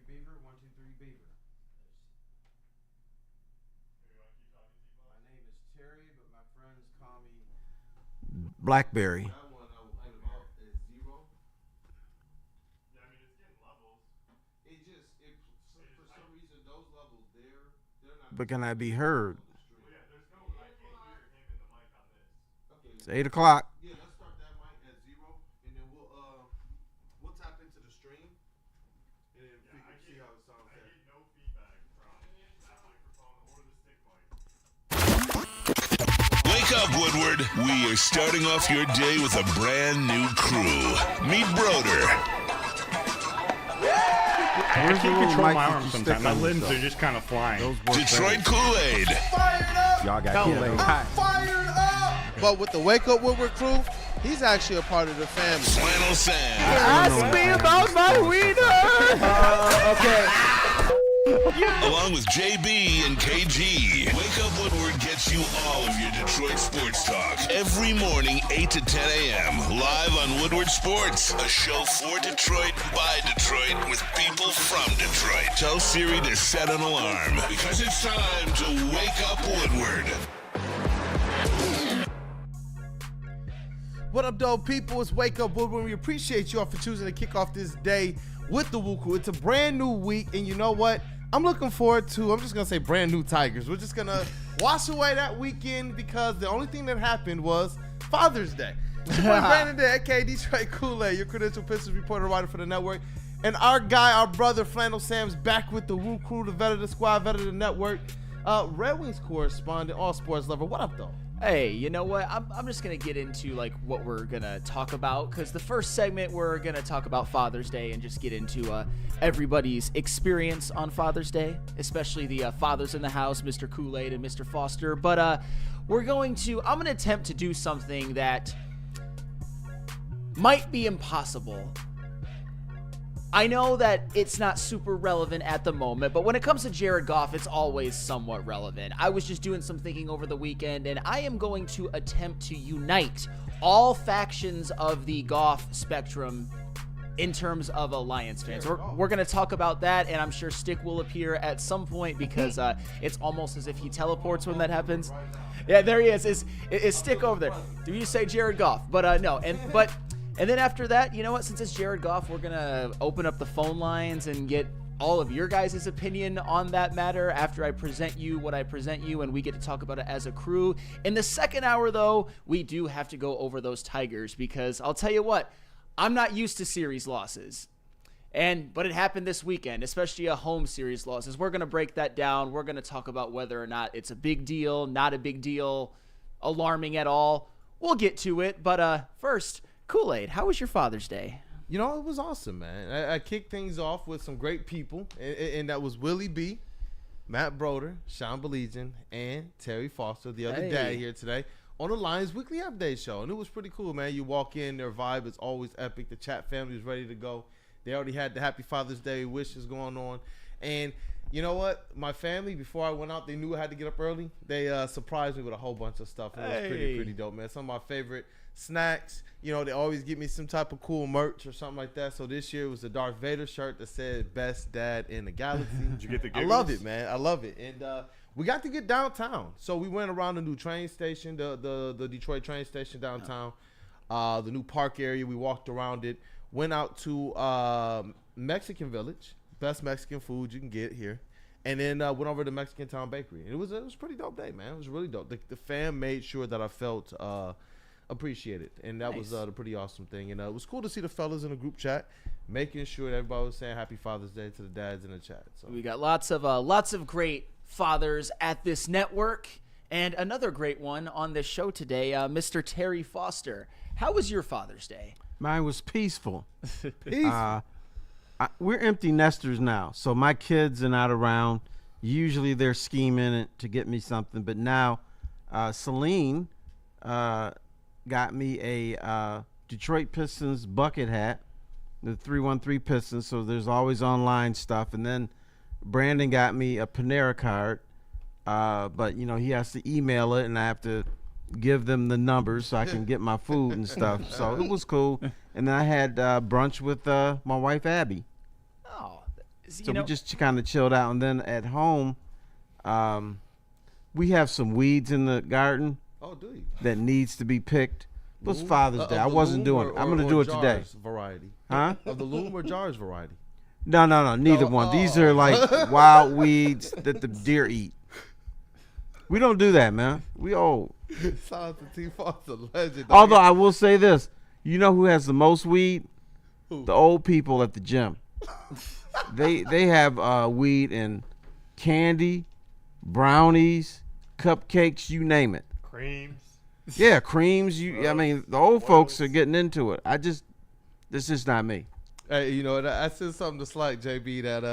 Beaver. 1, 2, 3 Beaver. My name is Terry, but my friends call me Blackberry. That one I would put about at 0. Yeah, I mean it's getting levels. For some reason those levels they're not. But can I be heard? Well, yeah, there's no. I can't hear him in the mic on this. Okay. It's 8 o'clock. Yeah, let's start that mic at 0, and then we'll tap into the stream, and then we can see how it sounds. I get no feedback from that microphone or the stick mic. Wake up, Woodward. We are starting off your day with a brand new crew. Meet Broder, I can't control my arms stick sometimes. My on limbs yourself? are just kind of flying. Detroit Kool-Aid, Y'all got Kool-Aid. Fired up! But with the Wake Up Woodward crew, he's actually a part of the family. Flannel Sam, Ask me about my wiener. along with JB and KG. Wake Up Woodward gets you all of your Detroit sports talk every morning, 8 to 10 a.m. live on Woodward Sports, a show for Detroit by Detroit with people from Detroit. Tell Siri to set an alarm because it's time to wake up Woodward. What up, dope people? It's Wake Up Woodward. We appreciate you all for choosing to kick off this day with the WUW Crew. It's a brand new week, and you know what? I'm looking forward to, I'm just going to say brand new Tigers. We're just going to wash away that weekend because the only thing that happened was Father's Day. It's your boy Brandon Day, aka Detroit Kool-Aid, your credential Pistons reporter, writer for the network. And our guy, our brother, Flannel Sam's back with the WUW Crew, the vet of the squad, vet of the network. Red Wings correspondent, all sports lover. What up, though? Hey, you know what? I'm just going to get into like what we're going to talk about because the first segment we're going to talk about Father's Day and just get into everybody's experience on Father's Day, especially the fathers in the house, Mr. Kool-Aid and Mr. Foster. But I'm going to attempt to do something that might be impossible. I know that it's not super relevant at the moment, but when it comes to Jared Goff, it's always somewhat relevant. I was just doing some thinking over the weekend, and I am going to attempt to unite all factions of the Goff spectrum in terms of Alliance fans. We're going to talk about that, and I'm sure Stick will appear at some point because it's almost as if he teleports when that happens. Yeah, there he is. Is Stick over there? Do you say Jared Goff? But no, and then after that, you know what? Since it's Jared Goff, we're going to open up the phone lines and get all of your guys' opinion on that matter after I present you what I present you, and we get to talk about it as a crew. In the second hour, though, we do have to go over those Tigers because I'll tell you what, I'm not used to series losses. But it happened this weekend, especially a home series losses. We're going to break that down. We're going to talk about whether or not it's a big deal, not a big deal, alarming at all. We'll get to it, but first, Kool-Aid, how was your Father's Day? You know, it was awesome, man. I kicked things off with some great people, and that was Willie B, Matt Broder, Sean Belegian, and Terry Foster, the other dad here today, on the Lions Weekly Update Show. And it was pretty cool, man. You walk in, their vibe is always epic. The chat family is ready to go. They already had the Happy Father's Day wishes going on. And you know what? My family, before I went out, they knew I had to get up early. They surprised me with a whole bunch of stuff. And it was pretty dope, man. Some of my favorite snacks. You know, they always give me some type of cool merch or something like that. So this year it was a Darth Vader shirt that said "Best Dad in the Galaxy." Did you get the giggles? I love it, man. I love it. And we got to get downtown. So we went around the new train station, the Detroit train station downtown, the new park area. We walked around it. Went out to Mexican Village, best Mexican food you can get here. And then went over to Mexican Town Bakery. And it was a pretty dope day, man. It was really dope. The fam made sure that I felt appreciated, and that was the pretty awesome thing. And it was cool to see the fellas in the group chat making sure that everybody was saying Happy Father's Day to the dads in the chat. So we got lots of great fathers at this network, and another great one on this show today, Mr. Terry Foster. How was your Father's Day? Mine was peaceful. We're empty nesters now, so my kids are not around. Usually they're scheming to get me something, but now Celine got me a Detroit Pistons bucket hat, the 313 Pistons, so there's always online stuff. And then Brandon got me a Panera card, but, you know, he has to email it, and I have to give them the numbers so I can get my food and stuff. So it was cool. And then I had brunch with my wife, Abby. Oh, So we just kind of chilled out. And then at home, we have some weeds in the garden. Oh, do you? That needs to be picked. It was Father's Day. I the wasn't loom doing it. I'm or going to do it today. jars variety. Huh? Of the loom or jars variety? No, neither one. These are like wild weeds that the deer eat. We don't do that, man. We old. Shout out to T. Foster, legend. Although I will say this. You know who has the most weed? Who? The old people at the gym. They have weed in candy, brownies, cupcakes, you name it. Creams. Yeah, creams. I mean, the old folks are getting into it. This is not me. Hey, you know, I said something to Slack, JB, that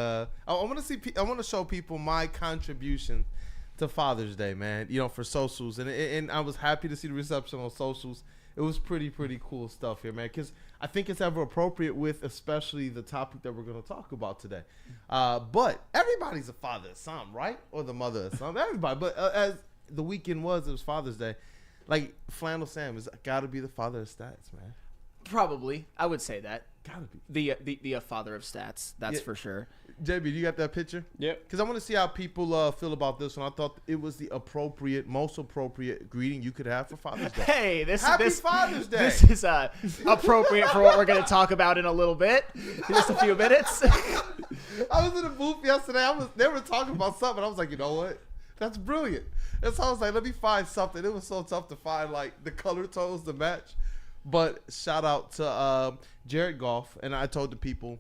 I want to show people my contribution to Father's Day, man. You know, for socials, and I was happy to see the reception on socials. It was pretty cool stuff here, man, because I think it's ever appropriate with especially the topic that we're going to talk about today. But everybody's a father of some, right? Or the mother of some, everybody. But as the weekend was, it was Father's Day. Like, Flannel Sam has got to be the father of stats, man. Probably, I would say that. Gotta be The father of stats. That's for sure. JB, you got that picture? Yep. Because I want to see how people feel about this one. I thought it was the most appropriate greeting you could have for Father's Day. Hey, Happy Father's Day. This is appropriate for what we're going to talk about in a little bit, just a few minutes. I was in the booth yesterday. They were talking about something. I was like, you know what? That's brilliant. And so I was like, let me find something. It was so tough to find like the color tones to match. But shout out to Jared Goff, and I told the people,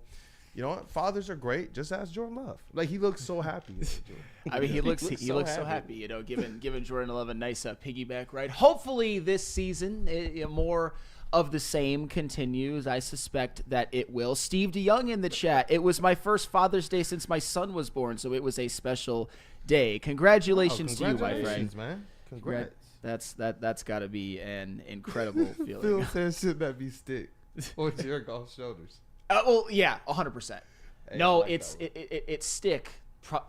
you know what? Fathers are great. Just ask Jordan Love. Like, he looks so happy. I mean, he looks so happy. You know, giving Jordan Love a nice piggyback ride. Hopefully, this season more of the same continues. I suspect that it will. Steve DeYoung in the chat. It was my first Father's Day since my son was born, so it was a special day. Congratulations to you, my friend. Man. Congrats. That's got to be an incredible feeling. Phil says, should that be stick on Jared Goff's shoulders? Well, yeah, 100%. Hey, No, like it's stick.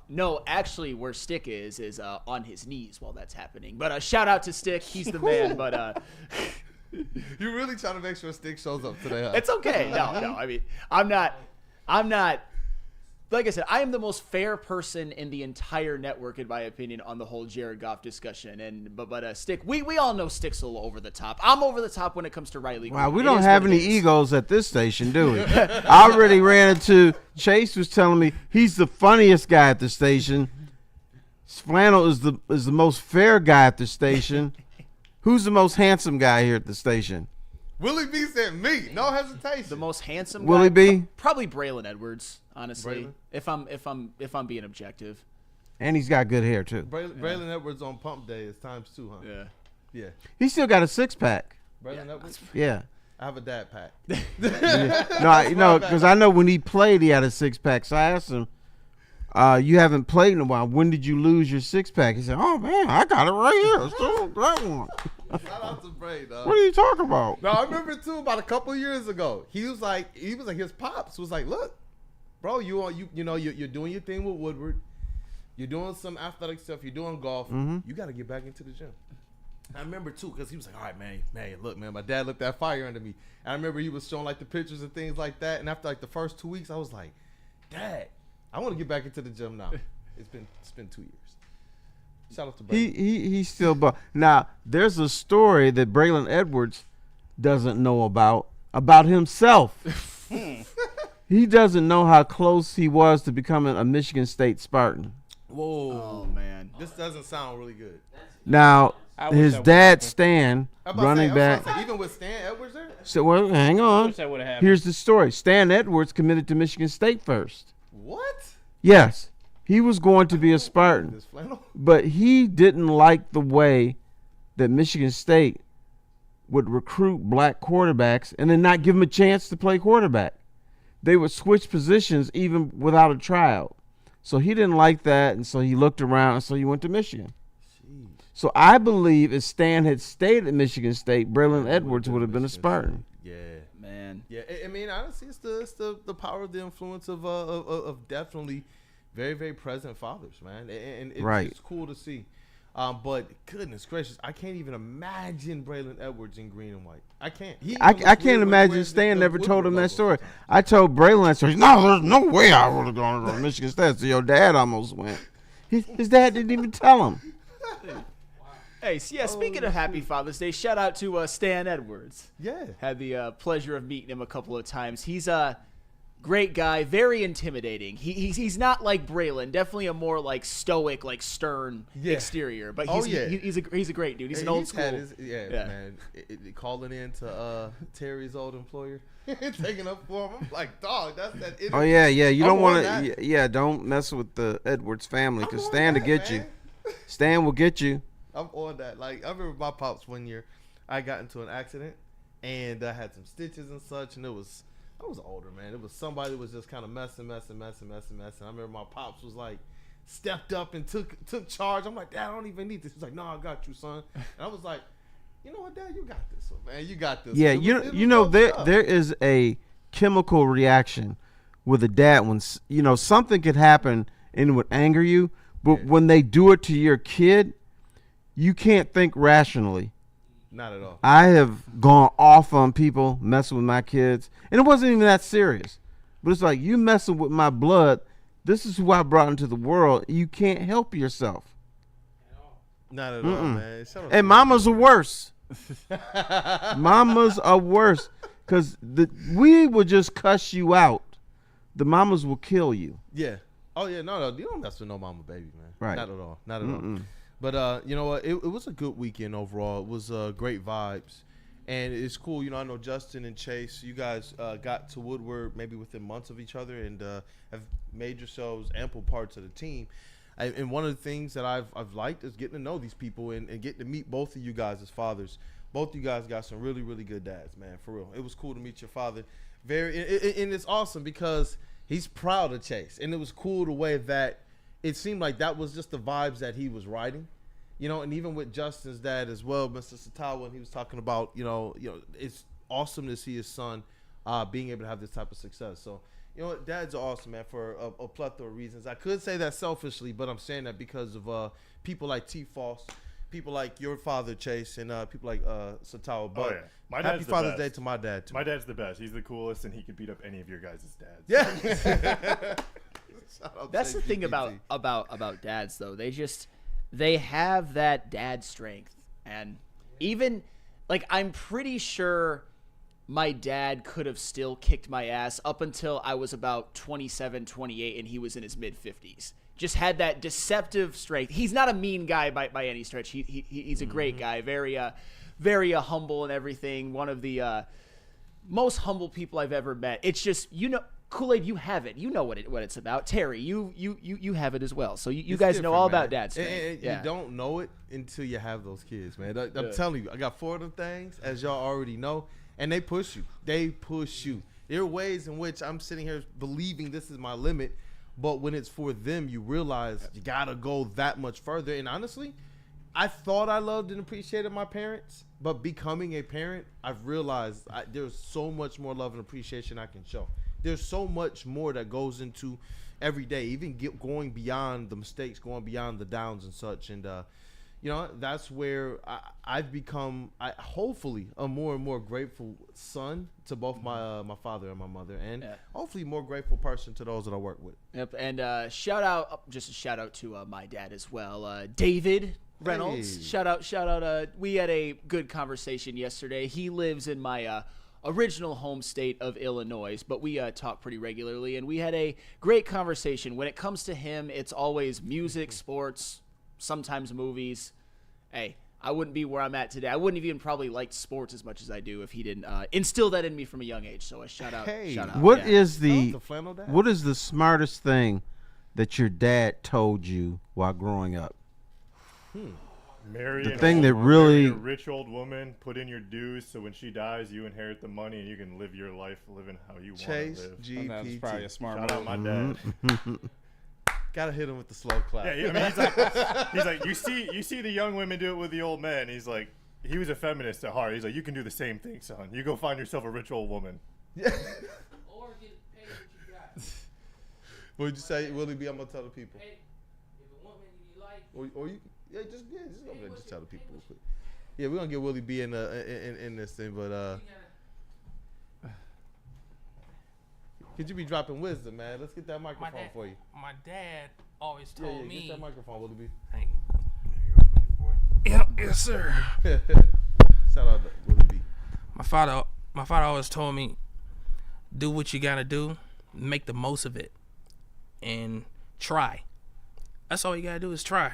No, actually, where Stick is on his knees while that's happening. But shout out to Stick, he's the man. But you're really trying to make sure Stick shows up today, huh? it's okay. No. I mean, I'm not. Like I said, I am the most fair person in the entire network, in my opinion, on the whole Jared Goff discussion. But Stick, we all know Stick's a little over the top. I'm over the top when it comes to Riley. Wow, we don't have any egos at this station, do we? I already ran into Chase was telling me he's the funniest guy at the station. Flannel is the most fair guy at the station. Who's the most handsome guy here at the station? Willie B said me. No hesitation. The most handsome Willie guy, B? Probably Braylon Edwards, honestly. Braylon? If I'm being objective. And he's got good hair too. Braylon Edwards on pump day is ×2, huh? Yeah. Yeah. He still got a 6-pack. Braylon Edwards? Yeah. I have a dad pack. No, because I know when he played, he had a 6-pack. So I asked him, "You haven't played in a while. When did you lose your 6-pack?" He said, "Oh man, I got it right here. Still that one." Shout out to Bray, dog. What are you talking about? No, I remember too. About a couple of years ago, he was like, his pops was like, "Look, bro, you're doing your thing with Woodward. You're doing some athletic stuff. You're doing golf. You got to get back into the gym." I remember too, because he was like, "All right, man, look, man, my dad lit that fire under me." And I remember he was showing like the pictures and things like that. And after like the first 2 weeks, I was like, "Dad, I want to get back into the gym now." It's been 2 years. Shout out to Brandon. He's still now. There's a story that Braylon Edwards doesn't know about himself. He doesn't know how close he was to becoming a Michigan State Spartan. Whoa, Oh man. this doesn't sound really good. Now I wish his that would've dad happened. Stan, I'm about to running say, back. even with Stan Edwards there. So well, hang I on. wish that would have happened. Here's the story. Stan Edwards committed to Michigan State first. What? Yes, he was going to be a Spartan. This flannel? But he didn't like the way that Michigan State would recruit black quarterbacks and then not give them a chance to play quarterback. They would switch positions even without a tryout. So he didn't like that, and so he looked around, and so he went to Michigan. So I believe if Stan had stayed at Michigan State, Braylon Edwards would have been a Spartan. Yeah. Man. Yeah, I mean, honestly, it's the power of the influence of definitely very, very present fathers, man. And Right. it's cool to see. But goodness gracious, I can't even imagine Braylon Edwards in green and white. I can't. I can't imagine Stan never told him that story. I told Braylon that story. No, there's no way I would have gone to Michigan State. So your dad almost went. His dad didn't even tell him. Hey, so yeah, speaking of Happy Father's Day, shout out to Stan Edwards. Yeah. Had the pleasure of meeting him a couple of times. He's a great guy, very intimidating. He's not like Braylon, definitely a more like stoic, like stern exterior. But he's a great dude. He's an old school. Man. Calling in to Terry's old employer, taking up for him. I'm like, dog, that's that. Oh yeah. You don't want to. Yeah, don't mess with the Edwards family because Stan will get you. Stan will get you. I'm on that. Like, I remember my pops one year, I got into an accident, and I had some stitches and such, and I was older, man. It was somebody that was just kind of messing. I remember my pops was like, stepped up and took charge. I'm like, Dad, I don't even need this. He's like, no, I got you, son. And I was like, you know what, Dad, you got this one, man. You got this. Yeah, there is a chemical reaction with a dad when something could happen and it would anger you, but when they do it to your kid, you can't think rationally. Not at all. I have gone off on people messing with my kids, and it wasn't even that serious. But it's like, you messing with my blood. This is who I brought into the world. You can't help yourself. Not at all, man. And mamas are worse. Mamas are worse because we will just cuss you out. The mamas will kill you. Yeah. Oh yeah. No. You don't mess with no mama, baby, man. Right. Not at all. Not at all. But you know what? It was a good weekend overall. It was great vibes, and it's cool. I know Justin and Chase, you guys got to Woodward maybe within months of each other, and have made yourselves ample parts of the team. And one of the things that I've liked is getting to know these people and getting to meet both of you guys as fathers. Both of you guys got some really, really good dads, man. For real, it was cool to meet your father. And it's awesome because he's proud of Chase, and it was cool the way that. It seemed like that was just the vibes that he was writing, and even with Justin's dad as well, Mr. Satawa, when he was talking about, it's awesome to see his son being able to have this type of success. So, dads are awesome, man, for a plethora of reasons. I could say that selfishly, but I'm saying that because of people like T. Foss, people like your father, Chase, and people like Satawa. But happy Father's Day to my dad, too. My dad's the best. He's the coolest, and he could beat up any of your guys' dads. Yeah. That's the thing about dads, though. They have that dad strength, and even I'm pretty sure my dad could have still kicked my ass up until I was about 27, 28, and he was in his mid 50s. Just had that deceptive strength. He's not a mean guy by any stretch. He's a great guy, very humble and everything. One of the most humble people I've ever met. It's just Kool-Aid, you have it. You know what it's about. Terry, you have it as well. So you guys know all about dad's strength. You don't know it until you have those kids, man. I'm telling you, I got 4 of them things, as y'all already know, and they push you. There are ways in which I'm sitting here believing this is my limit, but when it's for them, you realize you got to go that much further. And honestly, I thought I loved and appreciated my parents, but becoming a parent, I've realized there's so much more love and appreciation I can show. There's so much more that goes into every day, even going beyond the mistakes, going beyond the downs and such. And, that's where I've become, hopefully, a more and more grateful son to both my father and my mother, and hopefully more grateful person to those that I work with. Yep, and shout out to my dad as well, David Reynolds. Hey. Shout out. We had a good conversation yesterday. He lives in my original home state of Illinois, but we talk pretty regularly, and we had a great conversation. When it comes to him, it's always music, sports, sometimes movies. Hey, I wouldn't be where I'm at today. I wouldn't have even probably liked sports as much as I do if he didn't instill that in me from a young age. So a shout out. What is the smartest thing that your dad told you while growing up? Marry the thing that really a rich old woman, put in your dues, so when she dies, you inherit the money and you can live your life living how you want to live. GPT. That's probably a smart Shout out my dad. Gotta hit him with the slow clap. Yeah, I mean, he's like, you see the young women do it with the old men. He's like, he was a feminist at heart. He's like, you can do the same thing, son. You go find yourself a rich old woman. Yeah. Or get paid what you got. What'd you say, Willie B? I'm gonna tell the people. Hey, if a woman you like, or you. Just go over there. Just tell the people real quick. Yeah, we're gonna get Willie B in this thing, but could you be dropping wisdom, man? Let's get that microphone for you. My dad always told me. Get that microphone, Willie B. Thank you. Yes, sir. Shout out to Willie B. My father always told me, do what you gotta do, make the most of it, and try. That's all you gotta do is try.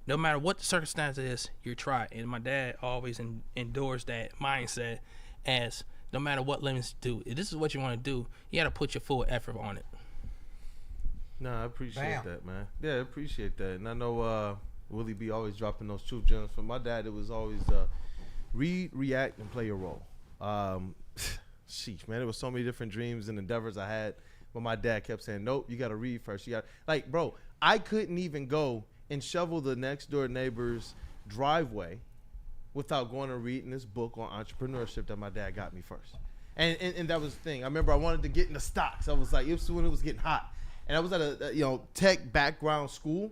No matter what the circumstance is, you try. And my dad always endorsed that mindset as no matter what limits do, if this is what you want to do, you gotta put your full effort on it. Nah, I appreciate that, man. Yeah, I appreciate that. And I know Willie B always dropping those truth gems. For my dad, it was always read, react, and play your role. Sheesh, man, there was so many different dreams and endeavors I had, but my dad kept saying, nope, you got to read first. You got like, bro, I couldn't even go and shovel the next door neighbor's driveway without going and reading this book on entrepreneurship that my dad got me first. And that was the thing. I remember I wanted to get into stocks. I was like, it was when it was getting hot. And I was at a tech background school.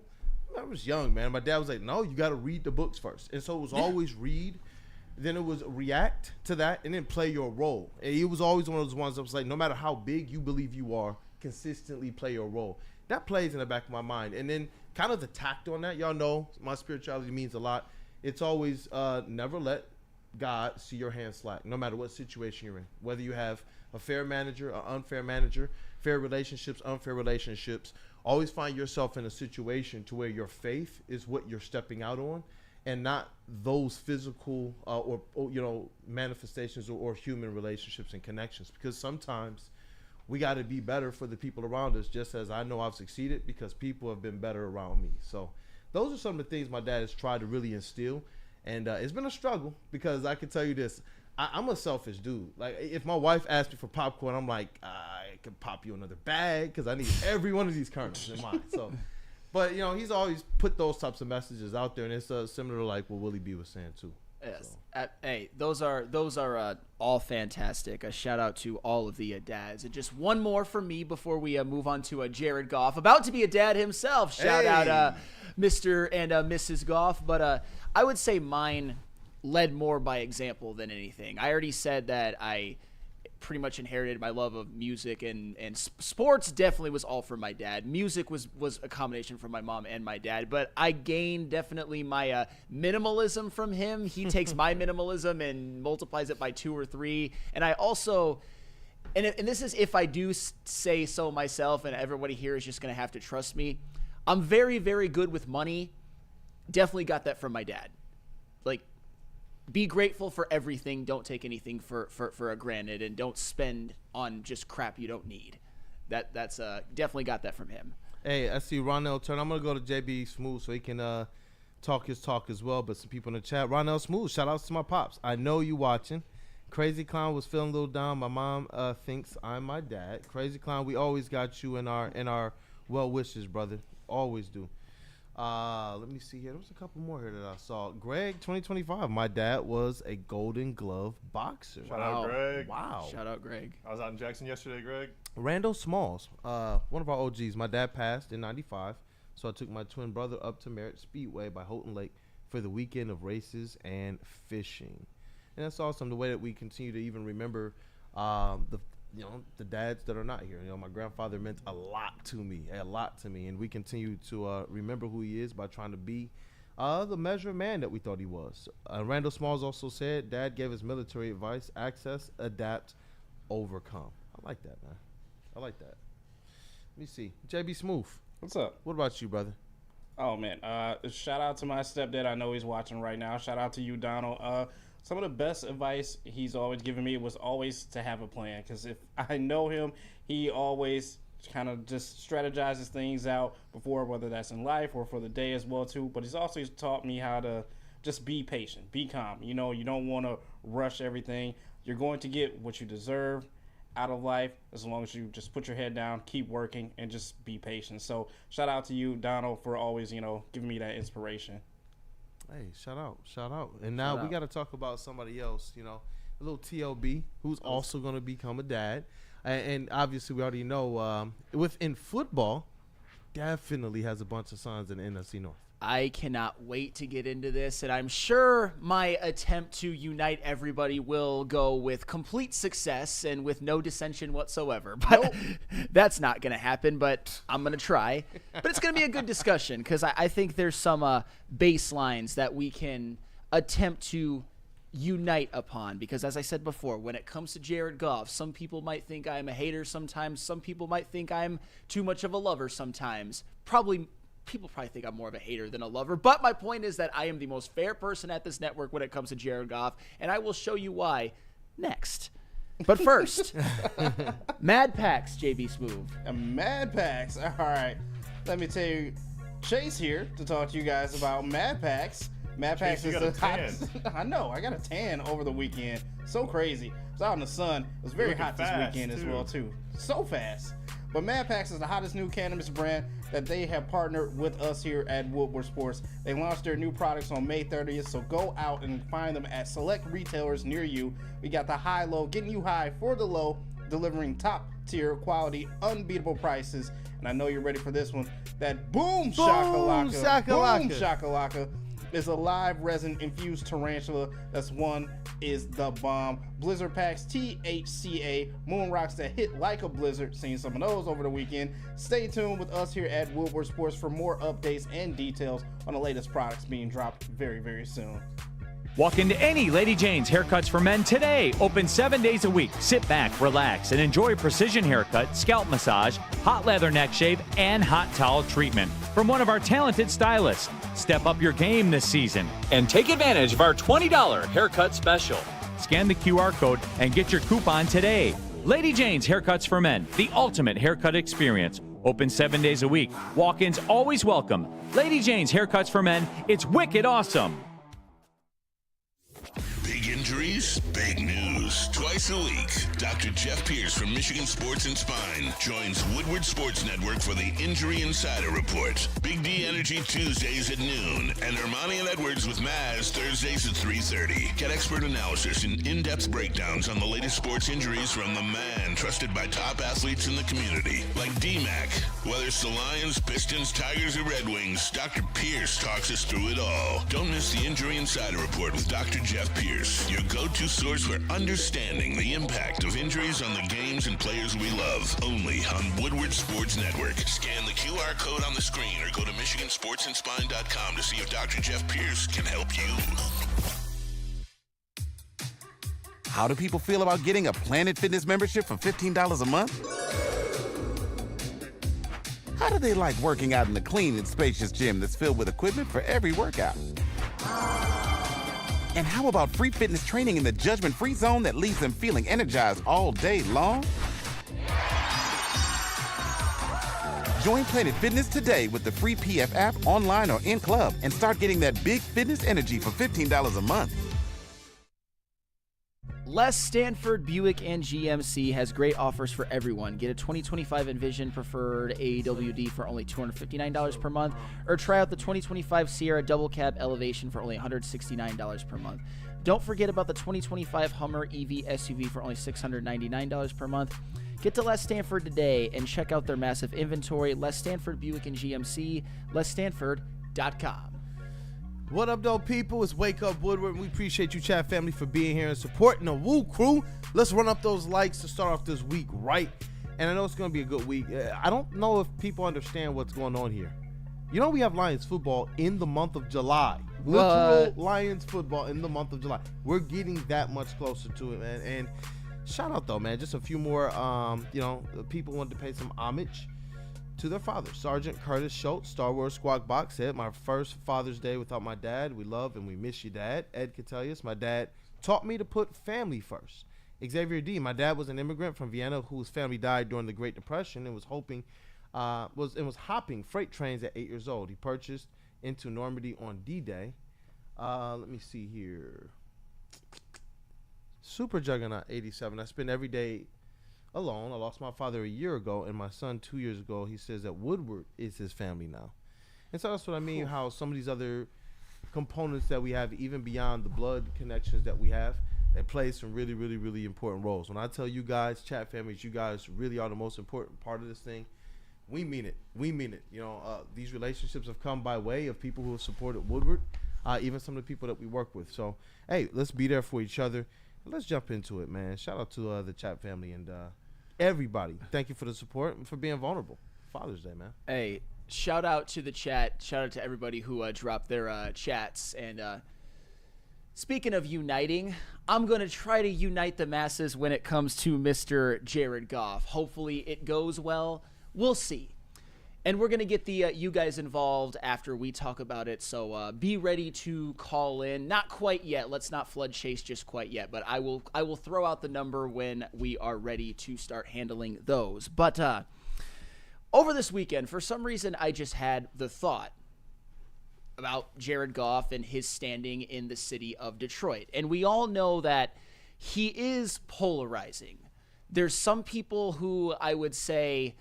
I was young, man. My dad was like, no, you got to read the books first. And so it was always read. Then it was react to that and then play your role. And it was always one of those ones that was like, no matter how big you believe you are, consistently play your role. That plays in the back of my mind. And then kind of the tact on that, y'all know my spirituality means a lot. It's always never let God see your hand slack, no matter what situation you're in. Whether you have a fair manager, an unfair manager, fair relationships, unfair relationships, always find yourself in a situation to where your faith is what you're stepping out on, and not those physical or manifestations or human relationships and connections. Because sometimes we got to be better for the people around us, just as I know I've succeeded because people have been better around me. So those are some of the things my dad has tried to really instill. And it's been a struggle because I can tell you this. I'm a selfish dude. Like, if my wife asks me for popcorn, I'm like, I could pop you another bag because I need every one of these kernels in mine. So, but, he's always put those types of messages out there, and it's similar to like what Willie B was saying too. Yes. So. Hey, those are all fantastic. A shout out to all of the dads. And just one more for me before we move on to Jared Goff, about to be a dad himself. Shout out Mr. and Mrs. Goff. But I would say mine led more by example than anything. I already said that I pretty much inherited my love of music, and sports definitely was all from my dad. Music was a combination from my mom and my dad, but I gained definitely my minimalism from him. He takes my minimalism and multiplies it by 2 or 3. And I also, and this is if I do say so myself, and everybody here is just going to have to trust me, I'm very, very good with money. Definitely got that from my dad. Like, be grateful for everything. Don't take anything for granted, and don't spend on just crap you don't need. That's definitely got that from him. Hey, I see Ronell turn. I'm gonna go to JB Smooth so he can talk his talk as well. But some people in the chat, Ronell Smooth, shout outs to my pops. I know you watching. Crazy Clown was feeling a little down. My mom thinks I'm my dad. Crazy Clown, we always got you in our well wishes, brother. Always do. Let me see here. There was a couple more here that I saw. Greg, 2025. My dad was a Golden Glove boxer. Shout out Greg. Wow. Shout out Greg. I was out in Jackson yesterday, Greg. Randall Smalls, one of our OGs. My dad passed in 95, so I took my twin brother up to Merritt Speedway by Houghton Lake for the weekend of races and fishing. And that's awesome, the way that we continue to even remember the dads that are not here. My grandfather meant a lot to me, and we continue to remember who he is by trying to be the measure of man that we thought he was. Randall Smalls also said, Dad gave us military advice: access, adapt, overcome. I like that, man. I like that. Let me see. JB Smooth. What's up? What about you, brother? Oh, man. Shout out to my stepdad. I know he's watching right now. Shout out to you, Donald. Some of the best advice he's always given me was always to have a plan. Because if I know him, he always kind of just strategizes things out before, whether that's in life or for the day as well, too. But he's also taught me how to just be patient, be calm. You don't want to rush everything. You're going to get what you deserve out of life as long as you just put your head down, keep working, and just be patient. So shout out to you, Donald, for always, giving me that inspiration. Hey, shout out. And now we got to talk about somebody else, a little TLB, who's also going to become a dad. And obviously we already know within football, definitely has a bunch of sons in the NFC North. I cannot wait to get into this, and I'm sure my attempt to unite everybody will go with complete success and with no dissension whatsoever. But that's not going to happen, but I'm going to try. But it's going to be a good discussion because I think there's some baselines that we can attempt to unite upon, because as I said before, when it comes to Jared Goff, some people might think I'm a hater sometimes, some people might think I'm too much of a lover sometimes. People probably think I'm more of a hater than a lover, but my point is that I am the most fair person at this network when it comes to Jared Goff, and I will show you why next. But first, Mad Packs, JB Smoove. Mad Packs. All right. Let me tell you, Chase here to talk to you guys about Mad Packs. Mad Packs is the hottest. I know. I got a tan over the weekend. So crazy. I was out in the sun. It was very hot this weekend as well, too. So fast. But Mad Packs is the hottest new cannabis brand that they have partnered with us here at Woodward Sports. They launched their new products on May 30th, so go out and find them at select retailers near you. We got the high-low, getting you high for the low, delivering top-tier quality, unbeatable prices. And I know you're ready for this one. That Boom Shakalaka is a live resin-infused tarantula. That's one is the bomb. Blizzard Packs, THCA, moon rocks that hit like a blizzard. Seen some of those over the weekend. Stay tuned with us here at Woodward Sports for more updates and details on the latest products being dropped very, very soon. Walk into any Lady Jane's Haircuts for Men today. Open 7 days a week. Sit back, relax, and enjoy precision haircut, scalp massage, hot leather neck shave, and hot towel treatment from one of our talented stylists. Step up your game this season and take advantage of our $20 haircut special. Scan the QR code and get your coupon today. Lady Jane's Haircuts for Men, the ultimate haircut experience. Open 7 days a week. Walk-ins always welcome. Lady Jane's Haircuts for Men, it's wicked awesome. Big injuries, big news. Twice a week, Dr. Jeff Pierce from Michigan Sports and Spine joins Woodward Sports Network for the Injury Insider Report. Big D Energy Tuesdays at noon, and Ermanni and Edwards with Maz Thursdays at 3:30. Get expert analysis and in-depth breakdowns on the latest sports injuries from the man trusted by top athletes in the community, like D-Mac. Whether it's the Lions, Pistons, Tigers, or Red Wings, Dr. Pierce talks us through it all. Don't miss the Injury Insider Report with Dr. Jeff Pierce, your go-to source for understanding the impact of injuries on the games and players we love. Only on Woodward Sports Network. Scan the QR code on the screen or go to MichiganSportsandSpine.com to see if Dr. Jeff Pierce can help you. How do people feel about getting a Planet Fitness membership for $15 a month? How do they like working out in the clean and spacious gym that's filled with equipment for every workout? And how about free fitness training in the judgment-free zone that leaves them feeling energized all day long? Join Planet Fitness today with the free PF app, online or in club, and start getting that big fitness energy for $15 a month. Les Stanford Buick and GMC has great offers for everyone. Get a 2025 Envision Preferred AWD for only $259 per month, or try out the 2025 Sierra Double Cab Elevation for only $169 per month. Don't forget about the 2025 Hummer EV SUV for only $699 per month. Get to Les Stanford today and check out their massive inventory. Les Stanford Buick and GMC, lesstanford.com. What up, though, people? It's Wake Up Woodward, and we appreciate you, chat family, for being here and supporting the WUW Crew. Let's run up those likes to start off this week right. And I know it's going to be a good week. I don't know if people understand what's going on here. You know, we have Lions football in the month of July. Literal Lions football in the month of July. We're getting that much closer to it, man. And shout out, though, man. Just a few more, people wanted to pay some homage to their father. Sergeant Curtis Schultz, Star Wars Squawk Box, said, "My first Father's Day without my dad. We love and we miss you, Dad." Ed Catelius, "My dad taught me to put family first." Xavier D, "My dad was an immigrant from Vienna whose family died during the Great Depression and was hopping freight trains at 8 years old. He purchased into Normandy on D-Day." Let me see here. Super Juggernaut 87. "I spend every day alone. I lost my father a year ago and my son 2 years ago. He says that Woodward is his family now." And so that's what I mean, how some of these other components that we have, even beyond the blood connections that we have, they play some really, really, really important roles. When I tell you guys, chat families, you guys really are the most important part of this thing. We mean it. We mean it. You know, these relationships have come by way of people who have supported Woodward, even some of the people that we work with. So, hey, let's be there for each other. Let's jump into it, man. Shout out to the chat family and everybody. Thank you for the support and for being vulnerable. Father's Day, man. Hey, shout out to the chat. Shout out to everybody who dropped their chats. And speaking of uniting, I'm going to try to unite the masses when it comes to Mr. Jared Goff. Hopefully it goes well. We'll see. And we're going to get the you guys involved after we talk about it. So be ready to call in. Not quite yet. Let's not flood Chase just quite yet. But I will throw out the number when we are ready to start handling those. But over this weekend, for some reason, I just had the thought about Jared Goff and his standing in the city of Detroit. And we all know that he is polarizing. There's some people who I would say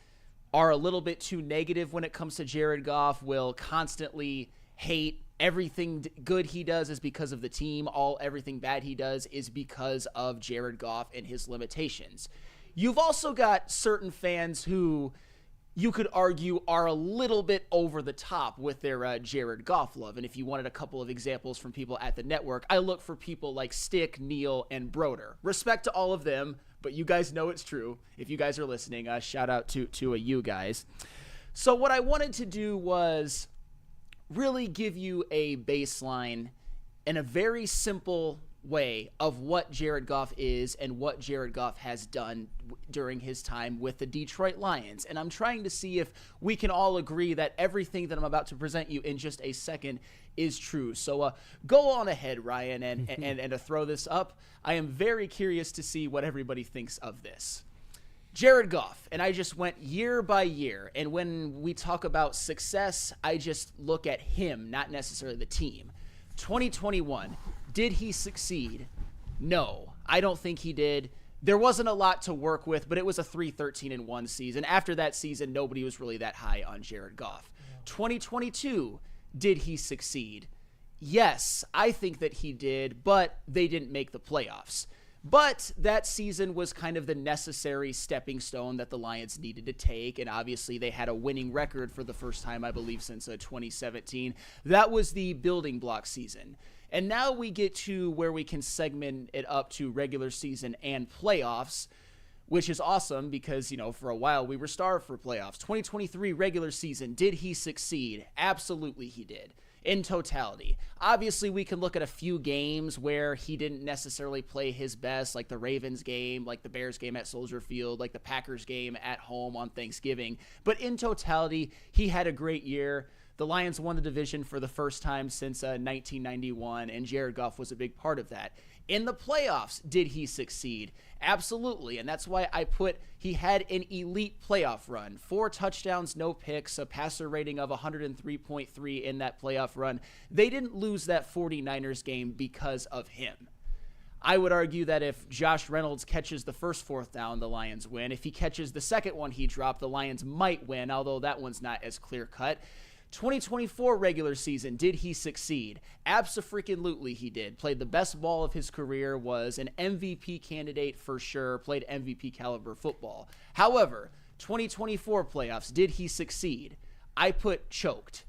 are a little bit too negative when it comes to Jared Goff, will constantly hate everything good he does is because of the team. Everything bad he does is because of Jared Goff and his limitations. You've also got certain fans who you could argue are a little bit over the top with their Jared Goff love. And if you wanted a couple of examples from people at the network, I look for people like Stick, Neil, and Broder. Respect to all of them, but you guys know it's true. If you guys are listening, shout out to you guys. So what I wanted to do was really give you a baseline in a very simple way of what Jared Goff is and what Jared Goff has done during his time with the Detroit Lions. And I'm trying to see if we can all agree that everything that I'm about to present you in just a second is true. So go on ahead, Ryan, and to throw this up. I am very curious to see what everybody thinks of this. Jared Goff, and I just went year by year, and when we talk about success, I just look at him, not necessarily the team. 2021, did he succeed? No, I don't think he did. There wasn't a lot to work with, but it was a 3-13-1 season. After that season, nobody was really that high on Jared Goff. 2022, did he succeed? Yes, I think that he did, but they didn't make the playoffs. But that season was kind of the necessary stepping stone that the Lions needed to take, and obviously they had a winning record for the first time, I believe, since 2017. That was the building block season. And now we get to where we can segment it up to regular season and playoffs, which is awesome because, you know, for a while we were starved for playoffs. 2023 regular season, did he succeed? Absolutely he did. In totality. Obviously, we can look at a few games where he didn't necessarily play his best, like the Ravens game, like the Bears game at Soldier Field, like the Packers game at home on Thanksgiving. But in totality, he had a great year. The Lions won the division for the first time since 1991, and Jared Goff was a big part of that. In the playoffs, did he succeed? Absolutely, and that's why I put he had an elite playoff run. 4 touchdowns, no picks, a passer rating of 103.3 in that playoff run. They didn't lose that 49ers game because of him. I would argue that if Josh Reynolds catches the first 4th down, the Lions win. If he catches the second one he dropped, the Lions might win, although that one's not as clear-cut. 2024 regular season, did he succeed? Abso-freaking-lutely he did. Played the best ball of his career, was an MVP candidate for sure, played MVP caliber football. However, 2024 playoffs, did he succeed? I put choked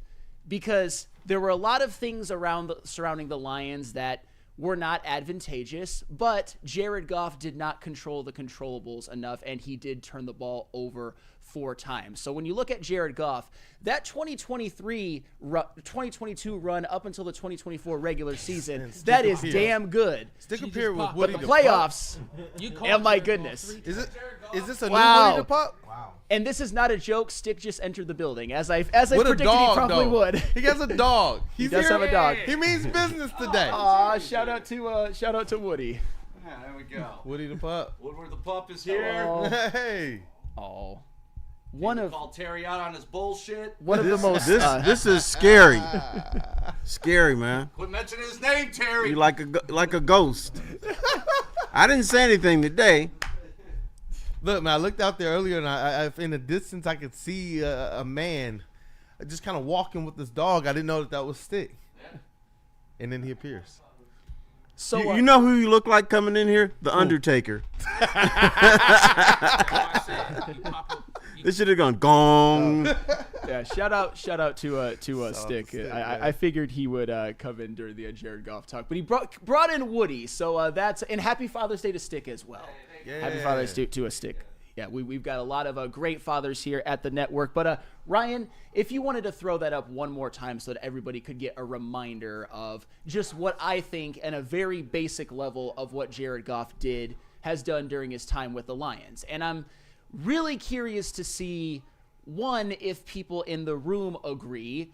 because there were a lot of things surrounding the Lions that were not advantageous, but Jared Goff did not control the controllables enough, and he did turn the ball over 4 times. So when you look at Jared Goff, that 2022 run up until the 2024 regular season, that is damn good. Stick up here with But Woody the the playoffs, You oh my goodness. Is this a Wow. new Woody the Pup? Wow. And this is not a joke. Stick just entered the building, as I predicted dog, he probably though. would. He has a dog. He does have a dog. He means business today. Shout out to Woody. Yeah, there we go. Woody the Pup. Woodward the pup is here. Oh. Hey. Oh. Call Terry out on his bullshit. One of the most This is scary. Scary, man. Quit mentioning his name, Terry. You like a ghost. I didn't say anything today. Look, man, I looked out there earlier, and I in the distance, I could see a man just kind of walking with this dog. I didn't know that was Stick. Yeah. And then he appears. So You know who you look like coming in here? The Undertaker. You This should have gone gong. Yeah, shout out to Stick. I figured he would come in during the Jared Goff talk, but he brought in Woody, so that's and happy Father's Day to Stick as well. Yeah. Happy Father's Day to a Stick. Yeah, we've got a lot of great fathers here at the network. But Ryan, if you wanted to throw that up one more time so that everybody could get a reminder of just what I think and a very basic level of what Jared Goff has done during his time with the Lions. And I'm really curious to see, one, if people in the room agree,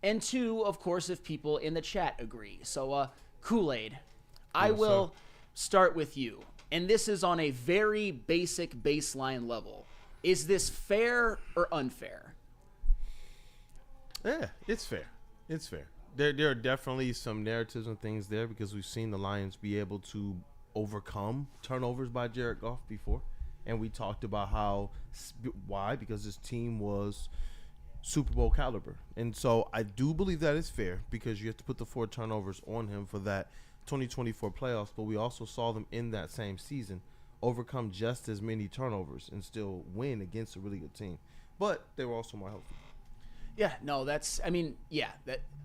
and two, of course, if people in the chat agree. So, Kool-Aid, I will start with you. And this is on a very basic baseline level. Is this fair or unfair? Yeah, it's fair. It's fair. There are definitely some narratives and things there because we've seen the Lions be able to overcome turnovers by Jared Goff before. And we talked about why, because his team was Super Bowl caliber. And so I do believe that is fair because you have to put the 4 turnovers on him for that 2024 playoffs, but we also saw them in that same season overcome just as many turnovers and still win against a really good team. But they were also more healthy. Yeah, no, that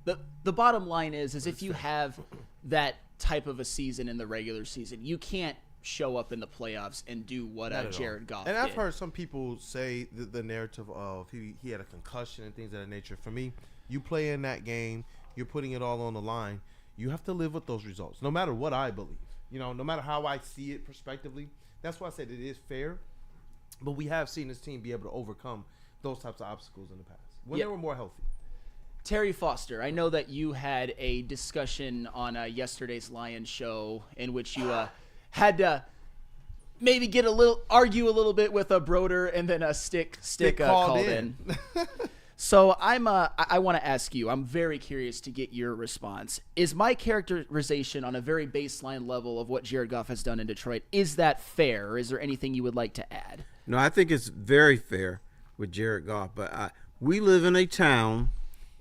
the bottom line is if you have that type of a season in the regular season, you can't show up in the playoffs and do what Jared Goff did. And I've did. heard some people say the narrative of he had a concussion and things of that nature. For me, you play in that game, you're putting it all on the line. You have to live with those results, no matter what I believe. No matter how I see it prospectively. That's why I said it is fair. But we have seen this team be able to overcome those types of obstacles in the past when they were more healthy. Terry Foster, I know that you had a discussion on yesterday's Lions show in which you had to maybe argue a little bit with a Broder, and then a Stick called in. So I want to ask you, I'm very curious to get your response. Is my characterization on a very baseline level of what Jared Goff has done in Detroit, is that fair, or is there anything you would like to add? No, I think it's very fair with Jared Goff, but we live in a town,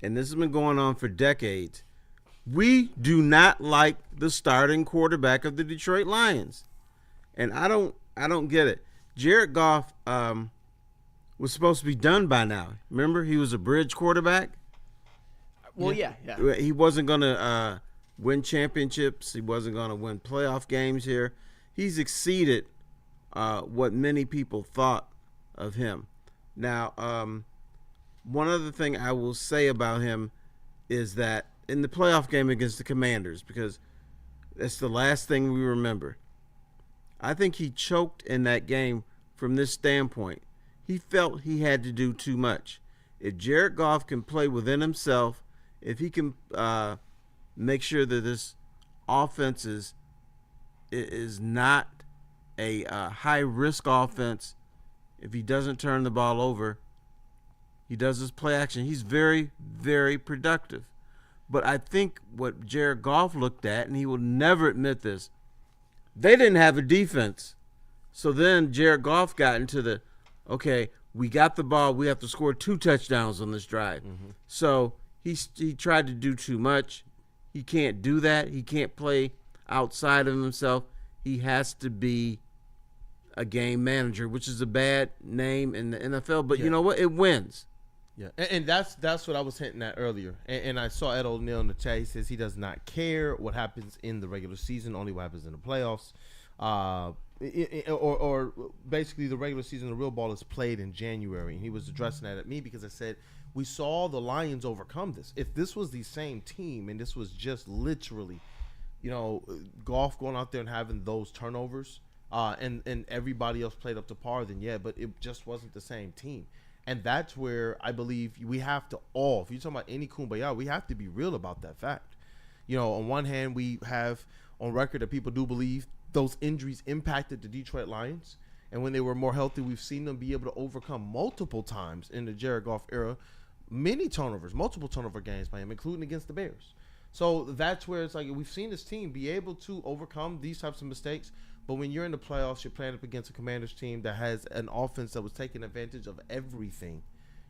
and this has been going on for decades. We do not like the starting quarterback of the Detroit Lions, and I don't get it. Jared Goff was supposed to be done by now. Remember, he was a bridge quarterback. Well, yeah. He wasn't going to win championships. He wasn't going to win playoff games here. He's exceeded what many people thought of him. Now, one other thing I will say about him is that in the playoff game against the Commanders, because that's the last thing we remember, I think he choked in that game from this standpoint. He felt he had to do too much. If Jared Goff can play within himself, if he can make sure that this offense is not a high-risk offense, if he doesn't turn the ball over, he does his play action, he's very, very productive. But I think what Jared Goff looked at, and he will never admit this, they didn't have a defense. So then Jared Goff got into okay, we got the ball, we have to score 2 touchdowns on this drive. Mm-hmm. So he tried to do too much. He can't do that. He can't play outside of himself. He has to be a game manager, which is a bad name in the NFL. But you know what? It wins. Yeah, and that's what I was hinting at earlier. And I saw Ed O'Neill in the chat. He says he does not care what happens in the regular season, only what happens in the playoffs. Or basically the regular season, the real ball is played in January. And he was addressing that at me because I said, we saw the Lions overcome this. If this was the same team and this was just literally, Goff going out there and having those turnovers and everybody else played up to par, then yeah, but it just wasn't the same team. And that's where I believe we have to if you're talking about any kumbaya, we have to be real about that fact. On one hand, we have on record that people do believe those injuries impacted the Detroit Lions. And when they were more healthy, we've seen them be able to overcome multiple times in the Jared Goff era, multiple turnover games by him, including against the Bears. So that's where it's like we've seen this team be able to overcome these types of mistakes. But when you're in the playoffs, you're playing up against a Commanders team that has an offense that was taking advantage of everything.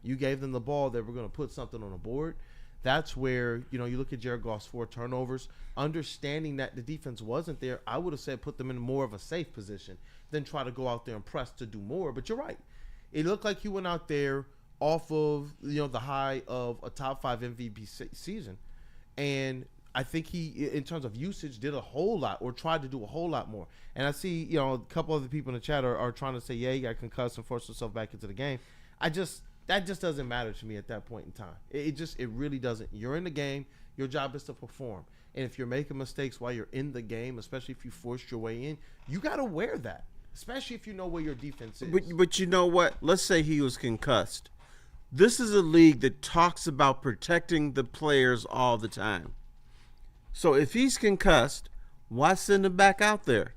You gave them the ball, they were going to put something on the board. That's where, you look at Jared Goff's 4 turnovers, understanding that the defense wasn't there, I would have said put them in more of a safe position than try to go out there and press to do more. But you're right. It looked like he went out there off of the high of a top 5 MVP season, and I think he, in terms of usage, did a whole lot or tried to do a whole lot more. And I see a couple other people in the chat are trying to say, yeah, he got concussed and forced himself back into the game. That just doesn't matter to me at that point in time. It really doesn't. You're in the game. Your job is to perform. And if you're making mistakes while you're in the game, especially if you forced your way in, you got to wear that, especially if you know where your defense is. But you know what? Let's say he was concussed. This is a league that talks about protecting the players all the time. So if he's concussed, why send him back out there?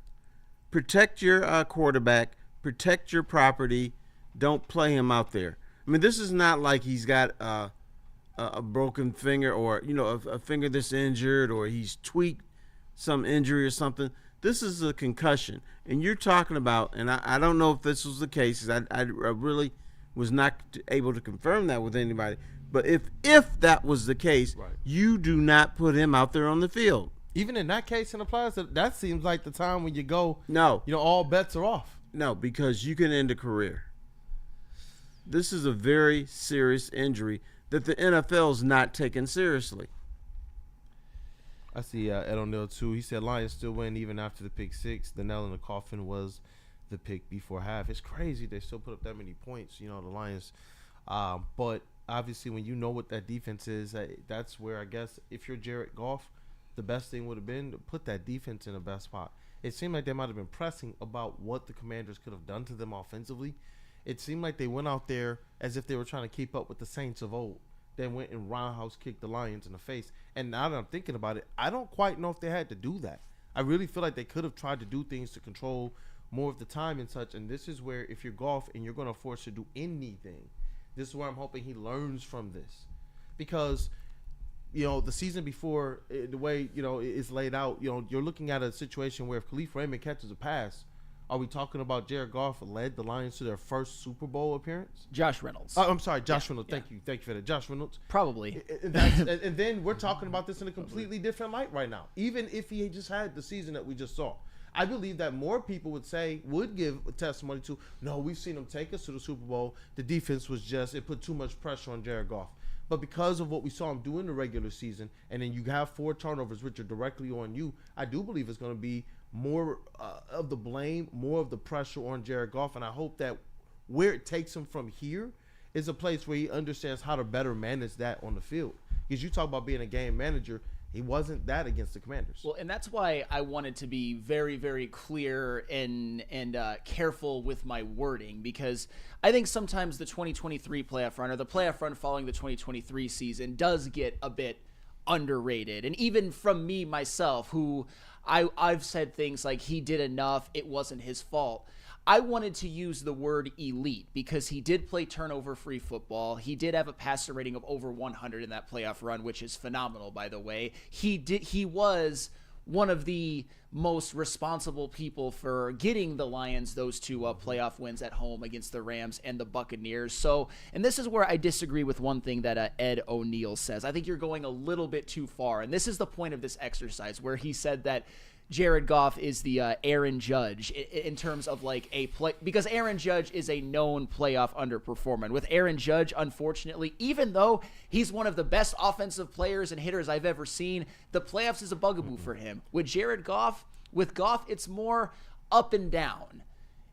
Protect your quarterback. Protect your property. Don't play him out there. I mean, this is not like he's got a broken finger or, a finger that's injured or he's tweaked some injury or something. This is a concussion. And you're talking about, and I don't know if this was the case, 'cause I really was not able to confirm that with anybody. But if that was the case, right, you do not put him out there on the field. Even in that case in the playoffs, that seems like the time when you go, no, all bets are off. No, because you can end a career. This is a very serious injury that the NFL is not taking seriously. I see Ed O'Neill too. He said Lions still win even after the pick 6. The nail in the coffin was the pick before half. It's crazy they still put up that many points, the Lions. But obviously when you know what that defense is, that's where I guess if you're Jared Goff, the best thing would have been to put that defense in the best spot. It seemed like they might have been pressing about what the Commanders could have done to them offensively. It seemed like they went out there as if they were trying to keep up with the Saints of old. They went and roundhouse kicked the Lions in the face. And now that I'm thinking about it, I don't quite know if they had to do that. I really feel like they could have tried to do things to control more of the time and such. And this is where if you're Goff and you're going to force to do anything, this is where I'm hoping he learns from this. Because, the season before, the way, it's laid out, you're looking at a situation where if Khalif Raymond catches a pass, are we talking about Jared Goff led the Lions to their first Super Bowl appearance? Josh Reynolds. I'm sorry, Josh Reynolds. Thank you for that. Josh Reynolds. Probably. And then we're talking about this in a completely different light right now. Even if he just had the season that we just saw. I believe that more people would give a testimony to, no, we've seen him take us to the Super Bowl. The defense it put too much pressure on Jared Goff. But because of what we saw him do in the regular season, and then you have 4 turnovers, which are directly on you, I do believe it's going to be more of the blame, more of the pressure on Jared Goff. And I hope that where it takes him from here is a place where he understands how to better manage that on the field. Because you talk about being a game manager, he wasn't that against the Commanders. Well, and that's why I wanted to be very, very clear and careful with my wording, because I think sometimes the 2023 playoff run or the playoff run following the 2023 season does get a bit underrated. And even from me, myself, who I've said things like he did enough, it wasn't his fault. I wanted to use the word elite because he did play turnover-free football. He did have a passer rating of over 100 in that playoff run, which is phenomenal, by the way. He was one of the most responsible people for getting the Lions those 2 playoff wins at home against the Rams and the Buccaneers. So, and this is where I disagree with one thing that Ed O'Neill says. I think you're going a little bit too far, and this is the point of this exercise where he said that Jared Goff is the Aaron Judge in terms of like a play, because Aaron Judge is a known playoff underperformer. With Aaron Judge, unfortunately, even though he's one of the best offensive players and hitters I've ever seen, the playoffs is a bugaboo for him. With Jared Goff, it's more up and down.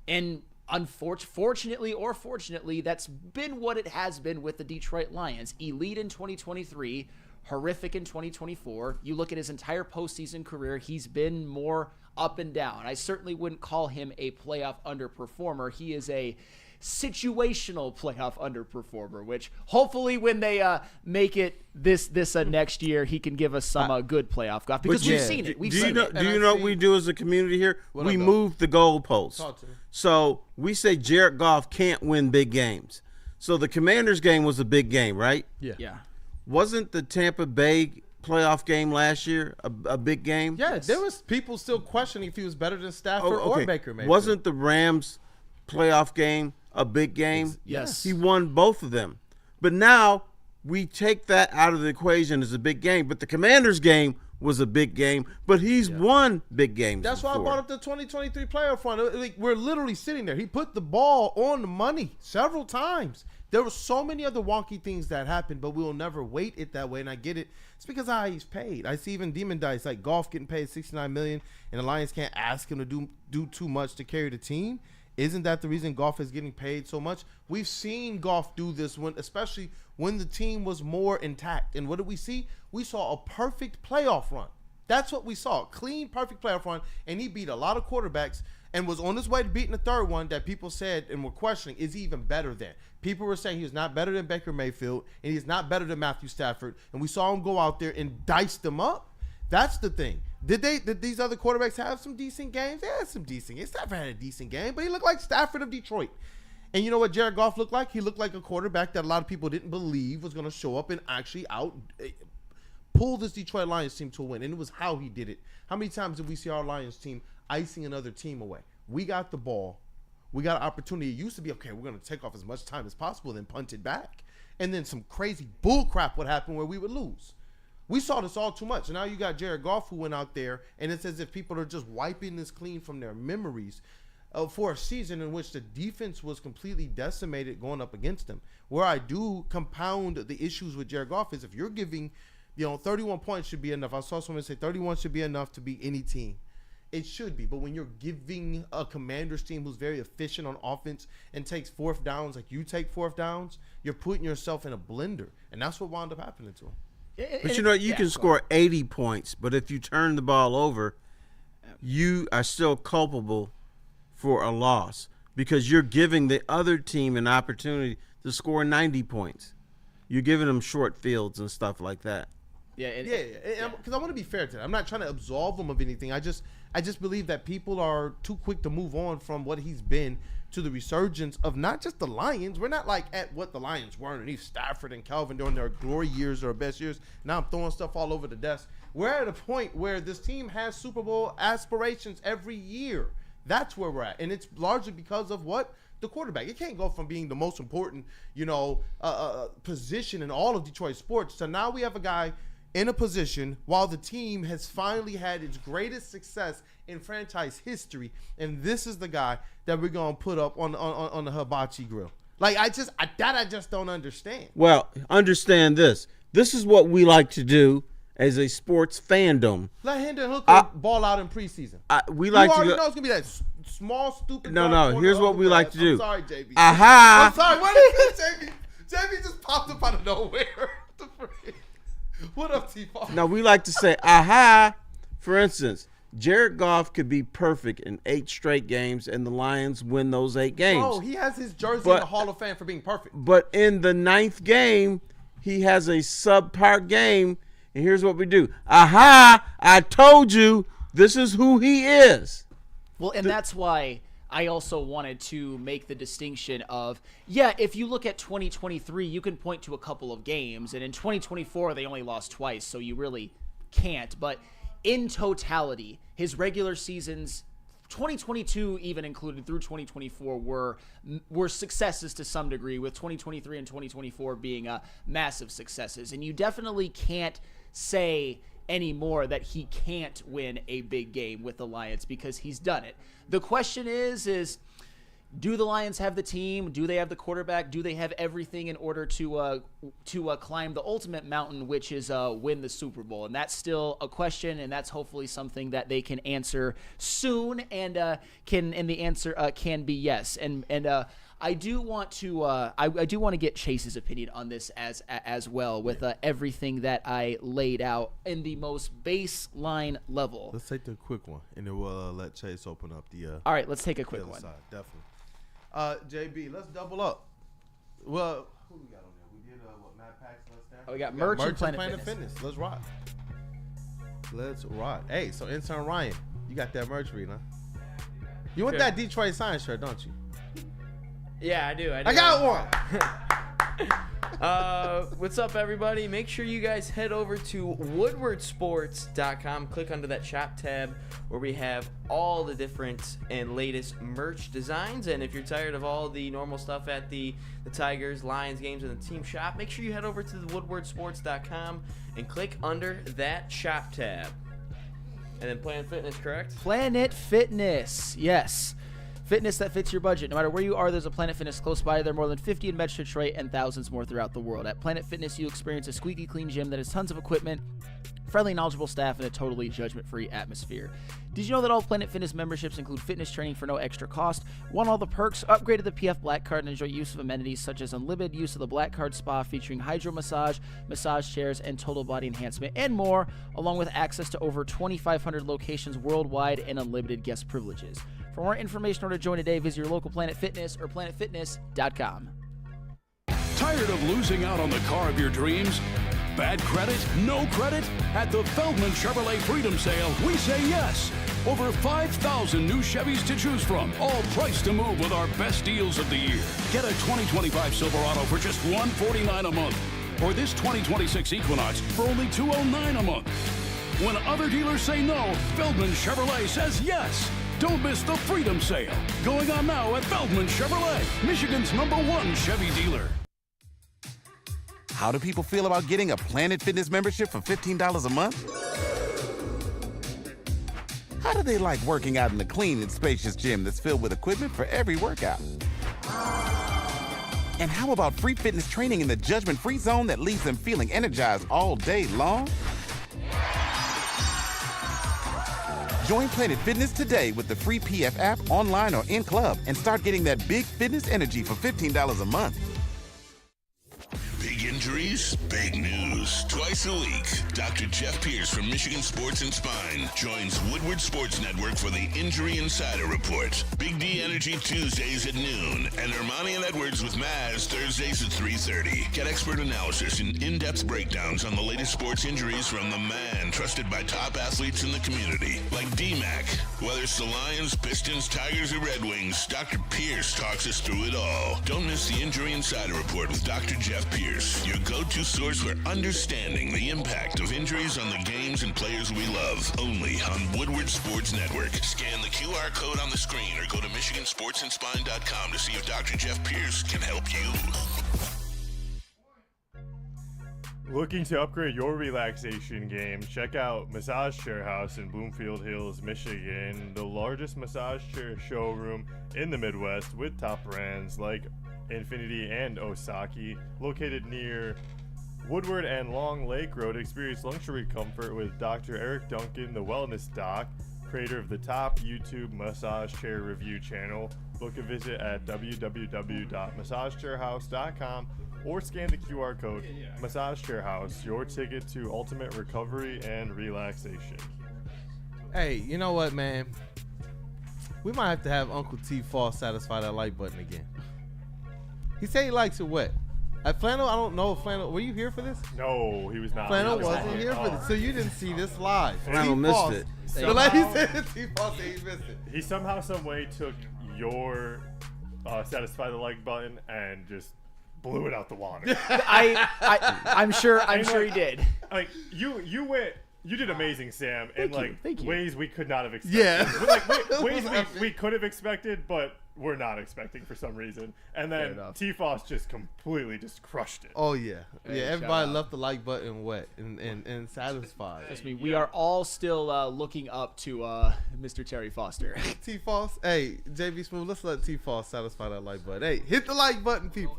And unfortunately or fortunately, that's been what it has been with the Detroit Lions. Elite in 2023, horrific in 2024. You look at his entire postseason career, he's been more up and down. I certainly wouldn't call him a playoff underperformer. He is a situational playoff underperformer, which hopefully when they make it this next year, he can give us some good playoff golf, because we've seen it. Do you know what we do as a community here? We move the goalposts. So we say Jared Goff can't win big games. So the Commanders game was a big game, right? Yeah. Wasn't the Tampa Bay playoff game last year a big game? Yeah, there was people still questioning if he was better than Stafford or Baker Mayfield. Wasn't the Rams playoff game a big game? Yes. He won both of them. But now we take that out of the equation as a big game. But the Commanders game was a big game, but he's won big games. That's before. why I brought up the 2023 playoff run. Like, we're literally sitting there. He put the ball on the money several times. There were so many other wonky things that happened, but we will never weight it that way. And I get it. It's because of how he's paid. I see even Demon Dice, like Goff getting paid $69 million, and the Lions can't ask him to do too much to carry the team. Isn't that the reason Goff is getting paid so much? We've seen Goff do this especially when the team was more intact. And what did we see? We saw a perfect playoff run. That's what we saw. Clean, perfect playoff run. And he beat a lot of quarterbacks and was on his way to beating the third one that people said and were questioning, is he even better than? People were saying he was not better than Baker Mayfield, and he's not better than Matthew Stafford. And we saw him go out there and dice them up. That's the thing. Did these other quarterbacks have some decent games? They had some decent games. Stafford had a decent game, but he looked like Stafford of Detroit. And you know what Jared Goff looked like? He looked like a quarterback that a lot of people didn't believe was going to show up and actually pull this Detroit Lions team to a win. And it was how he did it. How many times did we see our Lions team icing another team away? We got the ball. We got an opportunity. It used to be, okay, we're going to take off as much time as possible, then punt it back. And then some crazy bull crap would happen where we would lose. We saw this all too much. And now you got Jared Goff who went out there, and it's as if people are just wiping this clean from their memories for a season in which the defense was completely decimated going up against them. Where I do compound the issues with Jared Goff is if you're giving, 31 points should be enough. I saw someone say 31 should be enough to beat any team. It should be, but when you're giving a Commanders team who's very efficient on offense and takes fourth downs like you take fourth downs, you're putting yourself in a blender, and that's what wound up happening to him. But you can score 80 points, but if you turn the ball over, you are still culpable for a loss because you're giving the other team an opportunity to score 90 points. You're giving them short fields and stuff like that. Because I want to be fair to that. I'm not trying to absolve him of anything. I just believe that people are too quick to move on from what he's been to the resurgence of not just the Lions. We're not like at what the Lions were underneath Stafford and Calvin during their glory years or best years. Now I'm throwing stuff all over the desk. We're at a point where this team has Super Bowl aspirations every year. That's where we're at. And it's largely because of what? The quarterback. It can't go from being the most important, position in all of Detroit sports to now we have a guy in a position while the team has finally had its greatest success in franchise history, and this is the guy that we're gonna put up on the hibachi grill. Like I just don't understand. Well, understand this. This is what we like to do as a sports fandom. Let Hendon Hooker ball out in preseason. We like you to already know it's gonna be that small stupid. No. Here's what we like to do. I'm sorry, JB. Aha! I'm sorry. What is it, JB? JB just popped up out of nowhere. What the frick? What up, T-Paul? Now, we like to say, aha. For instance, Jared Goff could be perfect in 8 straight games, and the Lions win those 8 games. Oh, he has his jersey in the Hall of Fame for being perfect. But in the 9th game, he has a subpar game, and here's what we do. Aha! I told you this is who he is. Well, and that's why I also wanted to make the distinction of, if you look at 2023, you can point to a couple of games, and in 2024, they only lost twice, so you really can't. But in totality, his regular seasons, 2022 even included through 2024, were successes to some degree, with 2023 and 2024 being massive successes. And you definitely can't say anymore that he can't win a big game with the Lions because he's done it. The question is do the Lions have the team? Do they have the quarterback? Do they have everything in order to climb the ultimate mountain, which is win the Super Bowl? And that's still a question, and that's hopefully something that they can answer soon, and the answer can be yes. And I do want to get Chase's opinion on this as well, with everything that I laid out in the most baseline level. Let's take the quick one, and then we'll let Chase open up the. All right, let's take a quick one. Side, definitely. JB, let's double up. Well, who we got on there? We did Matt Paxton. Oh, we got Merch and Planet Fitness. Let's rock. Hey, so intern Ryan, you got that merch read, huh? You want that Detroit Science shirt, don't you? Yeah, I do. I got one. What's up, everybody? Make sure you guys head over to woodwardsports.com. Click under that shop tab where we have all the different and latest merch designs. And if you're tired of all the normal stuff at the Tigers, Lions games, and the team shop, make sure you head over to the woodwardsports.com and click under that shop tab. And then Planet Fitness, correct? Planet Fitness, yes. Fitness that fits your budget. No matter where you are, there's a Planet Fitness close by. There are more than 50 in Metro Detroit and thousands more throughout the world. At Planet Fitness, you experience a squeaky clean gym that has tons of equipment, friendly, knowledgeable staff, and a totally judgment-free atmosphere. Did you know that all Planet Fitness memberships include fitness training for no extra cost? Want all the perks? Upgrade to the PF Black Card and enjoy use of amenities such as unlimited use of the Black Card Spa featuring hydro massage, massage chairs, and total body enhancement, and more, along with access to over 2,500 locations worldwide and unlimited guest privileges. For more information or to join today, visit your local Planet Fitness or planetfitness.com. Tired of losing out on the car of your dreams? Bad credit? No credit? At the Feldman Chevrolet Freedom Sale, we say yes. Over 5,000 new Chevys to choose from, all priced to move with our best deals of the year. Get a 2025 Silverado for just $149 a month, or this 2026 Equinox for only $209 a month. When other dealers say no, Feldman Chevrolet says yes. Don't miss the Freedom Sale, going on now at Feldman Chevrolet, Michigan's #1 Chevy dealer. How do people feel about getting a Planet Fitness membership for $15 a month? How do they like working out in a clean and spacious gym that's filled with equipment for every workout? And how about free fitness training in the judgment-free zone that leaves them feeling energized all day long? Join Planet Fitness today with the free PF app, online or in club, and start getting that big fitness energy for $15 a month. Big injuries, big news. Twice a week, Dr. Jeff Pierce from Michigan Sports and Spine joins Woodward Sports Network for the Injury Insider Report. Big D Energy Tuesdays at noon, and Ermanni and Edwards with Maz Thursdays at 3:30. Get expert analysis and in-depth breakdowns on the latest sports injuries from the man trusted by top athletes in the community, like D-Mac. Whether it's the Lions, Pistons, Tigers, or Red Wings, Dr. Pierce talks us through it all. Don't miss the Injury Insider Report with Dr. Jeff Pierce, your go-to source for understanding the impact of injuries on the games and players we love. Only on Woodward Sports Network. Scan the QR code on the screen or go to MichiganSportsandSpine.com to see if Dr. Jeff Pierce can help you. Looking to upgrade your relaxation game? Check out Massage Chair House in Bloomfield Hills, Michigan, the largest massage chair showroom in the Midwest with top brands like Infinity and Osaki. Located near Woodward and Long Lake Road, experience luxury comfort with Dr. Eric Duncan, the Wellness Doc, creator of the top YouTube massage chair review channel. Book a visit at www.massagechairhouse.com or scan the QR code. Massage Chair House, your ticket to ultimate recovery and relaxation. Hey, you know what, man? We might have to have Uncle T Fall satisfy that like button again. He said he likes it wet. At Flannel, I don't know if Flannel, were you here for this? No, he was not. Flannel wasn't here for this, so you didn't see this live. Flannel missed it. The lady said T Fall said he missed it. He somehow, some way took your satisfy the like button and just blew it out the water. I'm sure he did. Like you went. You did amazing, Sam, in Thank you. ways we could not have expected. Yeah. ways we could have expected, but we're not expecting for some reason. And then T-Foss just completely just crushed it. Oh yeah, Hey, everybody left the like button wet and satisfied. Trust me, we are all still looking up to Mr. Terry Foster. T-Foss, hey JB Smooth, let's let T-Foss satisfy that like button. Hey, hit the like button, people.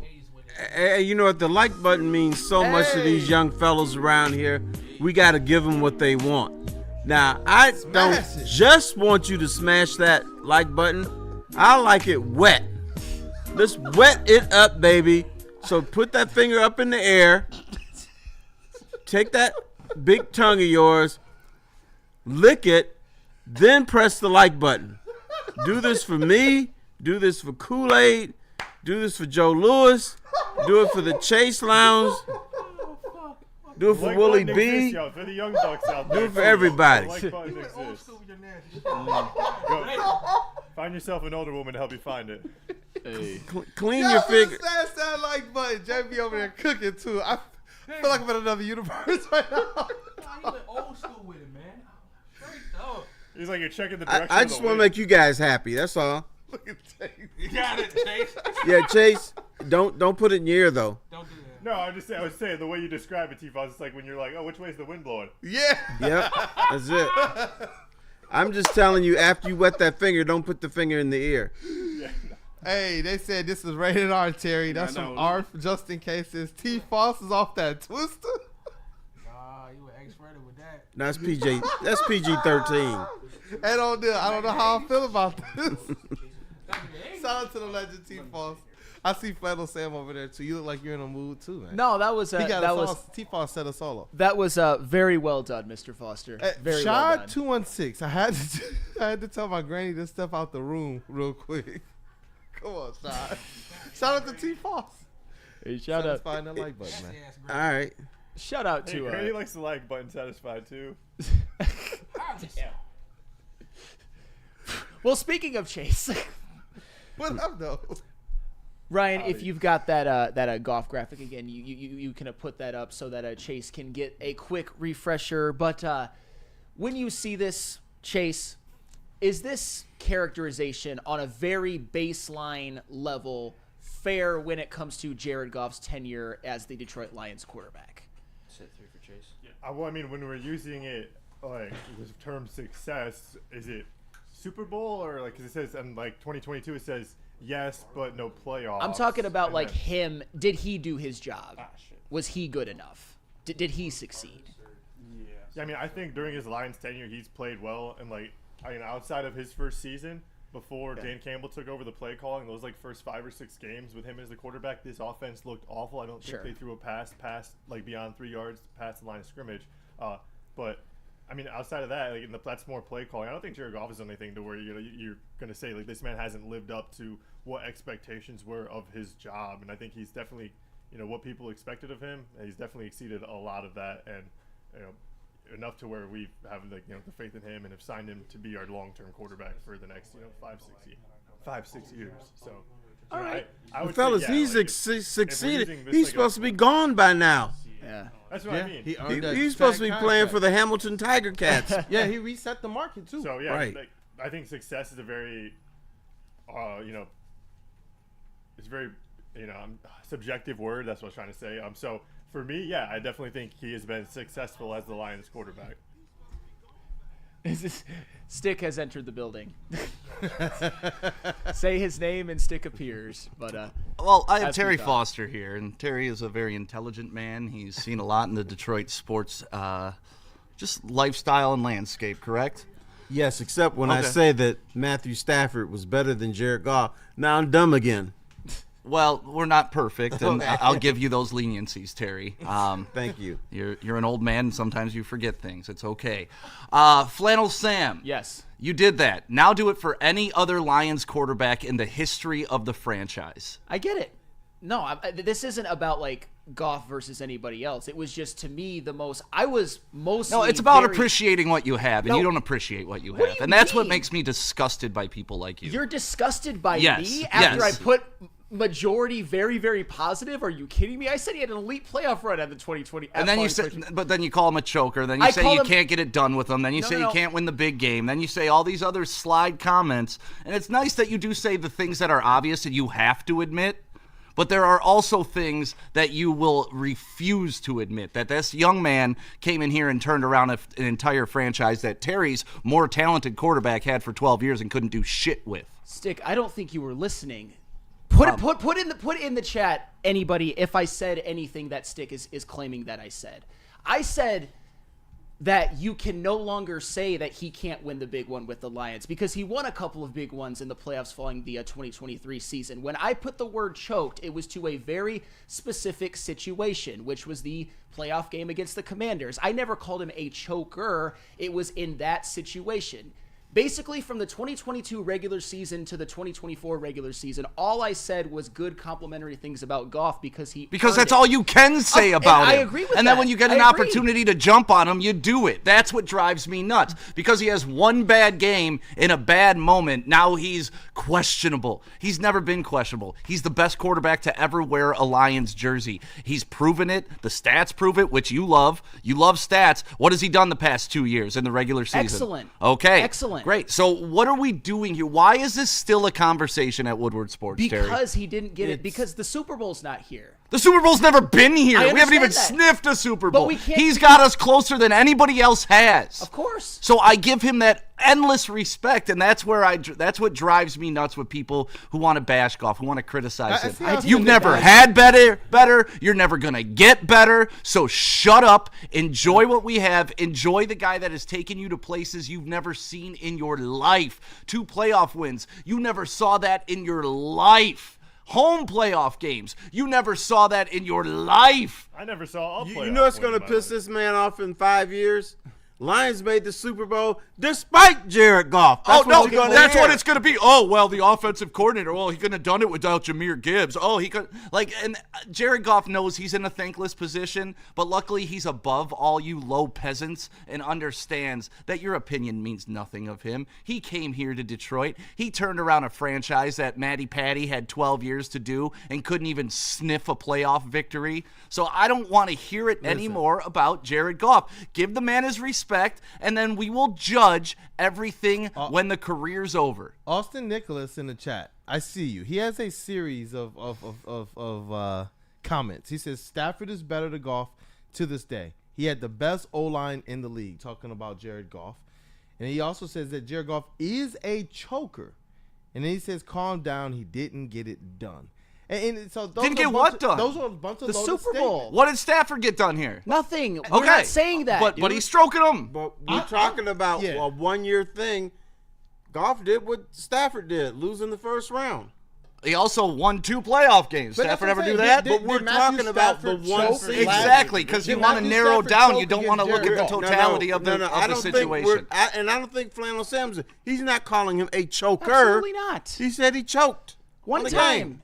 Hey, you know what? The like button means so much to these young fellas around here. We got to give them what they want. Now, I don't just want you to smash that like button. I like it wet. Let's wet it up, baby. So put that finger up in the air. Take that big tongue of yours. Lick it. Then press the like button. Do this for me. Do this for Kool-Aid. Do this for Joe Lewis. Do it for the Chase Lounge. Do it for Like Willie button B. exists, yo, for the young bucks out there. Do it for everybody. Like button exists. Find yourself an older woman to help you find it. Hey. Clean your finger. Smash that like button. JB over there cooking too. I feel like I'm in another universe right now. He's old school with it, man. Straight up. He's like, you're checking the direction. I just want to make you guys happy. That's all. Look at Chase. You got it, Chase. Yeah, Chase. Don't put it in your ear though. Don't do that. No, I was saying the way you describe it, T-Foss, it's like when you're like, oh, which way is the wind blowing? Yeah. Yep. That's it. I'm just telling you, after you wet that finger, don't put the finger in the ear. Yeah. Hey, they said this is rated R, Terry. That's from R, just in case. Says T. Foss is off that twister. Nah, you were X-rated with that. That's PG. That's PG-13. I don't know how I feel about this. Shout out to the legend T. Foss. I see Flannel Sam over there too. You look like you're in a mood too, man. No, that was T-Foss set a solo. That was very well done, Mr. Foster. Very well done. 216. I had to tell my granny to step out the room real quick. Come on, Shad. Shout out to T-Foss. Hey, shout out. Satisfying that like button, man. All right. Shout out Hey, to. Granny likes the like button satisfied too. Well, speaking of Chase, What up though? Ryan, if you've got that Goff graphic again, you can put that up so that Chase can get a quick refresher. But when you see this, Chase, is this characterization on a very baseline level fair when it comes to Jared Goff's tenure as the Detroit Lions quarterback? Set 3 for Chase. Well, I mean, when we're using it like the term success, is it Super Bowl or like? Because it says in like 2022, it says yes, but no playoffs. I'm talking about And like then- him. Did he do his job? Was he good enough? Did he succeed? Yeah, I mean, I think during his Lions tenure, he's played well, and like, I mean, outside of his first season, before Dan Campbell took over the play calling, those like first 5 or 6 games with him as the quarterback, this offense looked awful. I don't think they threw a pass like beyond 3 yards past the line of scrimmage. But I mean, outside of that, like that's more play calling. I don't think Jared Goff is anything to where you're going to say like this man hasn't lived up to what expectations were of his job, and I think he's definitely, what people expected of him. He's definitely exceeded a lot of that, and enough to where we have like the faith in him and have signed him to be our long-term quarterback for the next 5-6 years. So, all right, I would fellas, say, he's succeeded. using this He's like supposed to be gone by now. Yeah, that's what I mean. He's supposed to be playing for the Hamilton Tiger Cats. Yeah, he reset the market too. So yeah, Right. like, I think success is a very, it's very, subjective word. That's what I was trying to say. So for me, yeah, I definitely think he has been successful as the Lions quarterback. Stick has entered the building. Say his name and Stick appears. But well, I have as Terry we thought. Foster here, and Terry is a very intelligent man. He's seen a lot in the Detroit sports, just lifestyle and landscape. Correct? Yes, except when I say that Matthew Stafford was better than Jared Goff. Now I'm dumb again. Well, we're not perfect, and I'll give you those leniencies, Terry. Thank you. You're an old man, and sometimes you forget things. It's okay. Flannel Sam. Yes. You did that. Now do it for any other Lions quarterback in the history of the franchise. I get it. No, this isn't about like Goff versus anybody else. It was just, to me, I was mostly. No, it's about appreciating what you have, and No. you don't appreciate what you What do have. you And that's what mean? makes me disgusted by people like you. You're disgusted by Yes, me after yes. I put majority very, very positive? Are you kidding me? I said he had an elite playoff run at the 2020. And then you say, but then you call him a choker. Then you I say call you him- can't get it done with him. Then you say no. you can't win the big game. Then you say all these other slide comments. And it's nice that you do say the things that are obvious and you have to admit. But there are also things that you will refuse to admit. That this young man came in here and turned around an entire franchise that Terry's more talented quarterback had for 12 years and couldn't do shit with. Stick, I don't think you were listening. Put in the chat anybody if I said anything that Stick is claiming that I said. I said that you can no longer say that he can't win the big one with the Lions because he won a couple of big ones in the playoffs following the 2023 season. When I put the word choked, it was to a very specific situation, which was the playoff game against the Commanders. I never called him a choker. It was in that situation. Basically, from the 2022 regular season to the 2024 regular season, all I said was good complimentary things about Goff because that's all you can say about him. I agree with and that. then when you get an opportunity to jump on him, you do it. That's what drives me nuts. Because he has one bad game in a bad moment, now he's questionable. He's never been questionable. He's the best quarterback to ever wear a Lions jersey. He's proven it. The stats prove it, which you love. You love stats. What has he done the past 2 years in the regular season? Excellent. Okay. Excellent. Great. So what are we doing here? Why is this still a conversation at Woodward Sports, Terry? Because he didn't get it. Because the Super Bowl's not here. The Super Bowl's never been here. I We haven't even understand that. sniffed a Super Bowl. But we can't He's got us closer than anybody else has. Of course. So I give him that endless respect, and that's what drives me nuts with people who want to bash Goff, who want to criticize him. You've never had better. You're never gonna get better. So shut up. Enjoy what we have. Enjoy the guy that has taken you to places you've never seen in your life. 2 playoff wins. You never saw that in your life. Home playoff games. You never saw that in your life. I never saw all playoff You know what's going to wins, piss this man off in 5 years? Lions made the Super Bowl despite Jared Goff. That's what you're gonna that's hear. what it's going to be. Oh, well, the offensive coordinator, well, he couldn't have done it without Jahmyr Gibbs. Oh, he could, and Jared Goff knows he's in a thankless position, but luckily he's above all you low peasants and understands that your opinion means nothing of him. He came here to Detroit. He turned around a franchise that Matty Patty had 12 years to do and couldn't even sniff a playoff victory. So I don't want to hear it anymore about Jared Goff. Give the man his respect, and then we will judge everything when the career's over. Austin Nicholas in the chat. I see you. He has a series of comments. He says Stafford is better to Goff to this day. He had the best O-line in the league, talking about Jared Goff. And he also says that Jared Goff is a choker. And then he says, calm down, he didn't get it done. And so those Didn't are get what done? Those are a bunch of The loaded Super Bowl. statements. What did Stafford get done here? Nothing. Okay. We're not saying that. But he's stroking them. But we're talking about a 1 year thing. Goff did what Stafford did, losing the first round. He also won 2 playoff games. But Stafford that's ever what I'm do saying. that? Did But we're Matthew talking about the Stafford one choke season. Exactly, because you Did want to Matthew narrow Stafford down. choke You don't want to against look at the Jared Goff? totality of the I don't situation. and I don't think Flannel Samson. He's not calling him a choker. Absolutely not. He said he choked. One the time. game.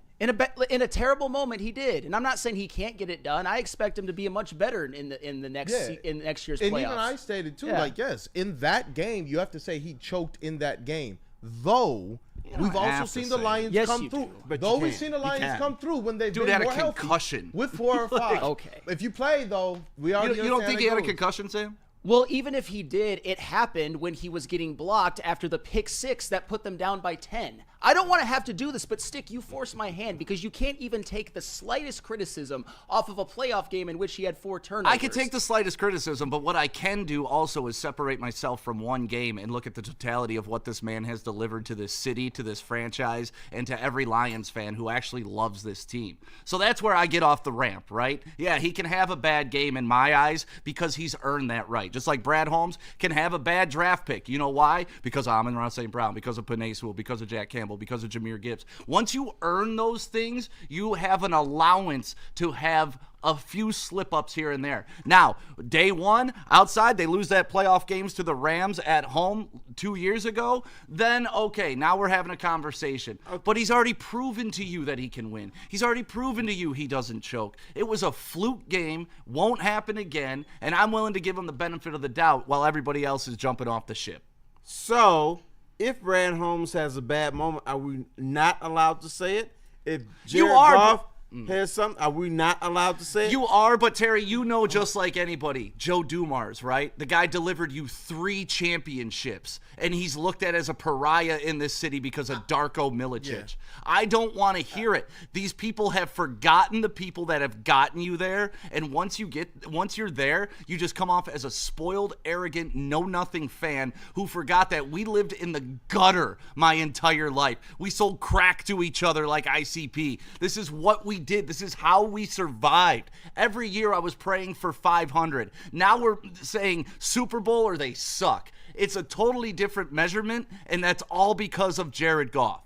In a terrible moment, he did, and I'm not saying he can't get it done. I expect him to be a much better in the next year's and playoffs. even I stated too, Yeah. like yes, in that game you have to say he choked in that game. Though we've also have to seen the say. Lions Yes, come you through. do. But Though you we've can't. seen the Lions can't. come through when they've Dude been had a more healthy concussion. with 4 or 5. Okay. If you play though, we already You don't understand think how he it had a goes. concussion, Sam? Well, even if he did, it happened when he was getting blocked after the pick 6 that put them down by 10. I don't want to have to do this, but Stick, you forced my hand because you can't even take the slightest criticism off of a playoff game in which he had 4 turnovers. I can take the slightest criticism, but what I can do also is separate myself from one game and look at the totality of what this man has delivered to this city, to this franchise, and to every Lions fan who actually loves this team. So that's where I get off the ramp, right? Yeah, he can have a bad game in my eyes because he's earned that right. Just like Brad Holmes can have a bad draft pick. You know why? Because of Amon-Ra St. Brown, because of Penei Sewell, because of Jack Campbell, because of Jahmyr Gibbs. Once you earn those things, you have an allowance to have a few slip-ups here and there. Now, day one, outside, they lose that playoff games to the Rams at home 2 years ago. Then, okay, now we're having a conversation. But he's already proven to you that he can win. He's already proven to you he doesn't choke. It was a fluke game, won't happen again, and I'm willing to give him the benefit of the doubt while everybody else is jumping off the ship. So, if Brad Holmes has a bad moment, are we not allowed to say it? If Jared Goff has something, are we not allowed to say it? You are, but Terry, you know just like anybody, Joe Dumars, right? The guy delivered you 3 championships, and he's looked at as a pariah in this city because of Darko Milicic. Yeah. I don't want to hear it. These people have forgotten the people that have gotten you there, and once you're there, you just come off as a spoiled, arrogant, know-nothing fan who forgot that we lived in the gutter my entire life. We sold crack to each other like ICP. This is what we did. This is how we survived. Every year I was praying for 500. Now we're saying Super Bowl or they suck. It's a totally different measurement, and that's all because of Jared Goff.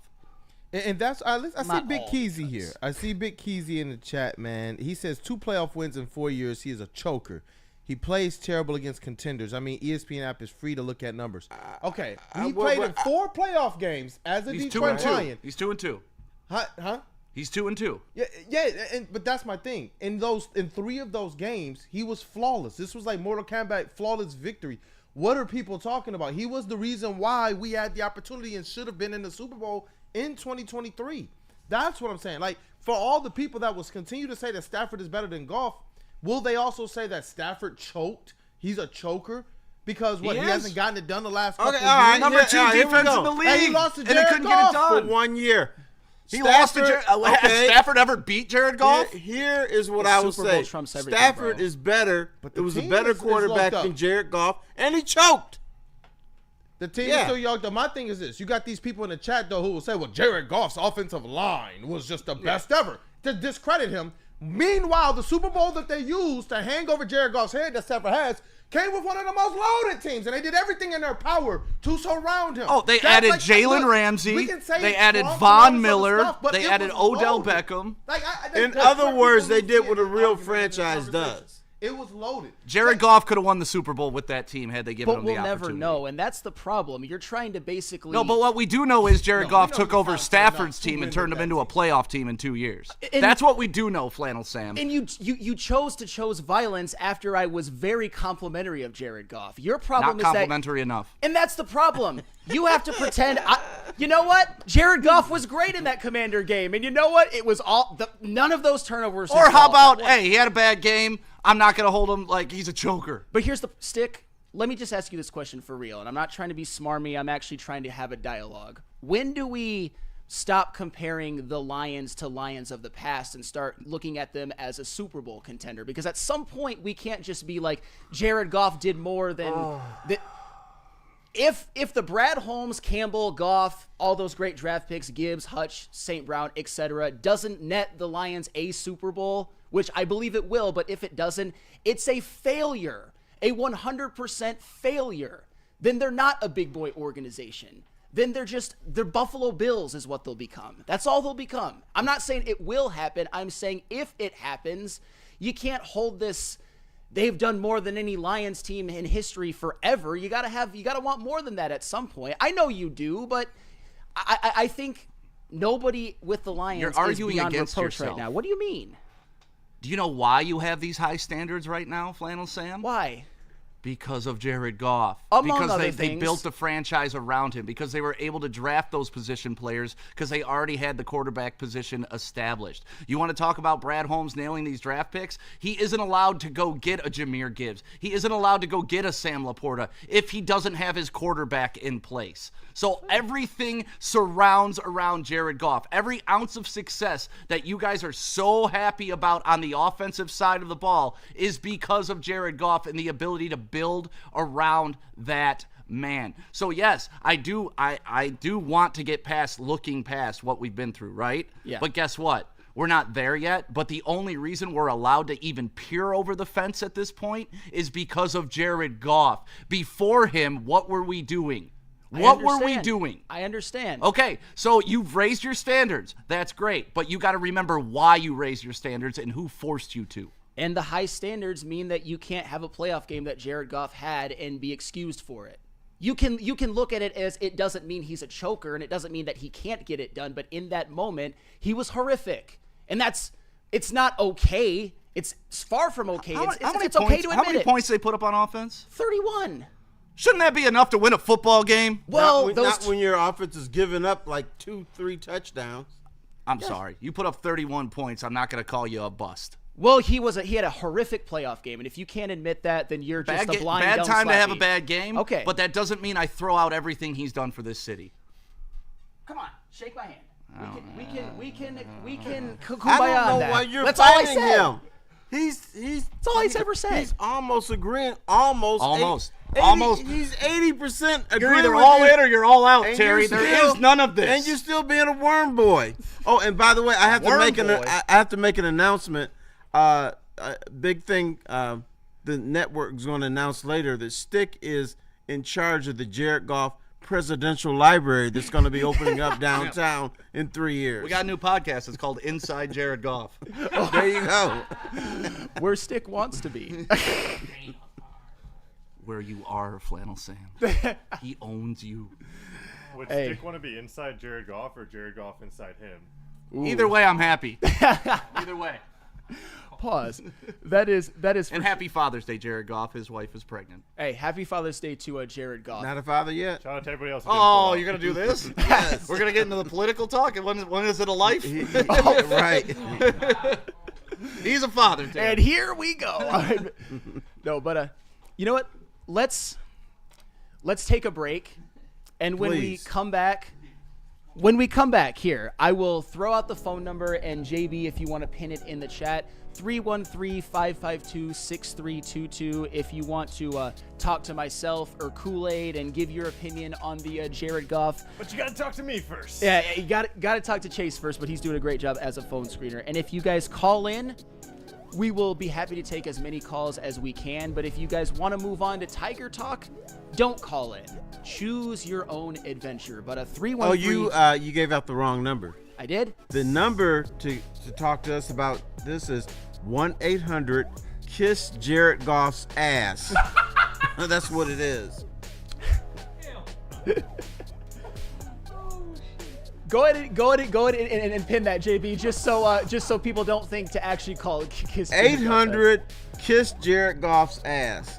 And that's I see Not Big all Keezy here. I see Big Keezy in the chat, man. He says 2 playoff wins in 4 years. He is a choker. He plays terrible against contenders. I mean, ESPN app is free to look at numbers. Okay, he well, played in 4 playoff games as a He's Detroit 2-2. Lion. He's 2-2. Huh? He's 2-2. Yeah, but that's my thing. In 3 of those games, he was flawless. This was like Mortal Kombat flawless victory. What are people talking about? He was the reason why we had the opportunity and should have been in the Super Bowl in 2023. That's what I'm saying. Like, for all the people that will continue to say that Stafford is better than Goff, will they also say that Stafford choked? He's a choker? Because he hasn't gotten it done the last couple of years. Number 2 defense in the league. And he lost to and he Jared couldn't Goff get it done. For 1 year. He lost to Jared. Has Stafford ever beat Jared Goff? Here is what The I would Super Bowl say. trumps everything, Stafford bro. is better. But It was a team better is quarterback locked than up. Jared Goff, and he choked. The team is still yoked up. My thing is this. You got these people in the chat, though, who will say, well, Jared Goff's offensive line was just the best ever, to discredit him. Meanwhile, the Super Bowl that they used to hang over Jared Goff's head that Stafford has came with one of the most loaded teams, and they did everything in their power to surround him. Oh, they That's added like- Jalen look, Ramsey. we can say They it's added Trump and Von all this other Miller. stuff, but They it added was Odell loaded. Beckham. In other words, they did what a real franchise does. It was loaded. Jared Goff could have won the Super Bowl with that team had they given But him we'll the never opportunity. know, and that's the problem. You're trying to basically No, but what we do know is Jared Goff know took he's over not Stafford's enough to team and win turned with him into a playoff team in 2 years. And- That's what we do know, Flannel Sam. And you chose violence after I was very complimentary of Jared Goff. Your problem Not is that, complimentary enough. and that's the problem. You have to pretend. You know what? Jared Goff was great in that Commander game, and you know what? It was none of those turnovers. Or his how fault. about, hey, he had a bad game. I'm not going to hold him like he's a choker. But here's the stick. Let me just ask you this question for real, and I'm not trying to be smarmy. I'm actually trying to have a dialogue. When do we stop comparing the Lions to Lions of the past and start looking at them as a Super Bowl contender? Because at some point we can't just be like Jared Goff did more than If the Brad Holmes, Campbell, Goff, all those great draft picks, Gibbs, Hutch, St. Brown, etc., doesn't net the Lions a Super Bowl, which I believe it will, but if it doesn't, it's a failure, a 100% failure. Then they're not a big boy organization. Then they're Buffalo Bills is what they'll become. That's all they'll become. I'm not saying it will happen. I'm saying if it happens, you can't hold this. They've done more than any Lions team in history forever. You gotta want more than that at some point. I know you do, but I think nobody with the Lions You're arguing is beyond against reproach yourself. right now. What do you mean? Do you know why you have these high standards right now, Flannel Sam? Why? Because of Jared Goff. Among because other they things. built the franchise around him. Because they were able to draft those position players. Because they already had the quarterback position established. You want to talk about Brad Holmes nailing these draft picks? He isn't allowed to go get a Jahmyr Gibbs. He isn't allowed to go get a Sam Laporta if he doesn't have his quarterback in place. So everything surrounds around Jared Goff. Every ounce of success that you guys are so happy about on the offensive side of the ball is because of Jared Goff and the ability to build around that man. So yes, I do want to get looking past what we've been through, right? Yeah. But guess what? We're not there yet, but the only reason we're allowed to even peer over the fence at this point is because of Jared Goff. Before him, what were we doing? What were we doing? I understand. Okay, so you've raised your standards. That's great, but you got to remember why you raised your standards and who forced you to. And the high standards mean that you can't have a playoff game that Jared Goff had and be excused for it. You can look at it as it doesn't mean he's a choker and it doesn't mean that he can't get it done, but in that moment, he was horrific. And it's not okay. It's far from okay. It's okay to admit it. How many points they put up on offense? 31. Shouldn't that be enough to win a football game? Well, not when your offense is giving up like 2-3 touchdowns. I'm sorry. You put up 31 points. I'm not going to call you a bust. Well, he had a horrific playoff game, and if you can't admit that, then you're just a blind bad dumb time to have a slappy. bad game. Okay, but that doesn't mean I throw out everything he's done for this city. Come on, shake my hand. We can kumbaya I don't on know that. why you're That's all I fighting said. him. That's all he's ever said. He's almost agreeing. Almost. He's 80% agreeing. You're either with all you, in or you're all out, and Terry. you're There still- is none of this. And you're still being a worm boy. Oh, and by the way, I have to make an announcement. Big thing. The network is going to announce later that Stick is in charge of the Jared Goff Presidential Library that's going to be opening up downtown in 3 years. We got a new podcast. It's called Inside Jared Goff. There you go. where Stick wants to be. Where you are, Flannel Sam. He owns you. Would Stick want to be inside Jared Goff or Jared Goff inside him? Ooh. Either way, I'm happy. Either way. Pause. That is. And happy Father's Day, Jared Goff. His wife is pregnant. Hey, happy Father's Day to Jared Goff. Not a father yet. Shout out to everybody else. Oh, you're gonna do this? Yes. We're gonna get into the political talk. And when is it a life? Right. He's a father, too. And here we go. No, but you know what? Let's take a break, and when we come back here, I will throw out the phone number, and JB, if you want to pin it in the chat, 313-552-6322 if you want to talk to myself or Kool-Aid and give your opinion on the Jared Goff. But you got to talk to me first. Yeah, you got to talk to Chase first, but he's doing a great job as a phone screener. And if you guys call in, we will be happy to take as many calls as we can. But if you guys want to move on to Tiger Talk, don't call in. Choose your own adventure. But a 313. Oh, you gave out the wrong number. I did? The number to talk to us about this is 1-800-KISS Jared Goff's ass. That's what it is. Go ahead and pin that, JB, just so people don't think to actually call Kiss. 800-KISS Jared Goff's ass.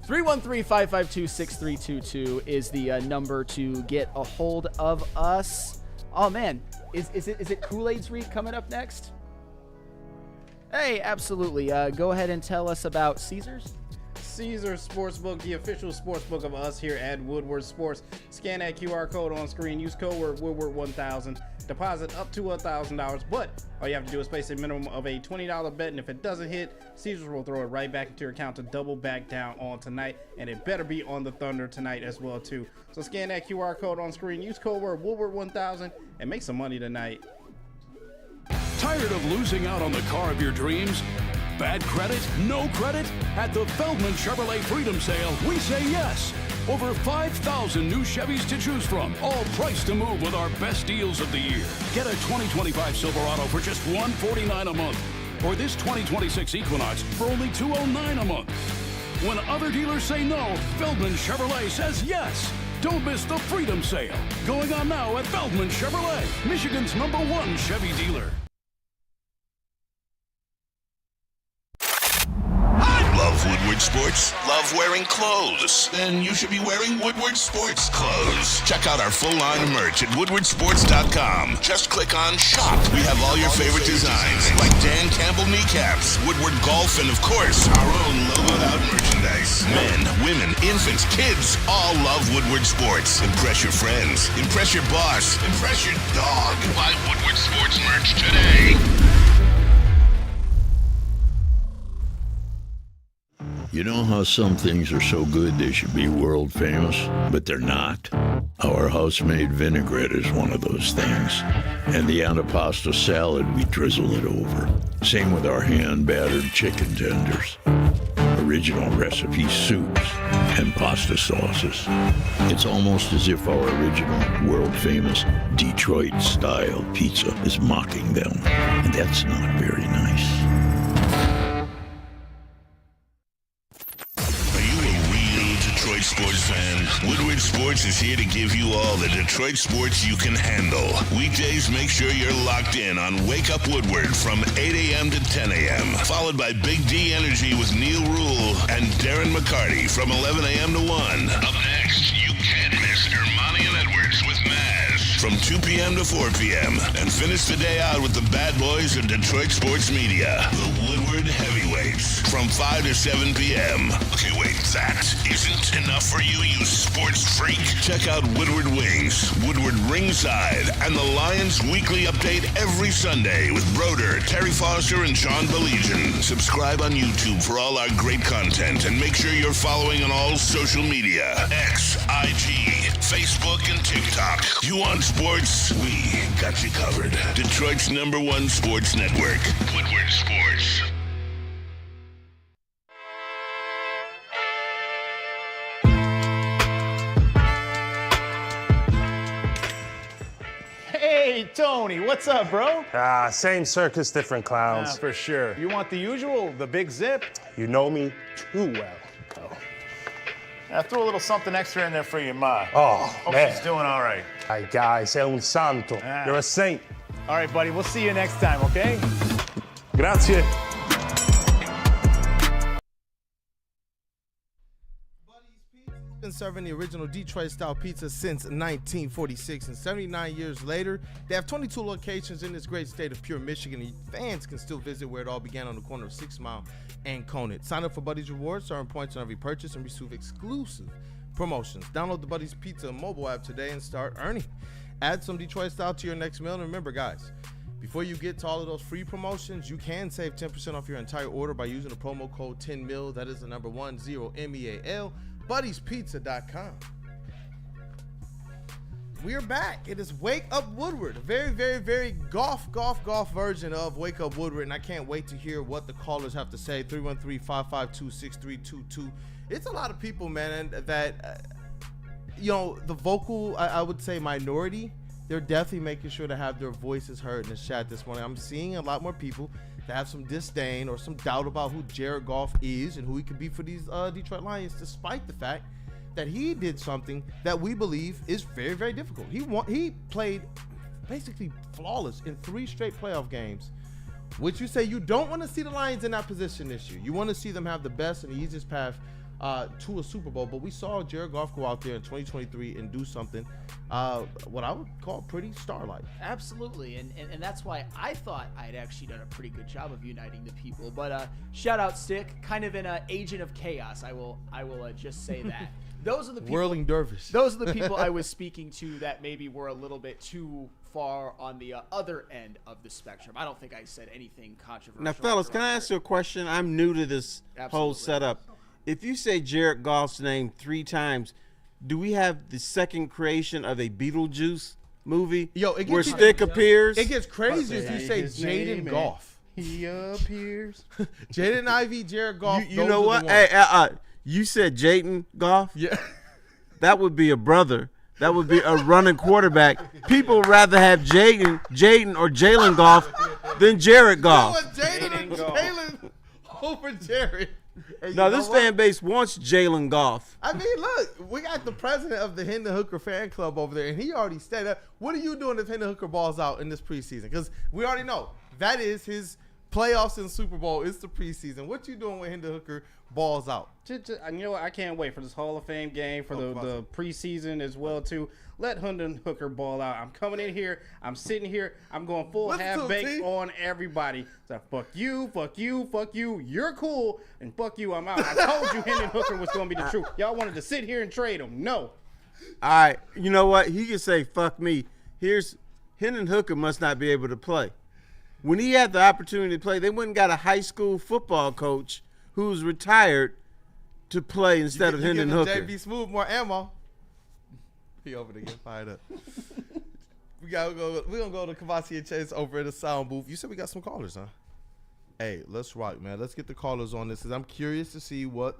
313-552-6322 is the number to get a hold of us. Oh man, is it Kool-Aid's week coming up next? Hey, absolutely. Go ahead and tell us about Caesars. Caesars Sportsbook, the official sportsbook of us here at Woodward Sports. Scan that QR code on screen. Use code word Woodward1000. Deposit up to $1,000, but all you have to do is place a minimum of a $20 bet, and if it doesn't hit, Caesars will throw it right back into your account to double back down on tonight, and it better be on the Thunder tonight as well too. So scan that QR code on screen. Use code word Woodward1000 and make some money tonight. Tired of losing out on the car of your dreams? Bad credit? No credit? At the Feldman Chevrolet Freedom Sale, we say yes. Over 5,000 new Chevys to choose from, all priced to move with our best deals of the year. Get a 2025 Silverado for just $149 a month, or this 2026 Equinox for only $209 a month. When other dealers say no, Feldman Chevrolet says yes. Don't miss the Freedom Sale, going on now at Feldman Chevrolet, Michigan's #1 Chevy dealer. Love Woodward Sports? Love wearing clothes? Then you should be wearing Woodward Sports clothes. Check out our full line of merch at woodwardsports.com. Just click on Shop. We have all your favorite designs, like Dan Campbell kneecaps, Woodward Golf, and of course, our own logoed out merchandise. Men, women, infants, kids, all love Woodward Sports. Impress your friends. Impress your boss. Impress your dog. Buy Woodward Sports merch today. You know how some things are so good they should be world famous, but they're not? Our house-made vinaigrette is one of those things. And the antipasta salad, we drizzle it over. Same with our hand-battered chicken tenders. Original recipe soups and pasta sauces. It's almost as if our original, world-famous Detroit-style pizza is mocking them. And that's not very nice. Detroit sports fan, Woodward Sports is here to give you all the Detroit sports you can handle. Weekdays, make sure you're locked in on Wake Up Woodward from 8 a.m. to 10 a.m., followed by Big D Energy with Neil Rule and Darren McCarty from 11 a.m. to 1. Up next, you can't miss Ermanni and Edwards with Maz from 2 p.m. to 4 p.m. And finish the day out with the bad boys of Detroit sports media, the Woodward Heavyweights, from 5 to 7 p.m. Okay, wait, that isn't enough for you, you sports freak? Check out Woodward Wings, Woodward Ringside, and the Lions Weekly Update every Sunday with Broder, Terry Foster, and Sean Belegian. Subscribe on YouTube for all our great content, and make sure you're following on all social media: X, IG, Facebook, and TikTok. You want sports? We got you covered. Detroit's #1 sports network, Woodward Sports. Hey, Tony, what's up, bro? Same circus, different clowns. For sure. You want the usual, the big zip? You know me too well. I threw a little something extra in there for your ma. Oh, Hope man. she's doing all right. Ay, guy, sei un santo. You're a saint. All right, buddy, we'll see you next time, okay? Grazie. Been serving the original Detroit-style pizza since 1946, and 79 years later, they have 22 locations in this great state of pure Michigan, and fans can still visit where it all began on the corner of 6 Mile and Conant. Sign up for Buddy's Rewards, earn points on every purchase, and receive exclusive promotions. Download the Buddy's Pizza mobile app today and start earning. Add some Detroit style to your next meal, and remember, guys, before you get to all of those free promotions, you can save 10% off your entire order by using the promo code 10MEAL. That is the number 10MEAL. Buddy'sPizza.com. We are back. It is Wake Up Woodward, a very, very, very golf version of Wake Up Woodward, and I can't wait to hear what the callers have to say. 313-552-6322. It's a lot of people, man, that the vocal, I would say, minority. They're definitely making sure to have their voices heard in the chat this morning. I'm seeing a lot more people that have some disdain or some doubt about who Jared Goff is and who he could be for these Detroit Lions, despite the fact that he did something that we believe is very, very difficult. He played basically flawless in 3 straight playoff games, which you say you don't want to see the Lions in that position this year. You want to see them have the best and the easiest path to a Super Bowl, but we saw Jared Goff go out there in 2023 and do something what I would call pretty star-like. Absolutely, and that's why I thought I had actually done a pretty good job of uniting the people. But shout out Stick, kind of an agent of chaos. I will just say that. Those are the people, whirling dervish. Those are the people I was speaking to that maybe were a little bit too far on the other end of the spectrum. I don't think I said anything controversial. Now, fellas, can I ask you a question? I'm new to this whole setup. If you say Jared Goff's name 3 times, do we have the second creation of a Beetlejuice movie where Stick appears? It gets crazy if you say Jaden Goff. He appears. Jaden Ivey, Jared Goff. You know what? Hey, you said Jaden Goff? Yeah. That would be a brother. That would be a running quarterback. People would rather have Jaden or Jalen Goff than Jared Goff. Jaden or Jalen over Jared. Hey, no, this fan base wants Jalen Goff. I mean, look, we got the president of the Hendon Hooker fan club over there, and he already said that. What are you doing if Hendon Hooker balls out in this preseason? Because we already know that is his playoffs and Super Bowl. It's the preseason. What you doing when Hendon Hooker balls out? You know what? I can't wait for this Hall of Fame game, for the preseason as well, too. Let Hendon Hooker ball out. I'm coming in here. I'm sitting here. I'm going full half-baked on everybody. So fuck you, fuck you, fuck you. You're cool, and fuck you, I'm out. I told you Hendon Hooker was going to be the truth. Y'all wanted to sit here and trade him. No. All right. You know what? He can say, fuck me. Hendon Hooker must not be able to play. When he had the opportunity to play, they went and got a high school football coach who's retired to play instead of Hendon Hooker. JB Smooth more ammo. He over there getting fired up. We're gonna go to Kavasi and Chase over at the sound booth. You said we got some callers, huh? Hey, let's rock, man. Let's get the callers on this, because I'm curious to see what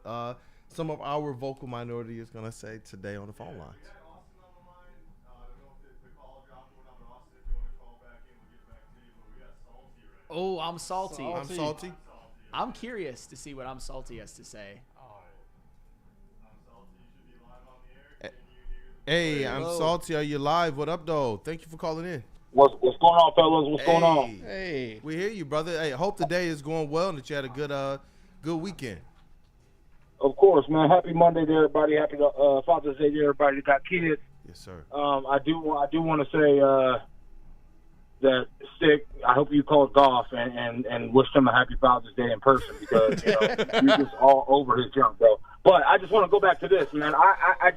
some of our vocal minority is gonna say today on the phone lines. Oh, I'm salty. I'm salty. I'm curious to see what I'm salty has to say. Hey, I'm salty. Are you live? What up, though? Thank you for calling in. What's going on, fellas? What's going on? Hey, we hear you, brother. Hey, hope the day is going well and that you had a good weekend. Of course, man. Happy Monday to everybody. Happy Father's Day to everybody that got kids. Yes, sir. I do want to say that Stick, I hope you called Goff and wished him a happy Father's Day in person, because you're just all over his junk, bro. But I just want to go back to this, man. I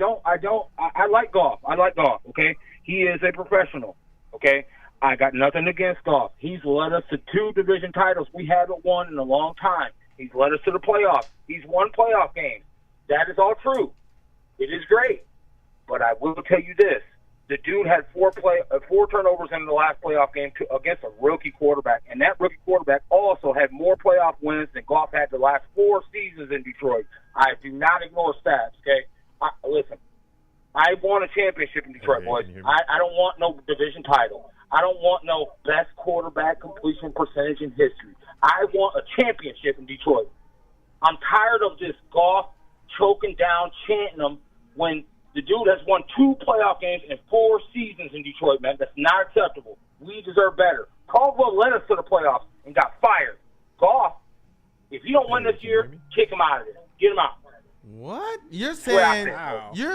like Goff. I like Goff. Okay, he is a professional. Okay, I got nothing against Goff. He's led us to 2 division titles. We haven't won in a long time. He's led us to the playoffs. He's won playoff games. That is all true. It is great. But I will tell you this. The dude had 4 turnovers in the last playoff game against a rookie quarterback, and that rookie quarterback also had more playoff wins than Goff had the last 4 seasons in Detroit. I do not ignore stats, okay? Listen, I won a championship in Detroit, boys. I don't want no division title. I don't want no best quarterback completion percentage in history. I want a championship in Detroit. I'm tired of this Goff choking down, chanting him when the dude has won 2 playoff games in 4 seasons in Detroit, man. That's not acceptable. We deserve better. Caldwell led us to the playoffs and got fired. Goff, if you don't win this year, kick him out of there. Get him out. What? You're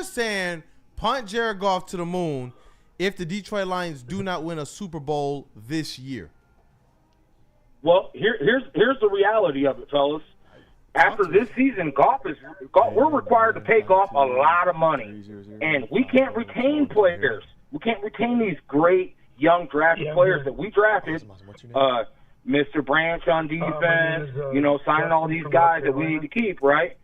saying punt Jared Goff to the moon if the Detroit Lions do not win a Super Bowl this year? Well, here's the reality of it, fellas. After this season, we're required to pay Goff a lot of money, and we can't retain players. We can't retain these great young drafted players that we drafted. Mr. Branch on defense, signing all these guys that we need to keep, right?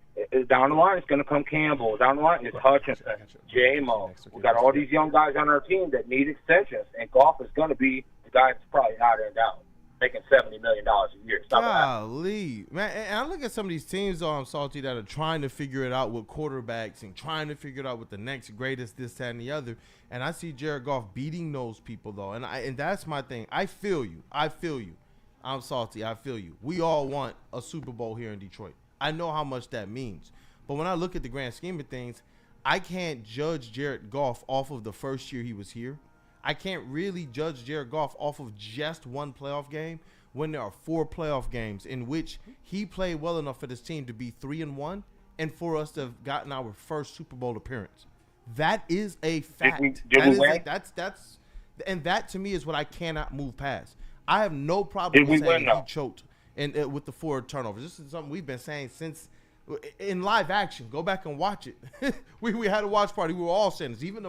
Down the line, it's going to come Campbell. Down the line, it's Hutchinson, J-Mo. We got all these young guys on our team that need extensions, and Goff is going to be the guy that's probably out and out, making $70 million a year. Golly, man! And I look at some of these teams, I'm salty, that are trying to figure it out with quarterbacks and trying to figure it out with the next greatest, this, that, and the other. And I see Jared Goff beating those people, though, and that's my thing. I feel you. I'm salty. I feel you. We all want a Super Bowl here in Detroit. I know how much that means. But when I look at the grand scheme of things, I can't judge Jared Goff off of the first year he was here. I can't really judge Jared Goff off of just 1 playoff game when there are 4 playoff games in which he played well enough for this team to be 3-1 and for us to have gotten our first Super Bowl appearance. That is a fact. And that to me is what I cannot move past. I have no problem with saying he choked with the 4 turnovers. This is something we've been saying since in live action. Go back and watch it. we had a watch party. We were all saying this. Even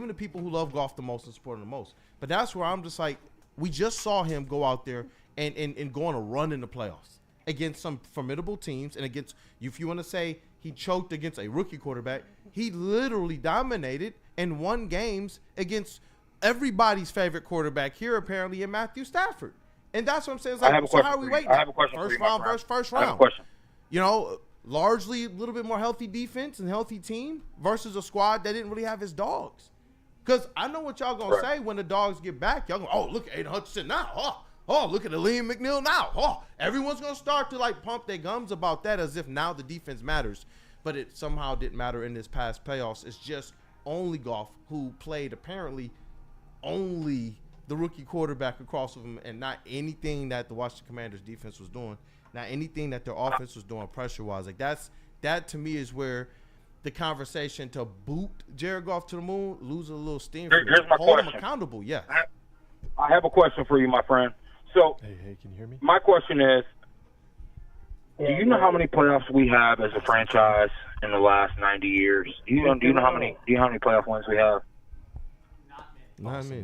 the people who love Goff the most and support him the most. But that's where I'm just like, we just saw him go out there and go on a run in the playoffs against some formidable teams and against, if you want to say he choked against a rookie quarterback, he literally dominated and won games against everybody's favorite quarterback here, apparently, in Matthew Stafford. And that's what I'm saying. It's like, so how are we waiting? I have a question first for you, round versus first round. I have a question. Largely a little bit more healthy defense and healthy team versus a squad that didn't really have his dogs. Because I know what y'all going to say when the dogs get back. Y'all going, oh, look at Aiden Hutchinson now. Oh, look at Liam McNeil now. Oh, everyone's going to start to, pump their gums about that as if now the defense matters. But it somehow didn't matter in this past playoffs. It's just only Goff who played apparently only the rookie quarterback across from him and not anything that the Washington Commanders defense was doing, not anything that their offense was doing pressure-wise. That to me is where the conversation to boot Jared Goff to the moon loses a little steam. Here's my Hold question. him accountable, yes. I have a question for you, my friend. So, hey, can you hear me? My question is, do you know how many playoffs we have as a franchise in the last 90 years? Do you know how many playoff wins we have? Not me.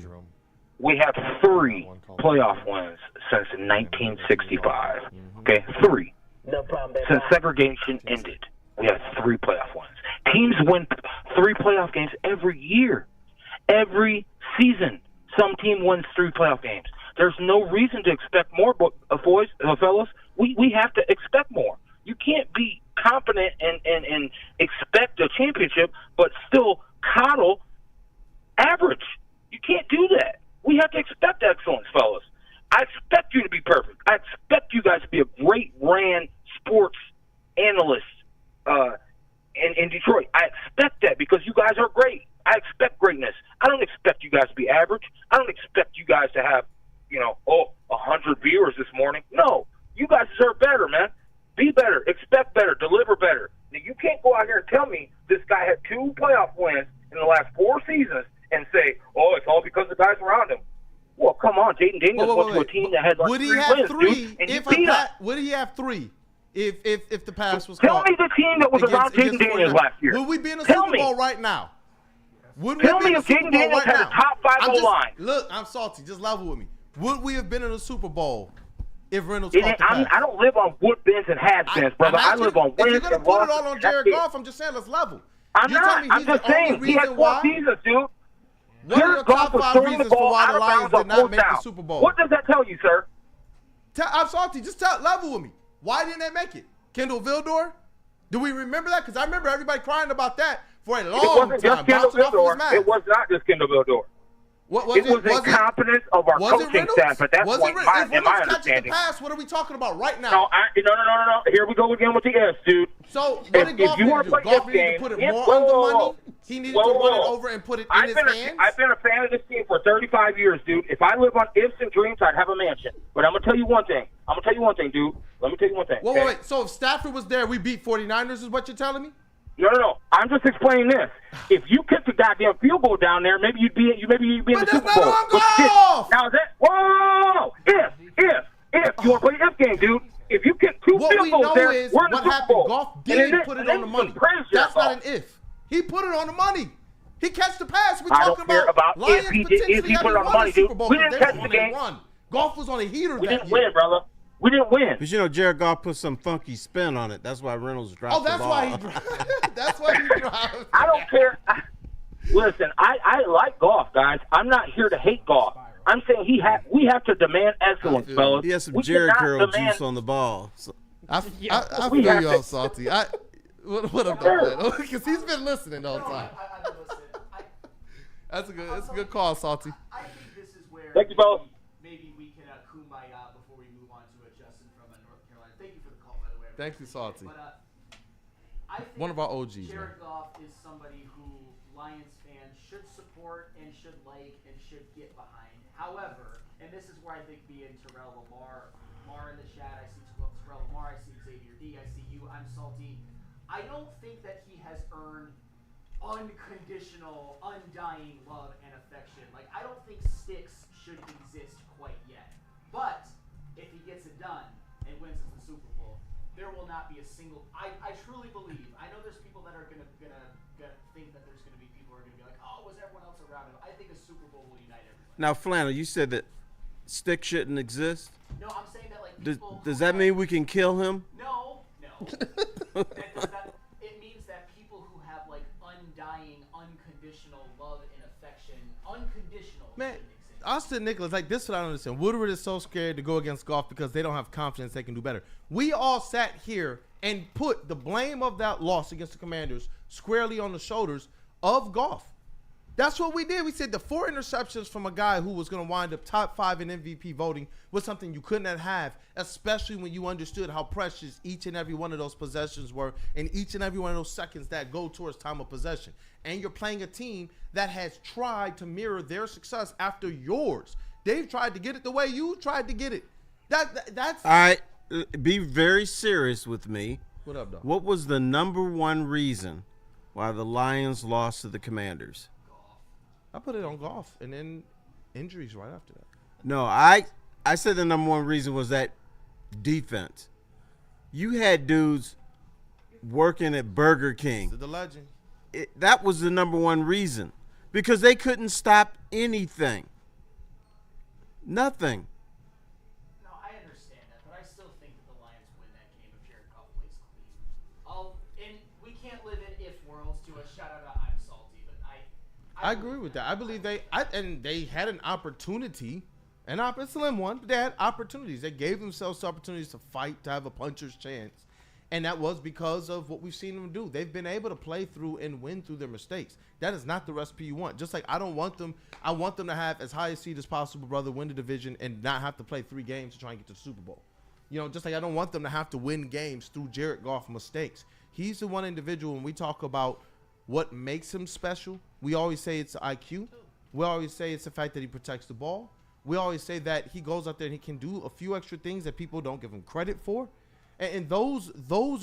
We have 3 playoff wins since 1965. Okay, 3. Since segregation ended, we have 3 playoff wins. Teams win 3 playoff games every year. Every season, some team wins 3 playoff games. There's no reason to expect more, fellas. We have to expect more. You can't be confident and expect a championship, but still coddle average. You can't do that. We have to expect excellence, fellas. I expect you to be perfect. I expect you guys to be a great ran sports analyst in Detroit. I expect that because you guys are great. I expect greatness. I don't expect you guys to be average. I don't expect you guys to have, 100 viewers this morning. No, you guys deserve better, man. Be better, expect better, deliver better. Now, you can't go out here and tell me this guy had 2 playoff wins in the last 4 seasons and say, oh, it's all because the guys around him. Well, come on, Jaden Daniels went to a team that had would he 3 have wins, 3 dude, and if you beat us. would he have 3 if the pass was Tell caught? me the team that was around Jaden Daniels last year. Would we be in the Tell Super me. Bowl right now? Tell me if Jaden Daniels had a top 5 O-line. Look, I'm salty. Just level with me. Would we have been in the Super Bowl if Reynolds caught the pass? I don't live on wood bins and hat bins, brother. I live on wins. If you're going to put it all on Jared Goff, I'm just saying let's level. I'm not. I'm just saying. He had 4 seasons, dude. What are the top 5 reasons for why the Lions did not make the Super Bowl? What does that tell you, sir? I'm salty. Just level with me. Why didn't they make it? Kendall Vildor? Do we remember that? Because I remember everybody crying about that for a long time. It wasn't just Kendall Vildor. It was not just Kendall Vildor. It was incompetence of our coaching staff at that point, in my understanding. Pass, what are we talking about right now? No. Here we go again with the S, dude. So what did Goff need to do? Goff needed to put it more on the money? He needed to run it over and put it in his hands? I've been a fan of this team for 35 years, dude. If I live on ifs and dreams, I'd have a mansion. But I'm going to tell you one thing. Dude. Let me tell you one thing. Wait. So if Stafford was there, we beat 49ers is what you're telling me? No. I'm just explaining this. If you kicked the goddamn field goal down there, maybe you'd be in the Super Bowl. Now if you want to play the if game, dude. If you kick two field goals there, we're in the Super Bowl. Goff did put it on the money. That's not an if. He put it on the money. He catch the pass. We're talking about Lions if he put it on the money, dude. We didn't catch the game. Goff was on a heater. We didn't win, brother. We didn't win. But Jared Goff put some funky spin on it. That's why Reynolds dropped the ball. That's why he dropped. I don't care. Listen, I like Goff, guys. I'm not here to hate Goff. I'm saying we have to demand excellence, fellas. He has some Jerry curl juice on the ball. So. I feel you all salty. What about that? Because he's been listening the whole time. That's a good call, Salty. I think this is where thank you both. Maybe we can kumbaya before we move on to Justin from North Carolina. Thank you for the call, by the way. Thank you, Salty. But I think one of our OGs. Jared Goff is somebody who Lions fans should support and should like and should get behind. However, and this is where I think being Terrell Lamar in the chat, I see Terrell Lamar, I see Xavier D, I see you, I'm Salty. I don't think that he has earned unconditional, undying love and affection. Like, I don't think Sticks should exist quite yet. But if he gets it done and wins us the Super Bowl, there will not be a single. I truly believe. I know there's people that are gonna think that there's gonna be people who are gonna be like, oh, was everyone else around him? I think a Super Bowl will unite everybody. Now, Flannel, you said that Stick shouldn't exist. No, I'm saying that like people. Does that mean we can kill him? No. It means that people who have like undying, unconditional love and affection, unconditional. Man, Austin Nicholas, like this is what I don't understand. Woodward is so scared to go against Goff because they don't have confidence they can do better. We all sat here and put the blame of that loss against the Commanders squarely on the shoulders of Goff. That's what we did. We said the 4 interceptions from a guy who was going to wind up top 5 in MVP voting was something you could not have, especially when you understood how precious each and every one of those possessions were and each and every one of those seconds that go towards time of possession. And you're playing a team that has tried to mirror their success after yours. They've tried to get it the way you tried to get it. That's all right. Be very serious with me. What up, dog? What was the number one reason why the Lions lost to the Commanders? I put it on Goff and then injuries right after that. No, I said the number one reason was that defense. You had dudes working at Burger King. The legend. That was the number one reason because they couldn't stop anything. Nothing. No, I understand that, but I still think that the Lions win that game if Jared Goff plays clean. And we can't live in if worlds. To a shout out to I'm Salty, but I agree with that. I believe they had an opportunity, a slim one, but they had opportunities. They gave themselves opportunities to fight, to have a puncher's chance. And that was because of what we've seen them do. They've been able to play through and win through their mistakes. That is not the recipe you want. Just like I want them to have as high a seed as possible, brother, win the division and not have to play 3 games to try and get to the Super Bowl. Just like I don't want them to have to win games through Jared Goff mistakes. He's the one individual when we talk about what makes him special. We always say it's IQ. We always say it's the fact that he protects the ball. We always say that he goes out there and he can do a few extra things that people don't give him credit for. And those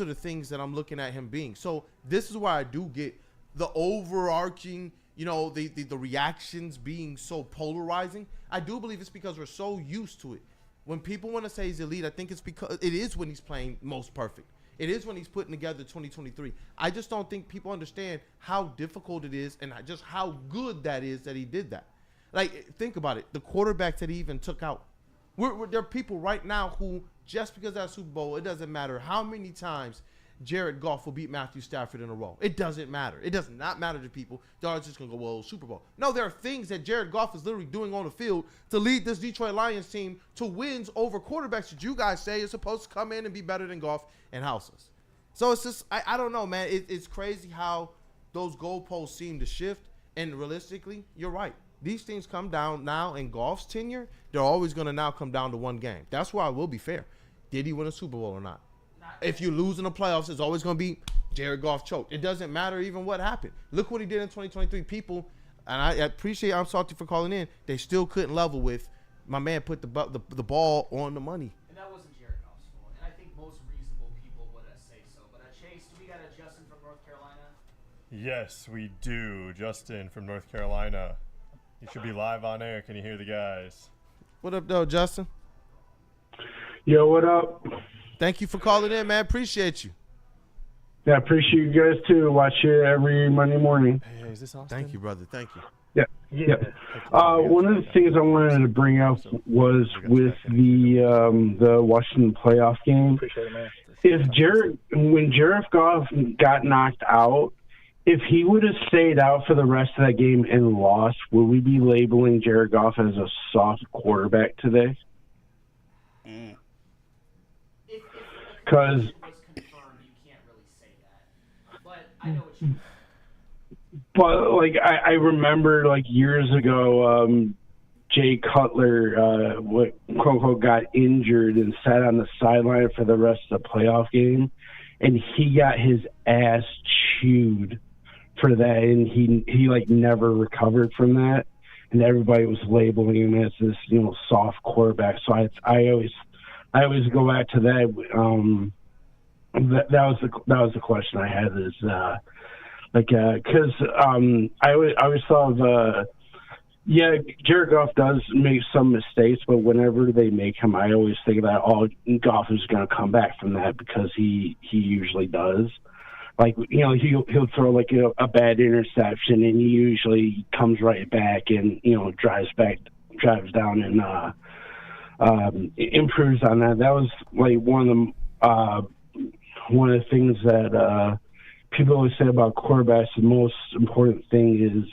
are the things that I'm looking at him being. So this is why I do get the overarching, the reactions being so polarizing. I do believe it's because we're so used to it. When people want to say he's elite, I think it's because it is when he's playing most perfect. It is when he's putting together 2023. I just don't think people understand how difficult it is and just how good that is that he did that. Like, think about it. The quarterbacks that he even took out. There are people right now who, just because that Super Bowl, it doesn't matter how many times Jared Goff will beat Matthew Stafford in a row. It doesn't matter. It does not matter to people. They're just going to go, well, Super Bowl. No, there are things that Jared Goff is literally doing on the field to lead this Detroit Lions team to wins over quarterbacks that you guys say is supposed to come in and be better than Goff and house us. So it's just, I don't know, man. It's crazy how those goalposts seem to shift. And realistically, you're right. these things come down now in Goff's tenure. They're always going to now come down to one game. That's why I will be fair. Did he win a Super Bowl or not? If you lose in the playoffs, it's always going to be Jared Goff choked. It doesn't matter even what happened. Look what he did in 2023. People, and I appreciate I'm salty for calling in, they still couldn't level with my man put the ball on the money. And that wasn't Jared Goff's fault. And I think most reasonable people would say so. But Chase, do we got a Justin from North Carolina? Yes, we do. Justin from North Carolina. You should be live on air. Can you hear the guys? What up, though, Justin? Yo, what up? Thank you for calling in, man. Appreciate you. Yeah, appreciate you guys too. Watch it every Monday morning. Hey, is this Austin? Thank you, brother. Thank you. Yeah. One of the things I wanted to bring up was with the Washington playoff game. Appreciate it, man. When Jared Goff got knocked out, if he would have stayed out for the rest of that game and lost, would we be labeling Jared Goff as a soft quarterback today? Because But like I remember like years ago, Jay Cutler, quote unquote, got injured and sat on the sideline for the rest of the playoff game, and he got his ass chewed for that, and he like never recovered from that, and everybody was labeling him as this soft quarterback. So I always go back to that. That was the question I had is. Because I always thought of, Jared Goff does make some mistakes, but whenever they make him, I always think that Goff is going to come back from that because he usually does. Like, he'll throw like a bad interception and he usually comes right back and, drives down and improves on that. That was like one of the things that people always say about quarterbacks. The most important thing is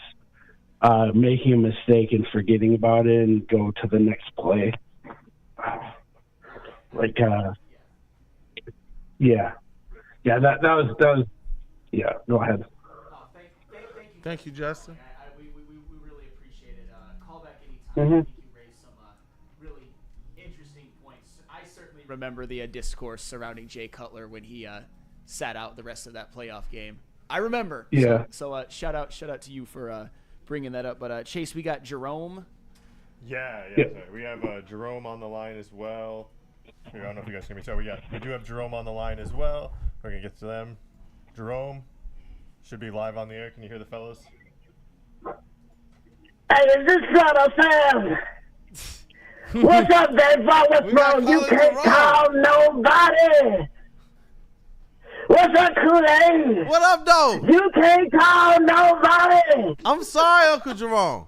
making a mistake and forgetting about it and go to the next play. That was go ahead. Thank you, Justin. We really appreciate it. Call back anytime. I think you raised some really interesting points. I certainly remember the discourse surrounding Jay Cutler when he sat out the rest of that playoff game. I remember. Yeah. So shout out to you for bringing that up. But Chase, we got Jerome. Yeah. Sorry. We have Jerome on the line as well. I don't know if you guys can hear me. So we do have Jerome on the line as well. We're gonna get to them. Jerome should be live on the air. Can you hear the fellas? Hey, is this Southern Sam? What's up, Dave? What's wrong? You can't call nobody. What's up, Kool-Aid? What up, though? You can't call nobody. I'm sorry, Uncle Jerome.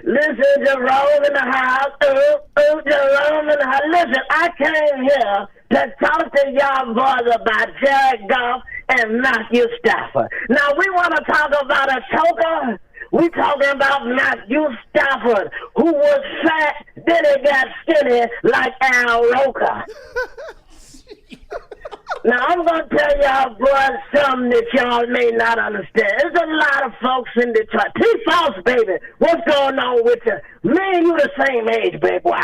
Listen, Jerome in the house. Jerome in the house. Listen, I came here to talk to y'all boys about Jared Goff and Matthew Stafford. Now, we want to talk about a choker. We talking about Matthew Stafford, who was fat, then he got skinny like Al Roker. Now, I'm going to tell y'all boys something that y'all may not understand. There's a lot of folks in Detroit. T-False, baby, what's going on with you? Me and you the same age, baby boy.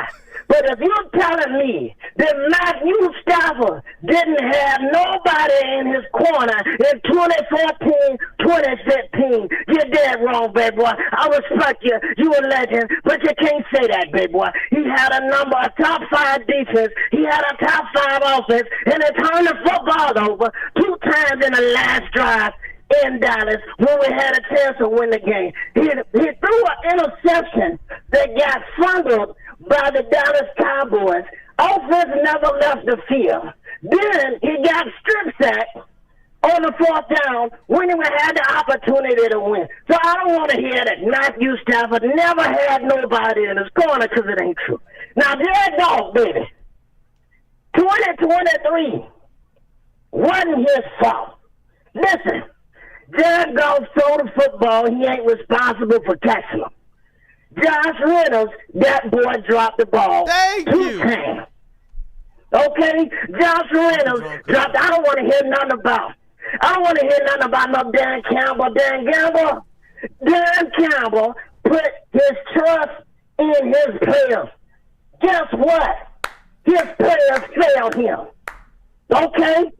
But if you're telling me that Matthew Stafford didn't have nobody in his corner in 2014, 2015, you're dead wrong, baby boy. I respect you. You a legend, but you can't say that, baby boy. He had a top 5 defense. He had a top 5 offense, and he turned the football over 2 times in the last drive in Dallas when we had a chance to win the game. He threw an interception that got fumbled by the Dallas Cowboys. Offense never left the field. Then he got strip sacked on the 4th down when he had the opportunity to win. So I don't want to hear that Matthew Stafford never had nobody in his corner because it ain't true. Now, Jared Goff, baby, 2023 wasn't his fault. Listen, Jared Goff threw the football. He ain't responsible for catching him. Josh Reynolds, that boy dropped the ball. Thank you. Times. Okay? Josh Reynolds dropped. I don't want to hear nothing about no Dan Campbell. Dan Campbell, Dan Campbell put his trust in his players. Guess what? His players failed him. Okay?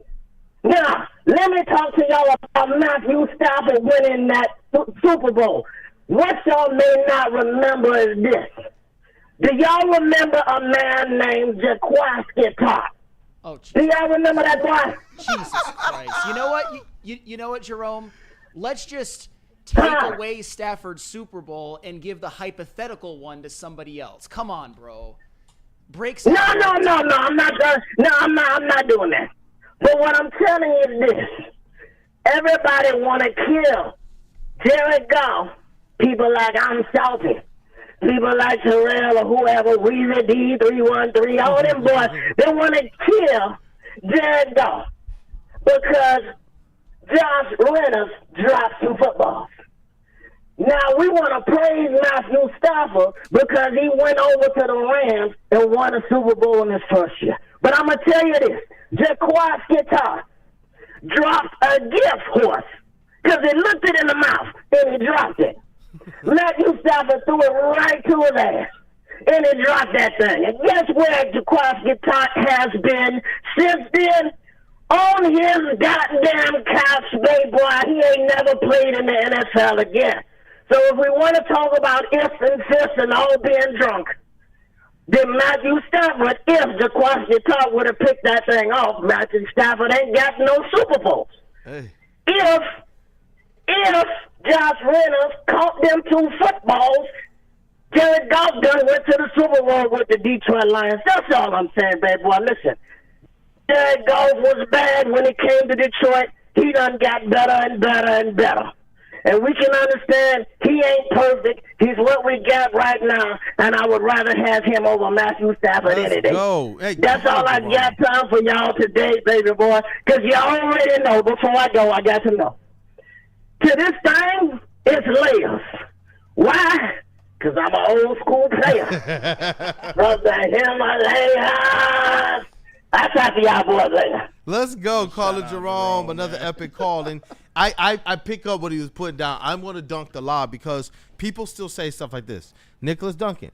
Now, let me talk to y'all about Matthew Stafford winning that Super Bowl. What y'all may not remember is this. Do y'all remember a man named Jaquaski Top? Oh, Jesus. Do y'all remember that boy? Jesus Christ. You know what? You know what, Jerome? Let's just take away Stafford's Super Bowl and give the hypothetical one to somebody else. Come on, bro. No, I'm not doing that. But what I'm telling you is this. Everybody want to kill Jared Goff. People like I'm Salty. People like Terrell or whoever, Weezy D313, all them boys, they want to kill Jared Goff because Josh Reynolds dropped some footballs. Now, we want to praise Matthew Stafford because he went over to the Rams and won a Super Bowl in his first year. But I'm going to tell you this. Jaquaski Top dropped a gift horse because he looked it in the mouth and he dropped it. Matthew Stafford threw it right to his ass, and he dropped that thing. And guess where Jaquaski Top has been since then? On his goddamn couch, baby boy. He ain't never played in the NFL again. So if we want to talk about ifs and fifths and all being drunk, then Matthew Stafford, if Jaquaski Top would have picked that thing off, Matthew Stafford ain't got no Super Bowls. Hey. If Josh Reynolds caught them 2 footballs, Jared Goff done went to the Super Bowl with the Detroit Lions. That's all I'm saying, baby boy. Listen, Jared Goff was bad when he came to Detroit. He done got better and better and better. And we can understand he ain't perfect. He's what we got right now, and I would rather have him over Matthew Stafford any day. Hey, that's all I got time for y'all today, baby boy, because you already know. Before I go, I got to know. To this thing, it's layers. Why? Because I'm an old school player. From the Himalayas. I'll talk to y'all boys later. Let's go, Caller Jerome. Another epic call. And I pick up what he was putting down. I'm going to dunk the law because people still say stuff like this. Nicholas Duncan,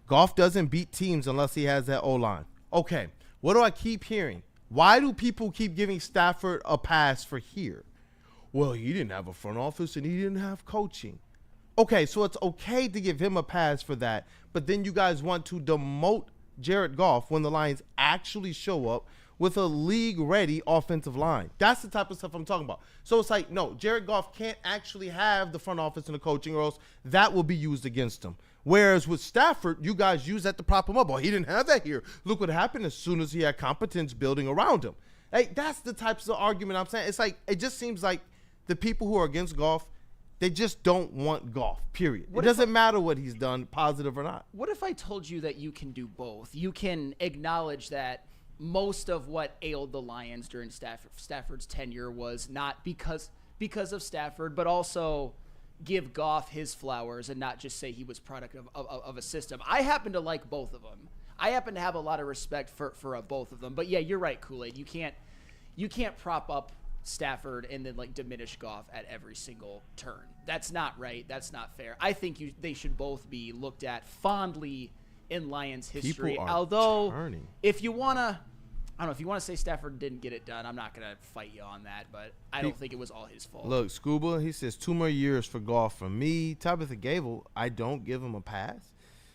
Goff doesn't beat teams unless he has that O-line. Okay, what do I keep hearing? Why do people keep giving Stafford a pass for here? Well, he didn't have a front office and he didn't have coaching. Okay, so it's okay to give him a pass for that, but then you guys want to demote Jared Goff when the Lions actually show up with a league-ready offensive line. That's the type of stuff I'm talking about. So it's like, no, Jared Goff can't actually have the front office and the coaching, or else that will be used against him. Whereas with Stafford, you guys use that to prop him up. Oh, he didn't have that here. Look what happened as soon as he had competence building around him. Hey, that's the types of argument I'm saying. It's like, it just seems like the people who are against Goff, they just don't want Goff, period. It doesn't matter what he's done, positive or not. What if I told you that you can do both? You can acknowledge that most of what ailed the Lions during Stafford's tenure was not because of Stafford, but also give Goff his flowers and not just say he was product of a system. I happen to like both of them. I happen to have a lot of respect for both of them. But yeah, you're right, Kool-Aid. You can't prop up Stafford and then like diminish Goff at every single turn. That's not right. That's not fair. I think they should both be looked at fondly in Lions history. People are Although turning. if you want to, I don't know, if you want to say Stafford didn't get it done, I'm not going to fight you on that, but I don't think it was all his fault. Look, Scuba, he says 2 more years for Goff from me. Tabitha Gable, I don't give him a pass.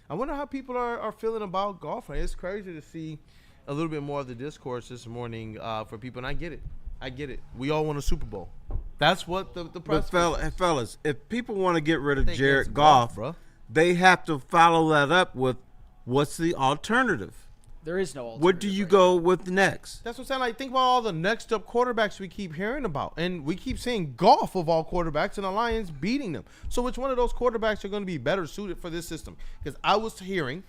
I wonder how people are feeling about Goff. It's crazy to see a little bit more of the discourse this morning for people, and I get it. We all want a Super Bowl. That's what the press. But fellas, if people want to get rid of Think Jared it's Goff, bro. they have to follow that up with what's the alternative? There is no alternative. What do you go with next? That's what I'm saying. Like, think about all the next up quarterbacks we keep hearing about. And we keep seeing Goff of all quarterbacks and the Lions beating them. So which one of those quarterbacks are going to be better suited for this system? Because I was hearing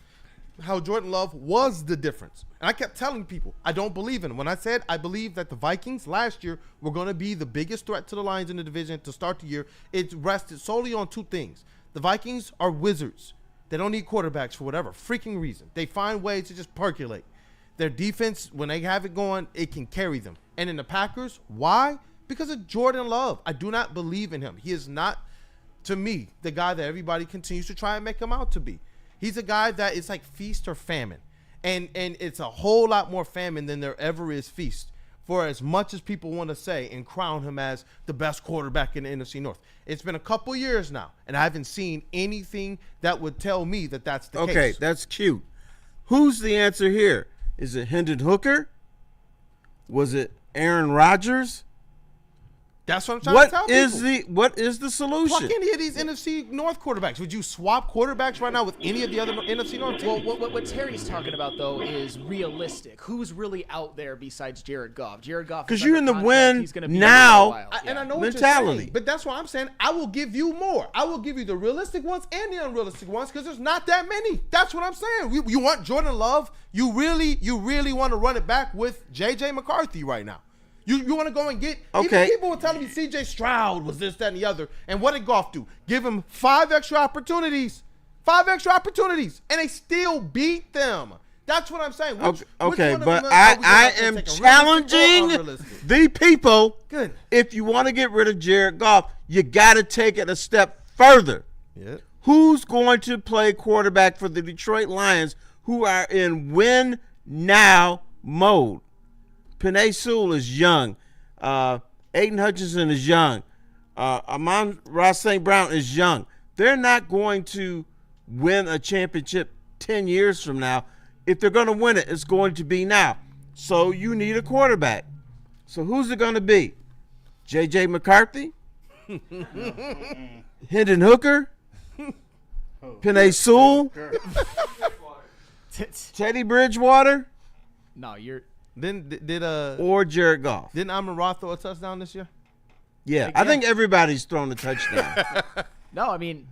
how Jordan Love was the difference. And I kept telling people, I don't believe in him. When I said I believe that the Vikings last year were going to be the biggest threat to the Lions in the division to start the year, it rested solely on 2 things. The Vikings are wizards. They don't need quarterbacks for whatever freaking reason. They find ways to just percolate. Their defense, when they have it going, it can carry them. And in the Packers, why? Because of Jordan Love. I do not believe in him. He is not to me, the guy that everybody continues to try and make him out to be. He's a guy that is like feast or famine. And it's a whole lot more famine than there ever is feast, for as much as people want to say and crown him as the best quarterback in the NFC North. It's been a couple years now, and I haven't seen anything that would tell me that that's the case. Okay, that's cute. Who's the answer here? Is it Hendon Hooker? Was it Aaron Rodgers? That's what I'm trying to tell people. What is the solution? Pluck any of these NFC North quarterbacks. Would you swap quarterbacks right now with any of the other NFC North teams? Well, what Terry's talking about, though, is realistic. Who's really out there besides Jared Goff? Jared Goff. Because you're in the win he's gonna be now And I know mentality. what you're saying, but that's why I'm saying I will give you more. I will give you the realistic ones and the unrealistic ones because there's not that many. That's what I'm saying. You want Jordan Love? You really want to run it back with J.J. McCarthy right now. You want to go and get even people were telling me C.J. Stroud was this, that, and the other. And what did Goff do? Give him 5 extra opportunities. 5 extra opportunities. And they still beat them. That's what I'm saying. Which but I am challenging the people. Good. If you want to get rid of Jared Goff, you got to take it a step further. Yeah. Who's going to play quarterback for the Detroit Lions who are in win now mode? Penei Sewell is young. Aiden Hutchinson is young. Amon-Ra St. Brown is young. They're not going to win a championship 10 years from now. If they're going to win it, it's going to be now. So you need a quarterback. So who's it going to be? J.J. McCarthy? Hendon Hooker? Penei Sewell? Teddy Bridgewater? No, you're... or Jared Goff. Didn't Amon-Ra throw a touchdown this year? Yeah, I think everybody's thrown a touchdown. No, I mean,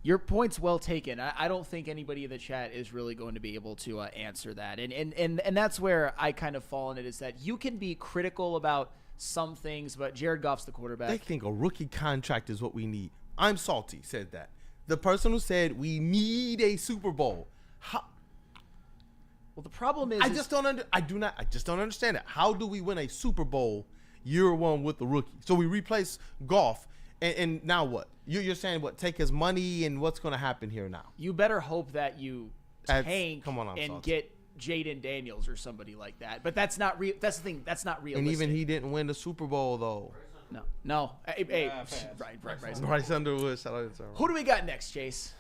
your point's well taken. I don't think anybody in the chat is really going to be able to answer that. And that's where I kind of fall in it, is that you can be critical about some things, but Jared Goff's the quarterback. They think a rookie contract is what we need. I'm salty, said that. The person who said we need a Super Bowl. Well, the problem is I just don't understand it. How do we win a Super Bowl year one with the rookie? So we replace Goff, and now what? You're saying what? Take his money, and what's going to happen here now? You better hope that you tank I'm and salty. get Jaden Daniels or somebody like that. But that's not real. That's the thing. That's not realistic. And even he didn't win the Super Bowl though. No. Hey, Bryce Underwood. Shout out to him. Who do we got next, Chase?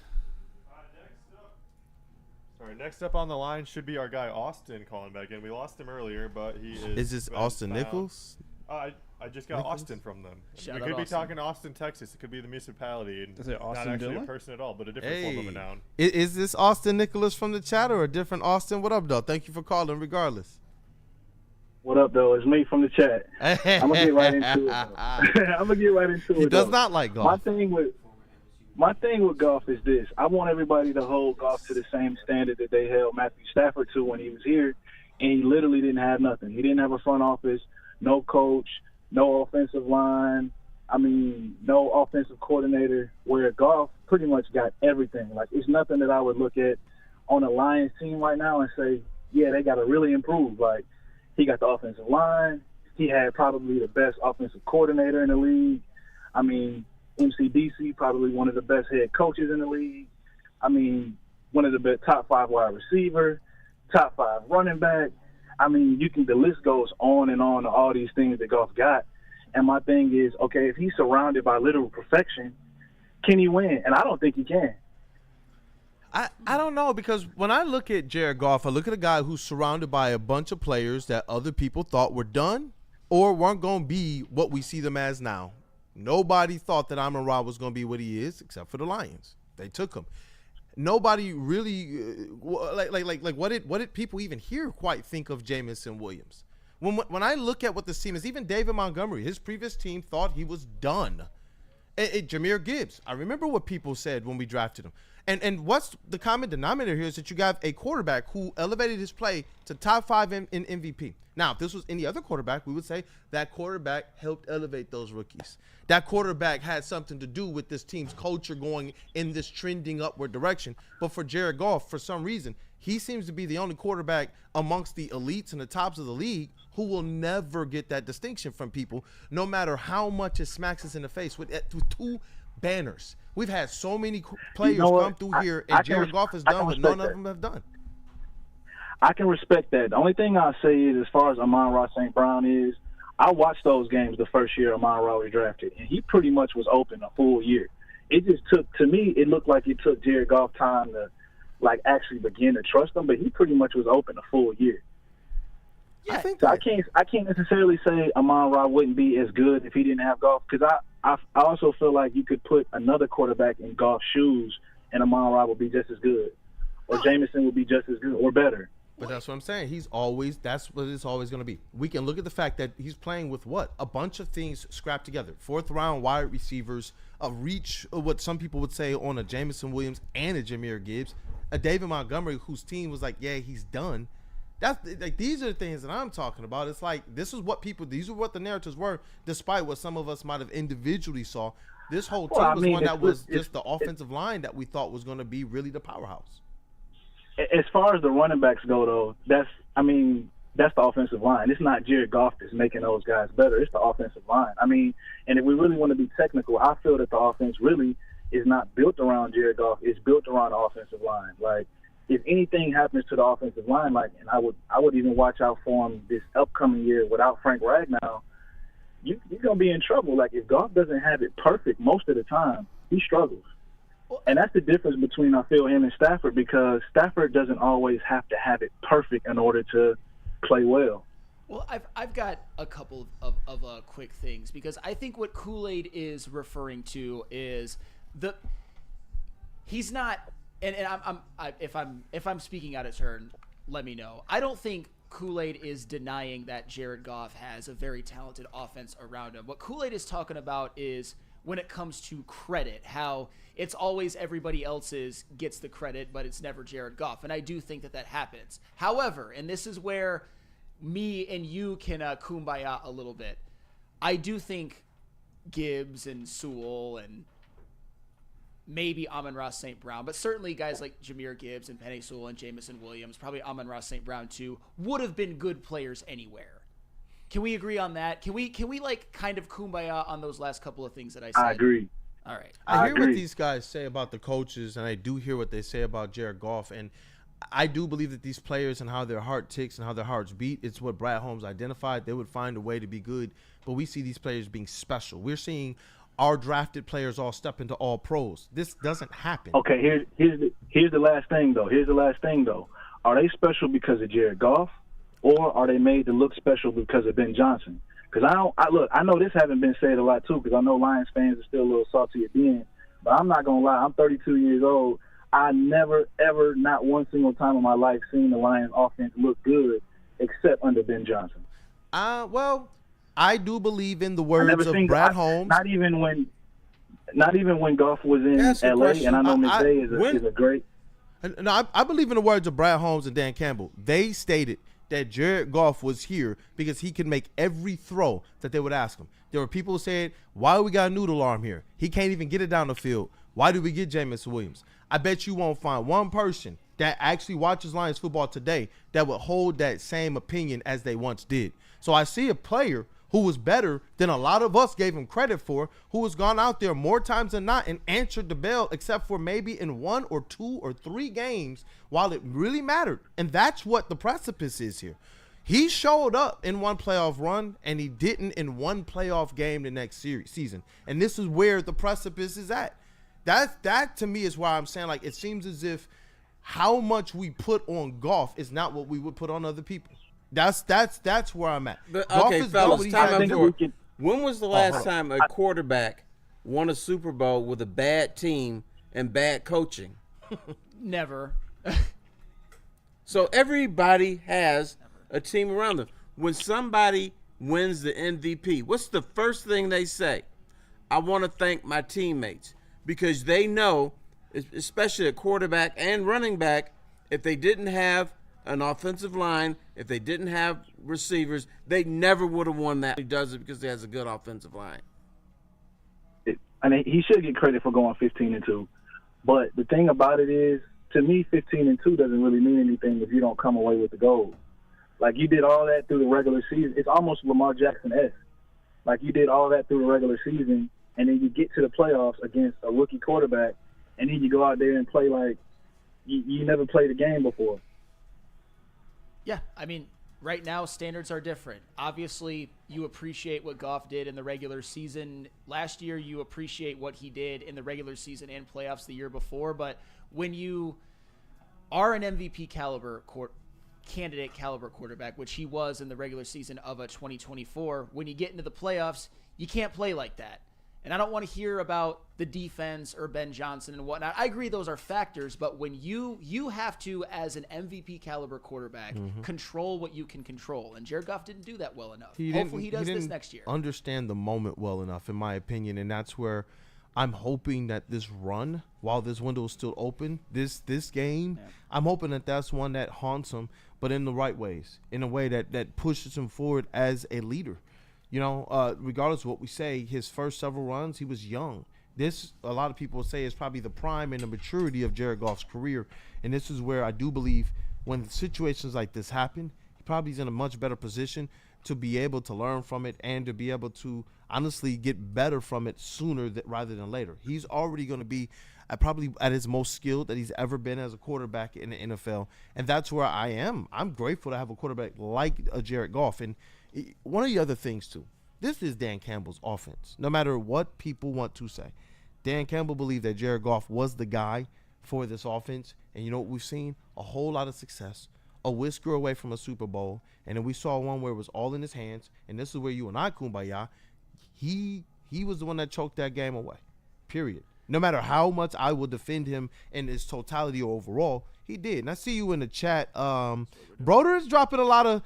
All right, next up on the line should be our guy Austin calling back in. We lost him earlier, but he is. Is this Austin Nichols? I just got Austin from them. Shout we out could be Austin. talking Austin, Texas. It could be the municipality. And Is it not Austin actually Dillon? a person at all, but a different form of a noun. Is this Austin Nicholas from the chat or a different Austin? What up, though? Thank you for calling, regardless. What up, though? It's me from the chat. I'm gonna get right into it. I'm gonna get right into it. He does though. not like golf. My thing with Goff is this. I want everybody to hold Goff to the same standard that they held Matthew Stafford to when he was here, and he literally didn't have nothing. He didn't have a front office, no coach, no offensive line, no offensive coordinator, where Goff pretty much got everything. Like, it's nothing that I would look at on a Lions team right now and say, yeah, they got to really improve. Like, he got the offensive line. He had probably the best offensive coordinator in the league. MCDC, probably one of the best head coaches in the league. One of the best top 5 wide receiver, top 5 running back. The list goes on and on to all these things that Goff got. And my thing is, okay, if he's surrounded by literal perfection, can he win? And I don't think he can. I don't know, because when I look at Jared Goff, I look at a guy who's surrounded by a bunch of players that other people thought were done or weren't going to be what we see them as now. Nobody thought that Amon-Ra was going to be what he is, except for the Lions. They took him. Nobody really what did people even here quite think of Jamison Williams? When I look at what this team is, even David Montgomery, his previous team thought he was done. Jahmyr Gibbs, I remember what people said when we drafted him. And what's the common denominator here is that you got a quarterback who elevated his play to top 5 in MVP. Now, if this was any other quarterback, we would say that quarterback helped elevate those rookies. That quarterback had something to do with this team's culture going in this trending upward direction. But for Jared Goff, for some reason, he seems to be the only quarterback amongst the elites and the tops of the league who will never get that distinction from people, no matter how much it smacks us in the face with 2 banners. We've had so many players know what? come through here, and Jared Goff has done what none of them have done. I can respect that. The only thing I'll say is, as far as Amon-Ra St. Brown is, I watched those games the first year Amon-Ra was drafted, and he pretty much was open a full year. It just took, to me, it looked like it took Jared Goff time to, like, actually begin to trust him, but he pretty much was open a full year. Yeah, I can't necessarily say Amon-Ra wouldn't be as good if he didn't have Goff, because I also feel like you could put another quarterback in Goff's shoes and Amon-Ra would be just as good, or Jameson would be just as good or better. But that's what I'm saying. That's what it's always going to be. We can look at the fact that he's playing with what? A bunch of things scrapped together. 4th round wide receivers, a reach, what some people would say on a Jameson Williams and a Jahmyr Gibbs, a David Montgomery whose team was like, yeah, he's done. That's like, these are the things that I'm talking about. It's like, these are what the narratives were, despite what some of us might have individually saw. This whole team was one that was just the offensive line that we thought was going to be really the powerhouse. As far as the running backs go, though, that's the offensive line. It's not Jared Goff that's making those guys better. It's the offensive line. And if we really want to be technical, I feel that the offense really is not built around Jared Goff. It's built around the offensive line. Like, if anything happens to the offensive line, and I would even watch out for him this upcoming year without Frank Ragnow, you're going to be in trouble. Like, if Goff doesn't have it perfect most of the time, he struggles. And that's the difference between, I feel, him and Stafford, because Stafford doesn't always have to have it perfect in order to play well. Well, I've got a couple of quick things, because I think what Kool-Aid is referring to is he's not, and if I'm speaking out of turn, let me know. I don't think Kool-Aid is denying that Jared Goff has a very talented offense around him. What Kool-Aid is talking about is, when it comes to credit, how it's always everybody else's gets the credit, but it's never Jared Goff. And I do think that happens. However, and this is where me and you can kumbaya a little bit, I do think Gibbs and Sewell and maybe Amon-Ra St. Brown, but certainly guys like Jahmyr Gibbs and Penei Sewell and Jameson Williams, probably Amon-Ra St. Brown too, would have been good players anywhere. Can we agree on that? Can we like kind of kumbaya on those last couple of things that I said? I agree. All right. I hear what these guys say about the coaches, and I do hear what they say about Jared Goff, and I do believe that these players and how their heart ticks and how their hearts beat, it's what Brad Holmes identified. They would find a way to be good, but we see these players being special. We're seeing our drafted players all step into all pros. This doesn't happen. Okay, here's the last thing, though. Are they special because of Jared Goff? Or are they made to look special because of Ben Johnson? Because I know this haven't been said a lot too, because I know Lions fans are still a little salty at the end. But I'm not gonna lie, I'm 32 years old. I never, ever, not one single time in my life seen the Lions offense look good except under Ben Johnson. Well, I do believe in the words of Brad Holmes. Not even when Goff was in LA, and I know McVay is a great. No, I believe in the words of Brad Holmes and Dan Campbell. They stated that Jared Goff was here because he could make every throw that they would ask him. There were people who said, why we got a noodle arm here? He can't even get it down the field. Why do we get Jameson Williams? I bet you won't find one person that actually watches Lions football today that would hold that same opinion as they once did. So I see a player who was better than a lot of us gave him credit for, who has gone out there more times than not and answered the bell, except for maybe in 1 or 2 or 3 games while it really mattered. And that's what the precipice is here. He showed up in one playoff run, and he didn't in one playoff game the next season. And this is where the precipice is at. That to me is why I'm saying, like, it seems as if how much we put on Goff is not what we would put on other people. That's where I'm at. But, okay, fellas, time out for it. When was the last time a quarterback won a Super Bowl with a bad team and bad coaching? Never. So everybody has a team around them. When somebody wins the MVP, what's the first thing they say? I want to thank my teammates, because they know, especially a quarterback and running back, if they didn't have an offensive line, if they didn't have receivers, they never would have won that. He does it because he has a good offensive line. He should get credit for going 15-2. But the thing about it is, to me, 15-2 doesn't really mean anything if you don't come away with the gold. Like, you did all that through the regular season. It's almost Lamar Jackson-esque. Like, you did all that through the regular season, and then you get to the playoffs against a rookie quarterback, and then you go out there and play like you never played a game before. Yeah, I mean, right now standards are different. Obviously, you appreciate what Goff did in the regular season. Last year, you appreciate what he did in the regular season and playoffs the year before. But when you are an MVP candidate caliber quarterback, which he was in the regular season of a 2024, when you get into the playoffs, you can't play like that. And I don't want to hear about the defense or Ben Johnson and whatnot. I agree those are factors, but when you have to, as an MVP caliber quarterback, control what you can control. And Jared Goff didn't do that well enough. Hopefully he does this next year. Understand the moment well enough, in my opinion, and that's where I'm hoping that this run, while this window is still open, this game, I'm hoping that that's one that haunts him, but in the right ways, in a way that pushes him forward as a leader. You know, regardless of what we say, his first several runs, he was young. This, a lot of people say, is probably the prime and the maturity of Jared Goff's career. And this is where I do believe when situations like this happen, he probably is in a much better position to be able to learn from it and to be able to honestly get better from it sooner rather than later. He's already going to be probably at his most skilled that he's ever been as a quarterback in the NFL. And that's where I am. I'm grateful to have a quarterback like Jared Goff. And one of the other things, too, this is Dan Campbell's offense. No matter what people want to say, Dan Campbell believed that Jared Goff was the guy for this offense. And you know what we've seen? A whole lot of success, a whisker away from a Super Bowl. And then we saw one where it was all in his hands. And this is where you and I, Kumbaya, he was the one that choked that game away, period. No matter how much I will defend him in his totality or overall, he did. And I see you in the chat. Broder is dropping a lot of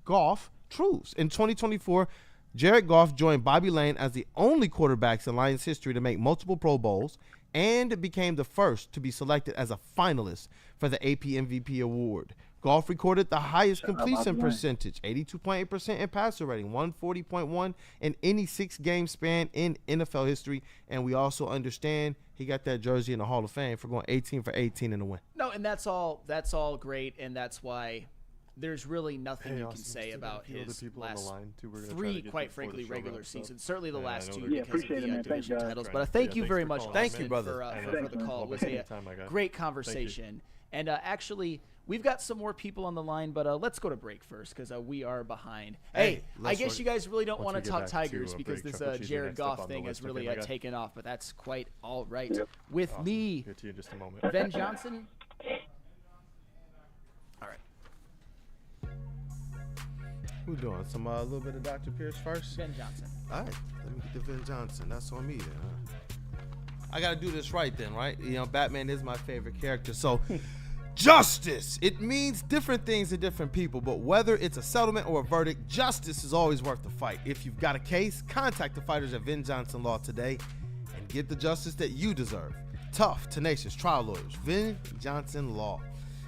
Goff truths. In 2024, Jared Goff joined Bobby Lane as the only quarterbacks in Lions history to make multiple Pro Bowls and became the first to be selected as a finalist for the AP MVP award. Goff recorded the highest completion percentage, 82.8% in passer rating, 140.1 in any 6-game span in NFL history. And we also understand he got that jersey in the Hall of Fame for going 18 for 18 in the win. No, and that's all great, and that's why there's really nothing you can say about his last three, quite frankly, regular seasons. Certainly the last two because of the division titles. But thank you very much, Thank you, brother, for the call. It was a great conversation. And actually, we've got some more people on the line, but let's go to break first because we are behind. Hey, I guess you guys really don't want to talk Tigers because this Jared Goff thing has really taken off, but that's quite all right. With me, Get to you in just a moment. Ben Johnson. All right. Who doing? Some a little bit of Dr. Pierce first? Ben Johnson. All right. Let me get to Ben Johnson. That's on me then, huh? I got to do this right then, right? You know, Batman is my favorite character. So, justice. It means different things to different people, but whether it's a settlement or a verdict, justice is always worth the fight. If you've got a case, contact the fighters at Vin Johnson Law today and get the justice that you deserve. Tough, tenacious trial lawyers. Vin Johnson Law.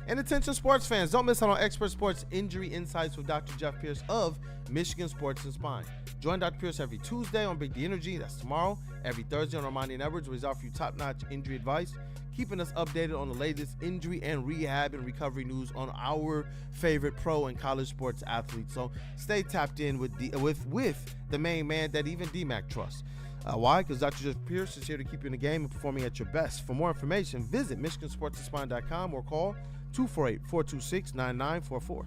And attention sports fans, don't miss out on expert sports injury insights with Dr. Jeff Pierce of Michigan Sports and Spine. Join Dr. Pierce every Tuesday on Big D Energy, that's tomorrow, every Thursday on Ermanni and Edwards, where he's offering you top-notch injury advice, keeping us updated on the latest injury and rehab and recovery news on our favorite pro and college sports athletes. So stay tapped in with the main man that even DMAC trusts. Why? Because Dr. Jeff Pierce is here to keep you in the game and performing at your best. For more information, visit MichiganSportsAndSpine.com or call 248-426-9944.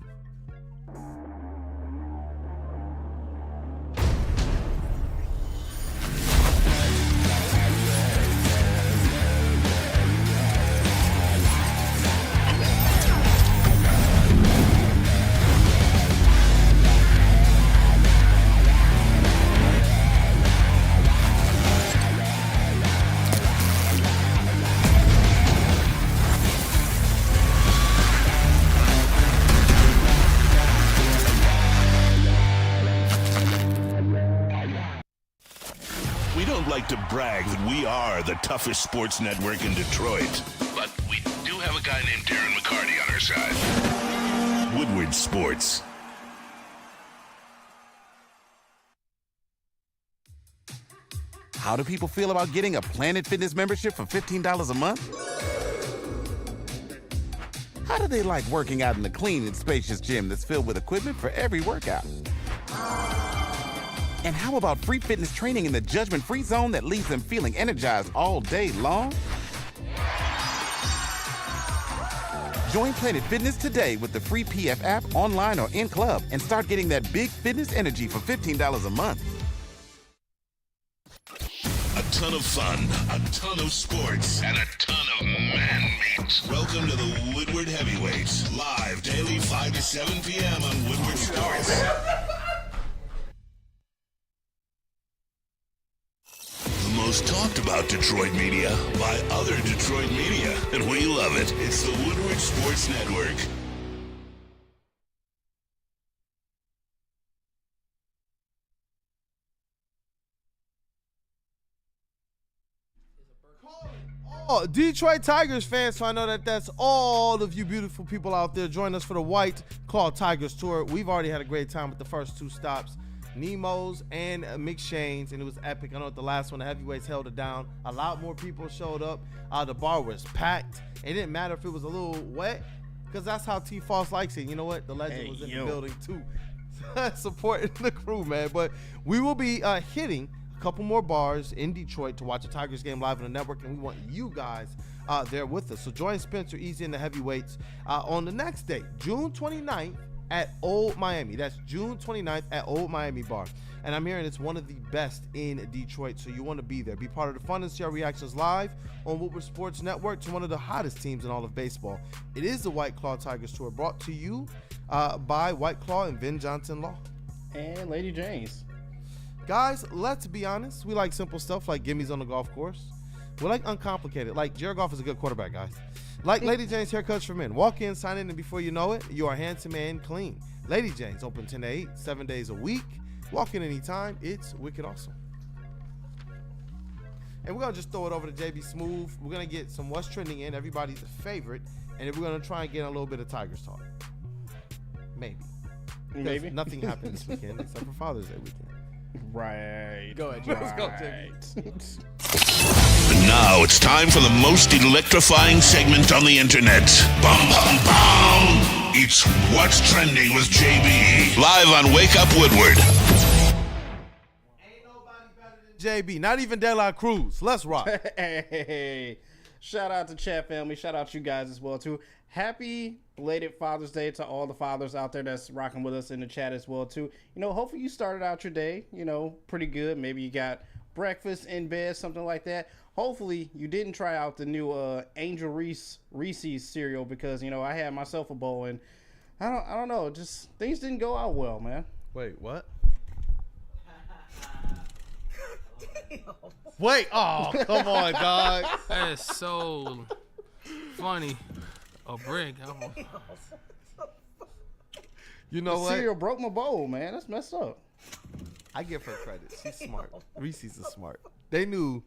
To brag that we are the toughest sports network in Detroit. But we do have a guy named Darren McCarty on our side. Woodward Sports. How do people feel about getting a Planet Fitness membership for $15 a month? How do they like working out in a clean and spacious gym that's filled with equipment for every workout? And how about free fitness training in the judgment-free zone that leaves them feeling energized all day long? Join Planet Fitness today with the free PF app, online or in club, and start getting that big fitness energy for $15 a month. A ton of fun, a ton of sports, and a ton of man meat. Welcome to the Woodward Heavyweights, live daily 5 to 7 p.m. on Woodward Sports. The most talked about Detroit media by other Detroit media, and we love it. It's the Woodward Sports Network. Oh, Detroit Tigers fans, so I know that that's all of you beautiful people out there. Join us for the White Claw Tigers tour. We've already had a great time with the first two stops, Nemo's and McShane's, and it was epic. I know at the last one, the heavyweights held it down. A lot more people showed up. The bar was packed. It didn't matter if it was a little wet, because that's how T-Foss likes it. You know what? The legend was in the building too, supporting the crew, man. But we will be hitting a couple more bars in Detroit to watch a Tigers game live on the network, and we want you guys there with us. So join Spencer Easy and the heavyweights on the next day, June 29th at Old Miami. That's June 29th at Old Miami Bar. And I'm hearing it's one of the best in Detroit, so you want to be there. Be part of the fun and see our reactions live on Woodward Sports Network to one of the hottest teams in all of baseball. It is the White Claw Tigers Tour, brought to you by White Claw and Vin Johnson Law. And Lady James. Guys, let's be honest. We like simple stuff like gimmies on the golf course. We like uncomplicated. Like Jared Goff is a good quarterback, guys. Like Lady Jane's haircuts for men. Walk in, sign in, and before you know it, you are handsome and clean. Lady Jane's open 10 to 8, 7 days a week. Walk in anytime. It's wicked awesome. And we're going to just throw it over to JB Smooth. We're going to get some What's Trending in, everybody's favorite, and then we're going to try and get a little bit of Tigers talk. Maybe. Maybe. Nothing happened this weekend except for Father's Day weekend. Right. Go ahead, Right. let's go, JB. And now it's time for the most electrifying segment on the internet. Bum, bum, bum. It's What's Trending with JB. Live on Wake Up Woodward. JB, not even De La Cruz. Let's rock. Hey, shout out to chat family. Shout out to you guys as well too. Happy belated Father's Day to all the fathers out there that's rocking with us in the chat as well too. You know, hopefully you started out your day, you know, pretty good. Maybe you got breakfast in bed, something like that. Hopefully you didn't try out the new Angel Reese's cereal, because you know I had myself a bowl and I don't know, just things didn't go out well, man. Wait, what? Wait, oh, come on, dog. That is so funny. A brick. You know the what? cereal broke my bowl, man. That's messed up. I give her credit. She's smart. Reese's is smart. They knew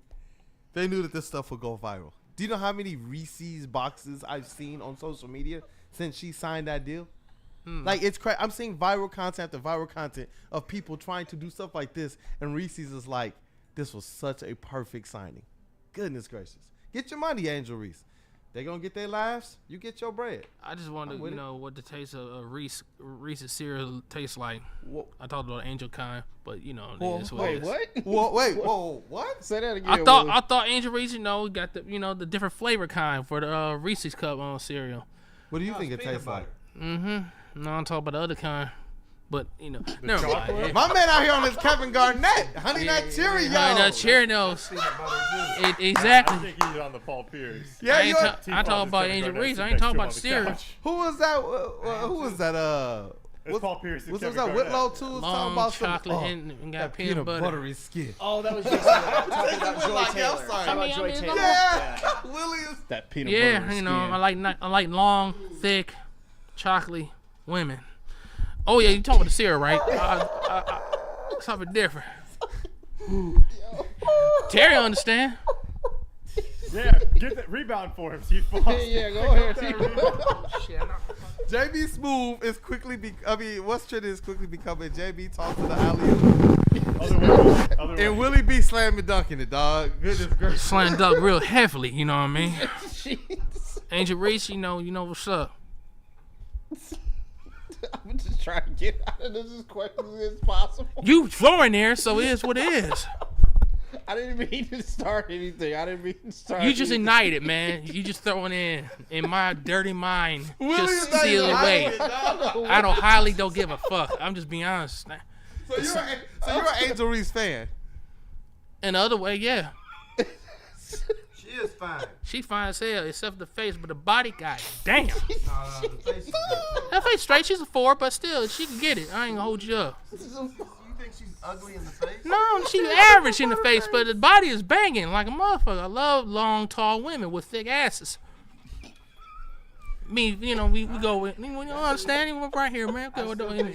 that this stuff would go viral. Do you know how many Reese's boxes I've seen on social media since she signed that deal? Like, it's crazy. I'm seeing viral content after viral content of people trying to do stuff like this, and Reese's is like, this was such a perfect signing. Goodness gracious. Get your money, Angel Reese. They gonna get their laughs. You get your bread. I just wonder, you know, what the taste of Reese's cereal tastes like. I talked about Angel kind, but you know, it's what it is. Whoa, what? Say that again. I thought Angel Reese, you know, got the different flavor kind for the Reese's cup on cereal. What do you think it tastes like? No, I'm talking about the other kind. But, you know, never chocolate? mind. My man out here on this Kevin Garnett. Honey Nut Cheerios. Honey Nut Cheerios. Exactly. I think he's on the Paul Pierce. Yeah, I talk about Angel Reese. I ain't talking about the cereal. Who was that? Who was that? It's Paul Pierce. Was that Whitlow too? Was talking about chocolate and got peanut butter. Buttery skin. Oh, that was just talking about Joy Taylor. Talking about Joy Taylor. Yeah, Williams. That peanut butter. Yeah, you know, I like long, thick, chocolatey women. Oh yeah, you talking about the cereal, right? Something different. Terry understand. Yeah, get that rebound for him, Steve Foss. Yeah, go ahead. JB Smooth is What's Trending is quickly becoming JB talk to the alley-oop. And Willie B slamming dunking it, dog. Goodness gracious. Slam dunk real heavily, you know what I mean? Angel Reese, you know what's up. just trying to get out of this as quickly as possible. You flooring there, so it is what it is. I didn't mean to start anything. I didn't mean to start. You just anything. ignited, man. You just throwing in my dirty mind. Willie Just is not steal even away. hiding it, dog. I don't give a fuck. I'm just being honest. So you're an Angel Reese fan. In the other way, yeah. She is fine. She fine as hell, except for the face, but the body, god damn. The face is That face straight, she's a 4, but still, she can get it. I ain't gonna hold you up. You think she's ugly in the face? No, she's average in the face, but the body is banging like a motherfucker. I love long, tall women with thick asses. Me, you know, we go with, you don't understand? You right here, man. Okay,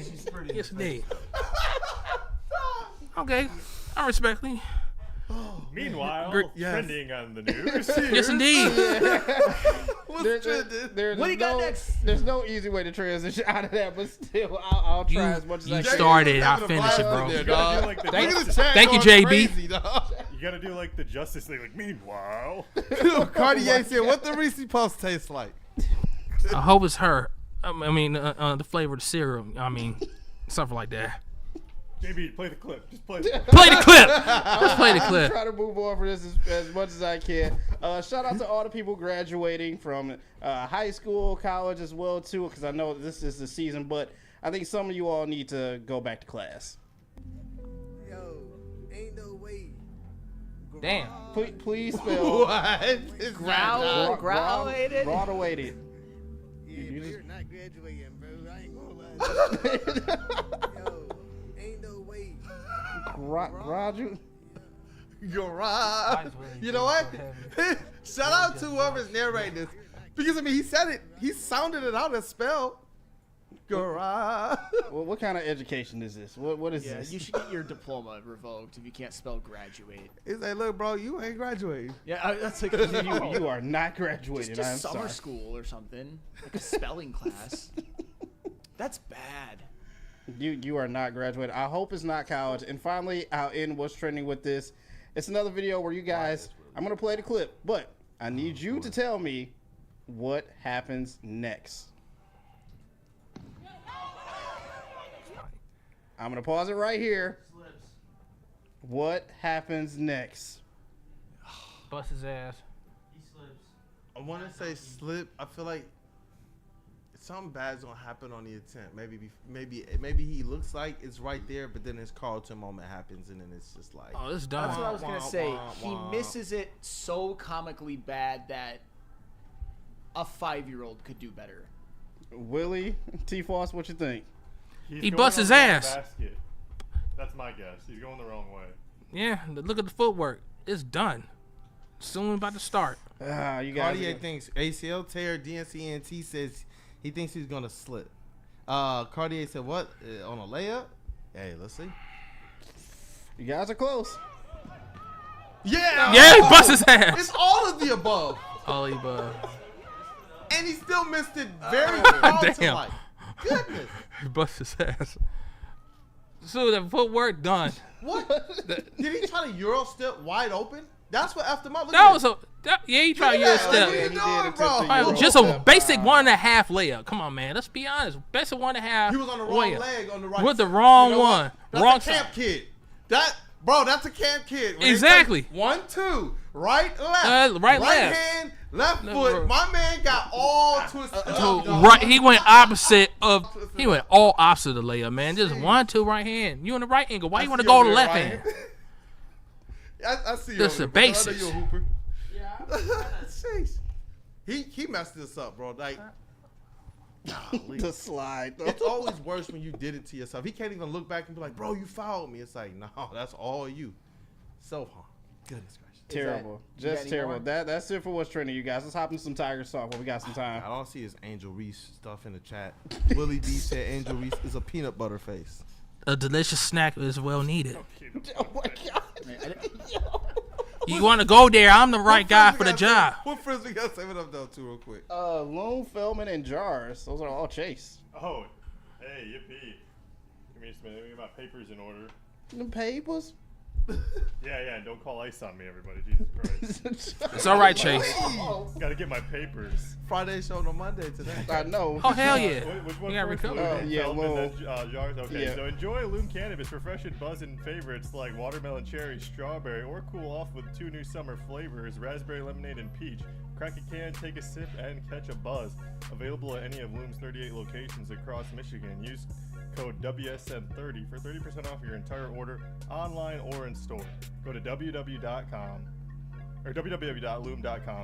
yes, indeed. Okay, I respectfully. Meanwhile, trending on the news. Yes, indeed. What do you got next? There's no easy way to transition out of that, but still, I'll try as much as I can. You started, I'll finish it, bro. Thank you, JB. Crazy, dog. You gotta do like the Justice League. Like, meanwhile, Cartier said, "What the Reese Puffs taste like?" I hope it's her. I mean, the flavor of the cereal. I mean, something like that. JB, play the clip. Just play the clip. Play the clip. Let's play the clip. I'm trying to move on for this as much as I can. Shout out to all the people graduating from high school, college as well too, because I know this is the season. But I think some of you all need to go back to class. Yo, ain't no way. Damn. Please spell. What? Graduated. You're not graduating, bro. I ain't gonna lie. Yo, ain't no way. Garage. You know what? Shout out to whoever's narrating this, because I mean he said it. He sounded it out as spelled. Garage. Well, what kind of education is this? What is this? You should get your diploma revoked if you can't spell graduate. He's like, look, bro, you ain't graduating. Yeah, that's like you are not graduating. Just I'm summer sorry. school or something, like a spelling class. That's bad. You are not graduating. I hope it's not college. And finally, I'll end what's trending with this. It's another video where you guys, I'm gonna play the clip, but I need you to tell me what happens next. I'm gonna pause it right here. What happens next? Bust his ass. I want to say slip. I feel like something bad's gonna happen on the attempt. Maybe he looks like it's right there, but then his Carlton moment happens, and then it's just like, oh, it's done. That's what I was gonna say. He misses it so comically bad that a 5-year-old could do better. Willie, T-Foss, what you think? He busts his ass. Basket. That's my guess. He's going the wrong way. Yeah, look at the footwork. It's done. Soon about to start. You guys. Cartier thinks ACL tear. DNCNT says he thinks he's gonna slip. Cartier said what on a layup? Hey, let's see. You guys are close. Yeah. Yeah, he busts his ass. It's all of the above. All the above. And he still missed it very Carlton-like. Goodness. He busts his ass. So the footwork done. What? Did he try to Euro step wide open? That's what after my look. That was yeah, he tried Euro step. What are you doing, bro? Just a basic 1.5 layup. Come on, man. Let's be honest. Basic 1.5. He was on the wrong leg on the right. With the wrong you know one. That's Wrong a camp side. kid. That's a camp kid. When Exactly. 1, 2, right, left. Right, right left. hand, left foot. My man got all twisted up. Right, he went all opposite of the layup, man. Just 1, 2 right hand. You in the right angle. Why you want to go to the left hand? I see you. That's the basics. I know you're a hooper. Jeez. He messed this up, bro. Like, the slide. It's always worse when you did it to yourself. He can't even look back and be like, bro, you fouled me. It's like, no, that's all you. Self-harm. Goodness gracious. Terrible. Just terrible. That's it for what's trending, you guys. Let's hop into some Tigers talk while we got some time. I don't see his Angel Reese stuff in the chat. Willie B said Angel Reese is a peanut butter face. A delicious snack is well needed. Oh my god. You want to go there? I'm the right guy for the job. What friends we got to save it up though too real quick? Loon, Feldman, and Jars. Those are all Chase. Oh, hey, yippee. Give me just a minute. Let me get my papers in order. The papers? Yeah, and don't call ice on me, everybody. Jesus Christ. It's all right, Chase. Gotta get my papers. Friday show on Monday today. I know. Oh, hell yeah. Which one You got first? recovered. Loom, Yeah, Feldman, well, then Jars? Okay, yeah. so enjoy Loom Cannabis, refreshing buzzing favorites like watermelon cherry, strawberry, or cool off with 2 new summer flavors, raspberry lemonade and peach. Crack a can, take a sip, and catch a buzz. Available at any of Loom's 38 locations across Michigan. Use code WSM30 for 30% off your entire order, online or in store. Go to www.loom.com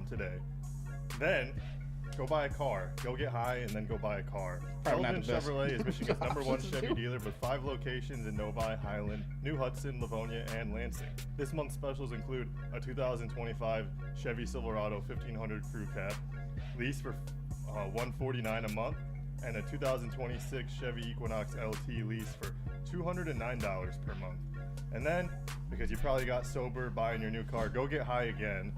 today. Then go buy a car. Go get high and then go buy a car. Probably not Feldman the best. Chevrolet is Michigan's #1 Chevy dealer with 5 locations in Novi, Highland, New Hudson, Livonia, and Lansing. This month's specials include a 2025 Chevy Silverado 1500 Crew Cab, lease for $149 a month, and a 2026 Chevy Equinox LT lease for $209 per month. And then, because you probably got sober buying your new car, go get high again.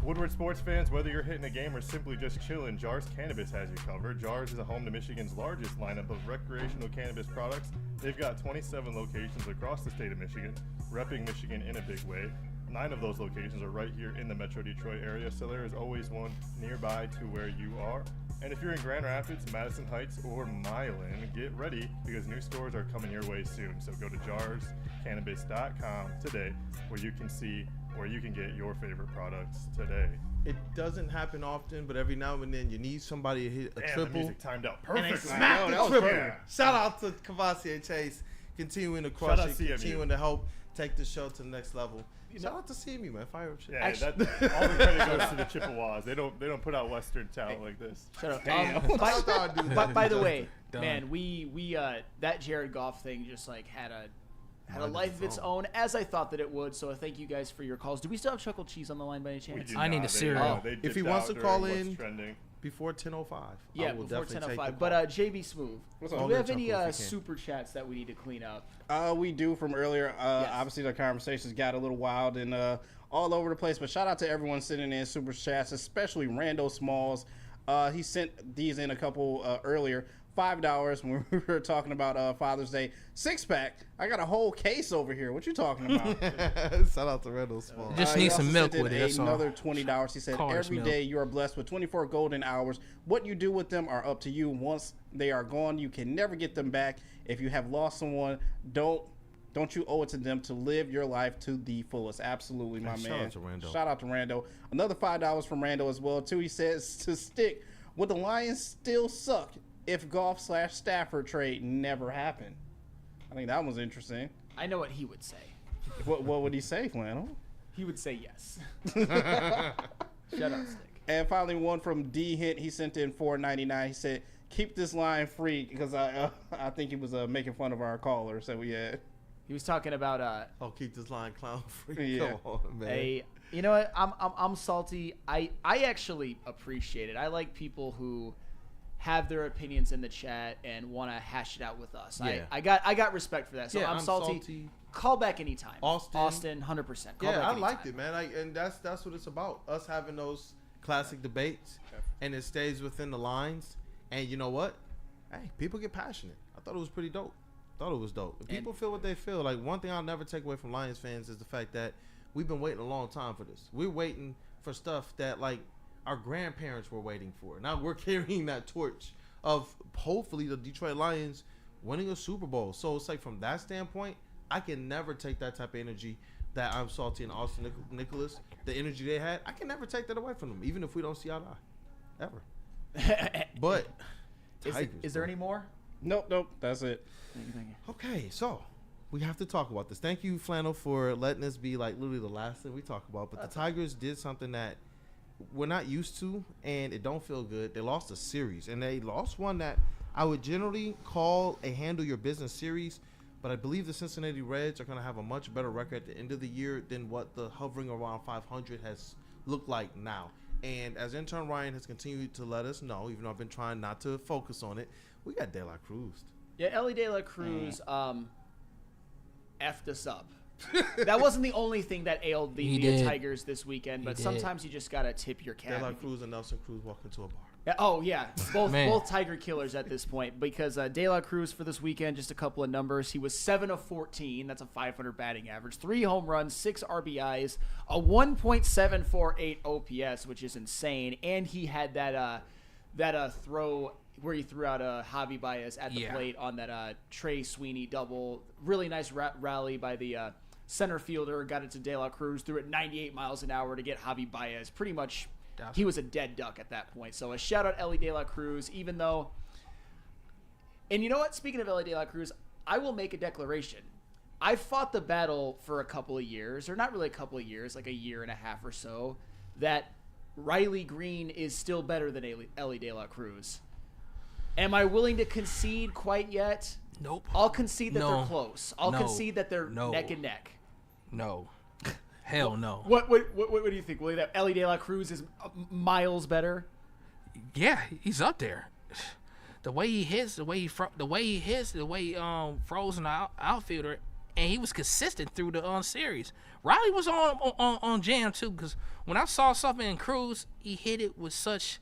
Woodward sports fans, whether you're hitting a game or simply just chilling, Jars Cannabis has you covered. Jars is a home to Michigan's largest lineup of recreational cannabis products. They've got 27 locations across the state of Michigan, repping Michigan in a big way. 9 of those locations are right here in the Metro Detroit area, so there is always one nearby to where you are. And if you're in Grand Rapids, Madison Heights, or Milan, get ready because new stores are coming your way soon. So go to jarscannabis.com today where you can get your favorite products today. It doesn't happen often, but every now and then you need somebody to hit a Damn, triple. the music timed out And they perfectly. smack Oh, the that was triple. perfect. Shout out to Cavassier Chase, continuing to Shout crush out it, CMU. continuing to help take the show to the next level. Shout out to CMU, man. Fire up shit. Yeah, all the credit goes to the Chippewas. They don't put out Western talent like this. Shut up. Damn. By the way, Done. man, we that Jared Goff thing just like had a life of its own, as I thought that it would. So thank you guys for your calls. Do we still have Chuckle Cheese on the line by any chance? I need a cereal. They If he dipped wants out to call during in what's trending. before 10:05, Yeah, I will before definitely take 10:05. the But call. JB Smooth, What's do up? we have Chuckle any if you can. super chats that we need to clean up? We do from earlier. Obviously, the conversations got a little wild and all over the place. But shout out to everyone sending in super chats, especially Rando Smalls. He sent these in a couple earlier. $5 when we were talking about Father's Day. 6-pack. I got a whole case over here. What you talking about? Shout out to Randall Small. Just He need some also milk sent in with it. That's all. Another $20. He said, Cars every milk. day you are blessed with 24 golden hours. What you do with them are up to you. Once they are gone, you can never get them back. If you have lost someone, don't you owe it to them to live your life to the fullest. Absolutely, my Hey, man. shout out to Rando. Shout out to Rando. Another $5 from Rando as well, too. He says to stick. Would the Lions still suck if Goff/Stafford trade never happened? I think that was interesting. I know what he would say. What would he say, Flannel? He would say yes. Shut up, Stick. And finally, one from D Hint. He sent in $4.99. He said, "Keep this line free," because I think he was making fun of our callers that we had. He was talking about keep this line clown free. Yeah. Come on, man. you know what? I'm salty. I actually appreciate it. I like people who have their opinions in the chat and want to hash it out with us. Yeah. I got respect for that. So Yeah, I'm salty. Call back anytime. Austin, 100%. Call Yeah, back I liked it, man. And that's what it's about. Us having those classic debates, and it stays within the lines. And you know what? Hey, people get passionate. I thought it was pretty dope. Thought it was dope. If people feel what they feel, like one thing I'll never take away from Lions fans is the fact that we've been waiting a long time for this. We're waiting for stuff that like our grandparents were waiting for. Now we're carrying that torch of hopefully the Detroit Lions winning a Super Bowl. So it's like from that standpoint, I can never take that type of energy that I'm salty and Austin Nicholas, the energy they had. I can never take that away from them, even if we don't see eye to eye, ever. But is there any more? Nope. That's it. Thank you. Okay, so we have to talk about this. Thank you, Flannel, for letting us be like literally the last thing we talk about. But the Tigers did something that we're not used to, and it don't feel good. They lost a series, and they lost one that I would generally call a handle your business series. But I believe the Cincinnati Reds are going to have a much better record at the end of the year than what the hovering around 500 has looked like now. And as intern Ryan has continued to let us know, even though I've been trying not to focus on it, we got De La Cruz. Yeah, Ellie De La Cruz effed us up. That wasn't the only thing that ailed the Tigers this weekend, but sometimes you just got to tip your cap. De La Cruz and Nelson Cruz walk into a bar. Oh yeah, both Man. Tiger killers at this point because De La Cruz for this weekend, just a couple of numbers. He was 7 of 14. That's a 500 batting average, 3 home runs, 6 RBIs, a 1.748 OPS, which is insane. And he had that throw where he threw out Javi Baez at the plate on that Trey Sweeney double. Really nice rally by the center fielder. Got it to De La Cruz, threw it 98 miles an hour to get Javi Baez. Pretty much. He was a dead duck at that point. So a shout out Ellie De La Cruz, even though. And you know what? Speaking of Ellie De La Cruz, I will make a declaration. I fought the battle for a couple of years, or not really a couple of years, like a year and a half or so, that Riley Green is still better than Ellie De La Cruz. Am I willing to concede quite yet? Nope. I'll concede that No. they're close. I'll No. concede that they're No. neck and neck. No. Hell no. What do you think, Willie? That Ellie De La Cruz is miles better? Yeah, he's up there. The way he hits, the way he froze in the outfielder, and he was consistent through the series. Riley was on jam too, because when I saw something in Cruz, he hit it with such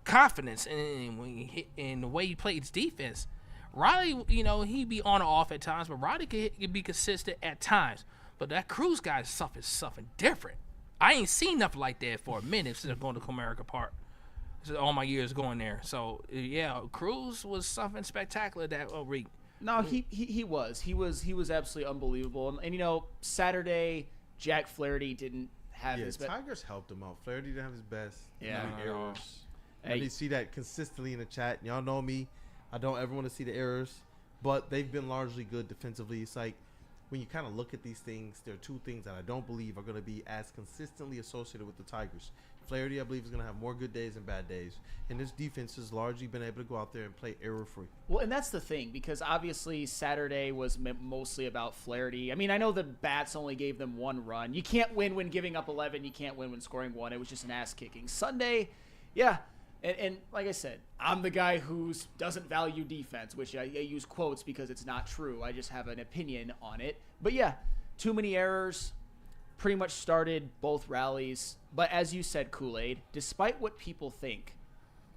confidence, and when he hit, and the way he played his defense. Riley, he'd be on or off at times, but Riley could be consistent at times. But that Cruz guy is something different. I ain't seen nothing like that for a minute since going to Comerica Park. All my years going there. So, yeah, Cruz was something spectacular that week. No, he was. He was absolutely unbelievable. And Saturday, Jack Flaherty didn't have his best. Tigers helped him out. Flaherty didn't have his best. Yeah. Errors. Hey. And you see that consistently in the chat. Y'all know me. I don't ever want to see the errors. But they've been largely good defensively. It's like, when you kind of look at these things, there are two things that I don't believe are going to be as consistently associated with the Tigers. Flaherty, I believe, is going to have more good days and bad days. And this defense has largely been able to go out there and play error-free. Well, and that's the thing, because obviously Saturday was mostly about Flaherty. I mean, I know the bats only gave them 1 run. You can't win when giving up 11. You can't win when scoring 1. It was just an ass-kicking. Sunday, yeah. And like I said, I'm the guy who doesn't value defense, which I use quotes because it's not true. I just have an opinion on it. But yeah, too many errors. Pretty much started both rallies. But as you said, Kool-Aid, despite what people think,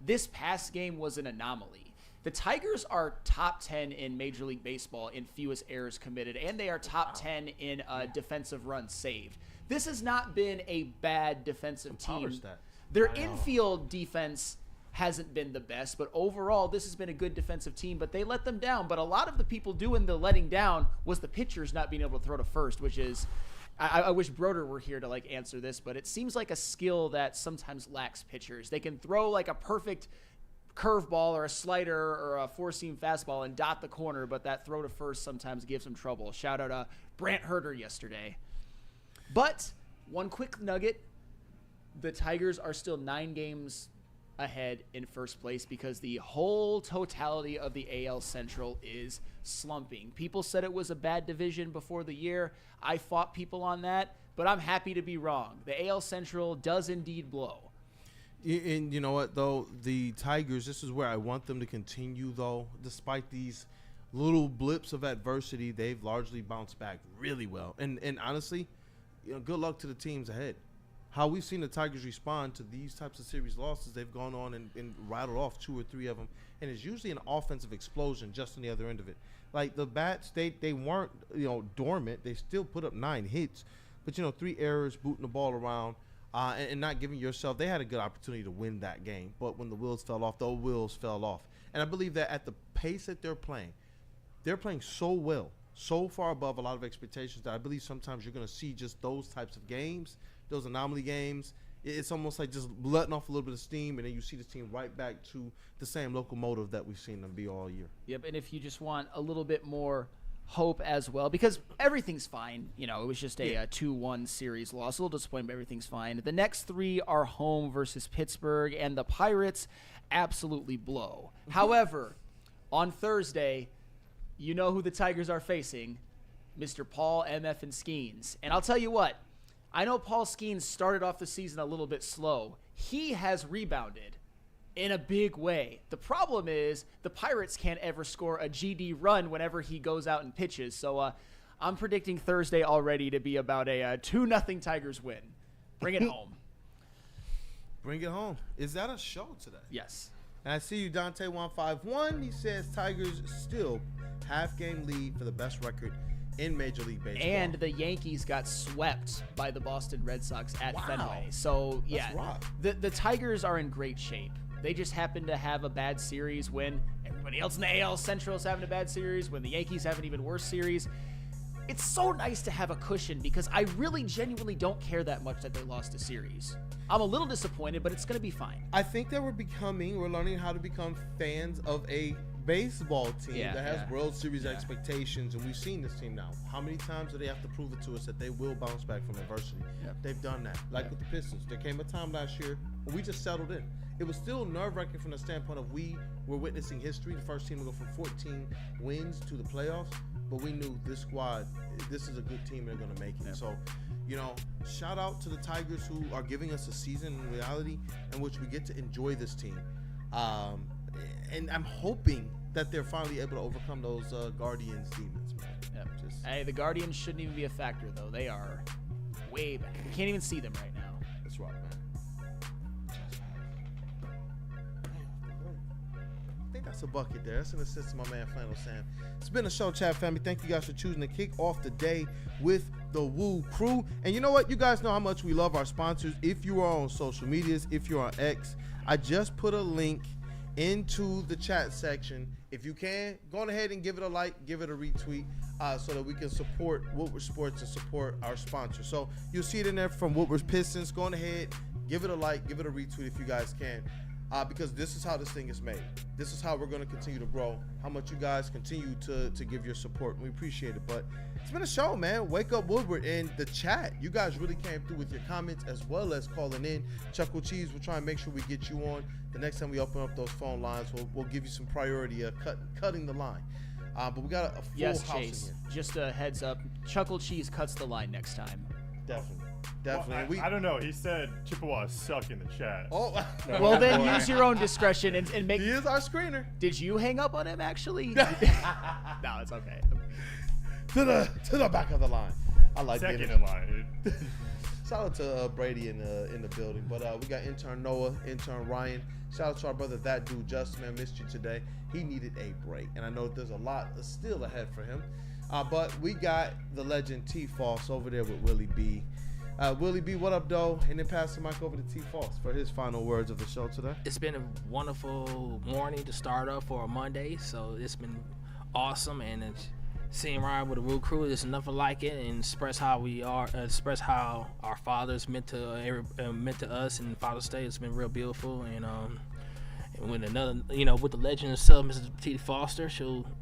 this past game was an anomaly. The Tigers are top 10 in Major League Baseball in fewest errors committed, and they are top 10 in defensive runs saved. This has not been a bad defensive team. Their infield defense hasn't been the best, but overall, this has been a good defensive team, but they let them down. But a lot of the people doing the letting down was the pitchers not being able to throw to first, which is, I wish Broder were here to answer this, but it seems like a skill that sometimes lacks pitchers. They can throw like a perfect curveball or a slider or a four-seam fastball and dot the corner, but that throw to first sometimes gives them trouble. Shout out Brant Herter yesterday. But one quick nugget, the Tigers are still 9 games ahead in first place because the whole totality of the AL Central is slumping. People said it was a bad division before the year. I fought people on that, but I'm happy to be wrong. The AL Central does indeed blow. And you know what, though? The Tigers, this is where I want them to continue, though. Despite these little blips of adversity, they've largely bounced back really well. And honestly, good luck to the teams ahead. How we've seen the Tigers respond to these types of series losses, they've gone on and rattled off 2 or 3 of them, and it's usually an offensive explosion just on the other end of it. Like the bats, they weren't dormant. They still put up 9 hits, but 3 errors, booting the ball around, and not giving yourself. They had a good opportunity to win that game, but when the wheels fell off, the wheels fell off. And I believe that at the pace that they're playing so well, so far above a lot of expectations that I believe sometimes you're going to see just those types of games. Those anomaly games, it's almost like just letting off a little bit of steam, and then you see the team right back to the same locomotive that we've seen them be all year. Yep, and if you just want a little bit more hope as well, because everything's fine. It was just a 2-1 series loss. A little disappointing, but everything's fine. The next 3 are home versus Pittsburgh, and the Pirates absolutely blow. However, on Thursday, you know who the Tigers are facing, Mr. Paul MF and Skeens. And I'll tell you what, I know Paul Skeens started off the season a little bit slow. He has rebounded in a big way. The problem is the Pirates can't ever score a GD run whenever he goes out and pitches. So I'm predicting Thursday already to be about a 2-0 Tigers win. Bring it home. Bring it home. Is that a show today? Yes. And I see you, Dante151. He says Tigers still half-game lead for the best record in Major League Baseball. And the Yankees got swept by the Boston Red Sox at Fenway. So, yeah, the Tigers are in great shape. They just happen to have a bad series when everybody else in the AL Central is having a bad series, when the Yankees have an even worse series. It's so nice to have a cushion because I really genuinely don't care that much that they lost a series. I'm a little disappointed, but it's going to be fine. I think that we're learning how to become fans of a baseball team that has World Series expectations, and we've seen this team now. How many times do they have to prove it to us that they will bounce back from adversity? They've done that. With the Pistons. There came a time last year when we just settled in. It was still nerve-wracking from the standpoint of we were witnessing history, the first team to go from 14 wins to the playoffs, but we knew this squad, this is a good team, they're going to make it. So, shout out to the Tigers who are giving us a season in reality in which we get to enjoy this team. And I'm hoping that they're finally able to overcome those Guardians demons, man. Hey, the Guardians shouldn't even be a factor, though. They are way back. We can't even see them right now. That's right, man. I think that's a bucket there. That's an assist to my man Flannel Sam. It's been a show, chat family. Thank you guys for choosing to kick off the day with the WUW Crew. And you know what? You guys know how much we love our sponsors. If you are on social medias, if you're on X, I just put a link into the chat section. If you can, go on ahead and give it a like, give it a retweet, so that we can support Woodward Sports and support our sponsors. So you'll see it in there from Woodward Pistons. Go on ahead, give it a like, give it a retweet if you guys can. Because this is how this thing is made. This is how we're going to continue to grow. How much you guys continue to give your support. We appreciate it. But it's been a show, man. Wake Up Woodward and the chat. You guys really came through with your comments as well as calling in. Chuckle Cheese, we'll try and make sure we get you on. The next time we open up those phone lines, we'll give you some priority cutting the line. But we got a full house Chase, in here. Just a heads up. Chuckle Cheese cuts the line next time. Definitely. Well, I don't know. He said Chippewas suck in the chat. Oh, well, then use your own discretion and make. He is our screener. Did you hang up on him actually? No, it's okay. To the back of the line. I like second it. in line. Shout out to Brady in the building. But we got intern Noah, intern Ryan. Shout out to our brother That Dude Justin. Man, missed you today. He needed a break, and I know there's a lot still ahead for him. But we got the legend T Foss over there with Willie B. Willie B, what up, though? And then pass the mic over to T Foss for his final words of the show today. It's been a wonderful morning to start up for a Monday, so it's been awesome. And it's seeing Ryan with the WUW Crew, there's nothing like it, and express how we are, express how our fathers meant to us, and Father's Day. It's been real beautiful, and with another, with the legend herself, Mrs. T. Foster,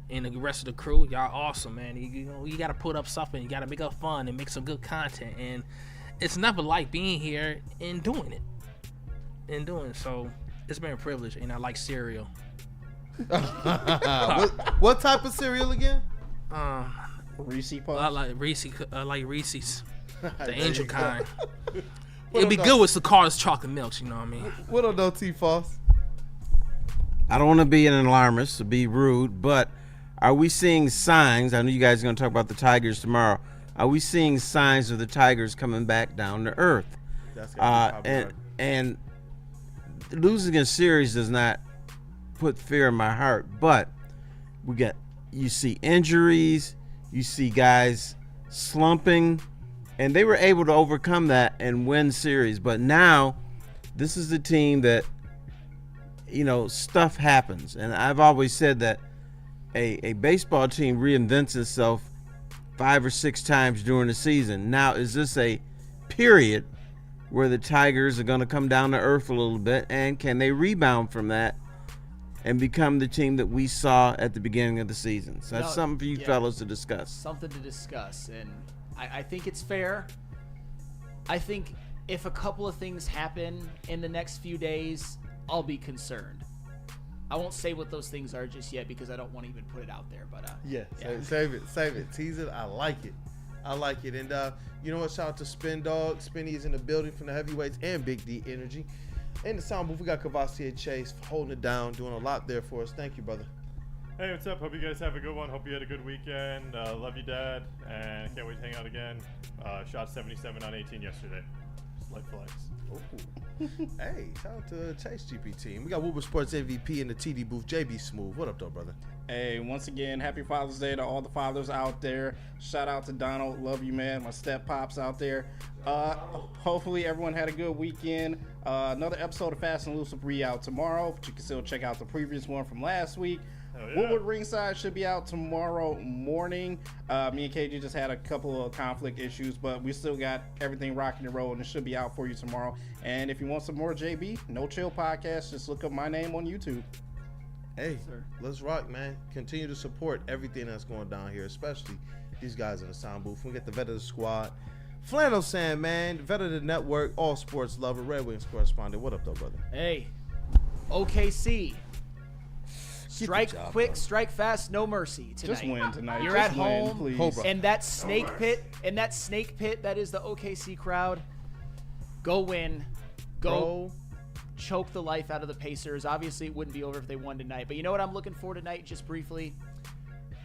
and the rest of the crew, y'all awesome, man. You got to put up something, you got to make up fun and make some good content, and it's nothing like being here and doing it, so it's been a privilege, and I like cereal. What type of cereal again? Reese Puffs. I like Reese's, the angel you go. kind. What It'd be up, good with Sakar's chocolate milks, you know what I mean? What up, though, T Foss? I don't want to be an alarmist, to be rude, but are we seeing signs? I know you guys are going to talk about the Tigers tomorrow. Are we seeing signs of the Tigers coming back down to earth? That's gonna be and losing a series does not put fear in my heart, but you see injuries, you see guys slumping, and they were able to overcome that and win series. But now, this is the team that, stuff happens. And I've always said that a baseball team reinvents itself 5 or 6 times during the season. Now, is this a period where the Tigers are going to come down to earth a little bit, and can they rebound from that and become the team that we saw at the beginning of the season? So that's something for you fellas to discuss. Something to discuss, and I think it's fair. I think if a couple of things happen in the next few days, I'll be concerned. I won't say what those things are just yet because I don't want to even put it out there. But Save it, tease it. I like it. And you know what? Shout out to Spin Dog. Spinny's in the building from the heavyweights and Big D Energy. In the sound booth, we got Kavasi Chase holding it down, doing a lot there for us. Thank you, brother. Hey, what's up? Hope you guys have a good one. Hope you had a good weekend. Love you, Dad, and can't wait to hang out again. Shot 77 on 18 yesterday. Like flex. Hey, shout out to Chase GP team. We got Woodward Sports MVP in the TD booth, JB Smooth. What up, though, brother? Hey, once again, happy Father's Day to all the fathers out there. Shout out to Donald. Love you, man. My step pops out there. Hopefully everyone had a good weekend. Another episode of Fast and Loose will be out tomorrow, but you can still check out the previous one from last week. Yeah. Woodward Ringside should be out tomorrow morning. Me and KG just had a couple of conflict issues, but we still got everything rocking and rolling. It should be out for you tomorrow. And if you want some more JB, No Chill Podcast, just look up my name on YouTube. Hey, let's rock, man. Continue to support everything that's going down here, especially these guys in the sound booth. We get the vet of the squad, Flannel Sandman, vet of the network, all sports lover, Red Wings correspondent. What up, though, brother? Hey, OKC. Strike job, quick, bro. strike fast, no mercy tonight. Just win tonight. You're Just at win, home, please. and that snake pit, that is the OKC crowd. Go win. Go choke the life out of the Pacers. Obviously, it wouldn't be over if they won tonight. But you know what I'm looking for tonight, just briefly?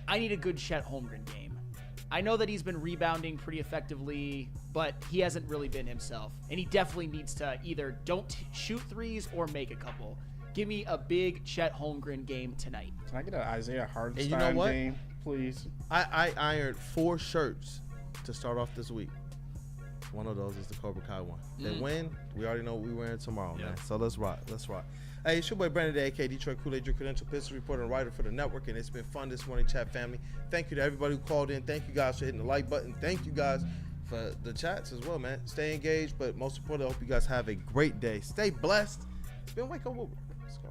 I need a good Chet Holmgren game. I know that he's been rebounding pretty effectively, but he hasn't really been himself. And he definitely needs to either don't shoot threes or make a couple. Give me a big Chet Holmgren game tonight. Can I get an Isaiah Hartenstein And you know what? game, please? I ironed 4 shirts to start off this week. One of those is the Cobra Kai one. They win. We already know what we're wearing tomorrow, man. So let's rock. Let's rock. Hey, it's your boy Brandon Day, aka Detroit Kool-Aid, your credential pistol reporter and writer for the network, and it's been fun this morning, chat family. Thank you to everybody who called in. Thank you guys for hitting the like button. Thank you guys for the chats as well, man. Stay engaged, but most importantly, I hope you guys have a great day. Stay blessed. It's been Wake Up Woodward. Let's go.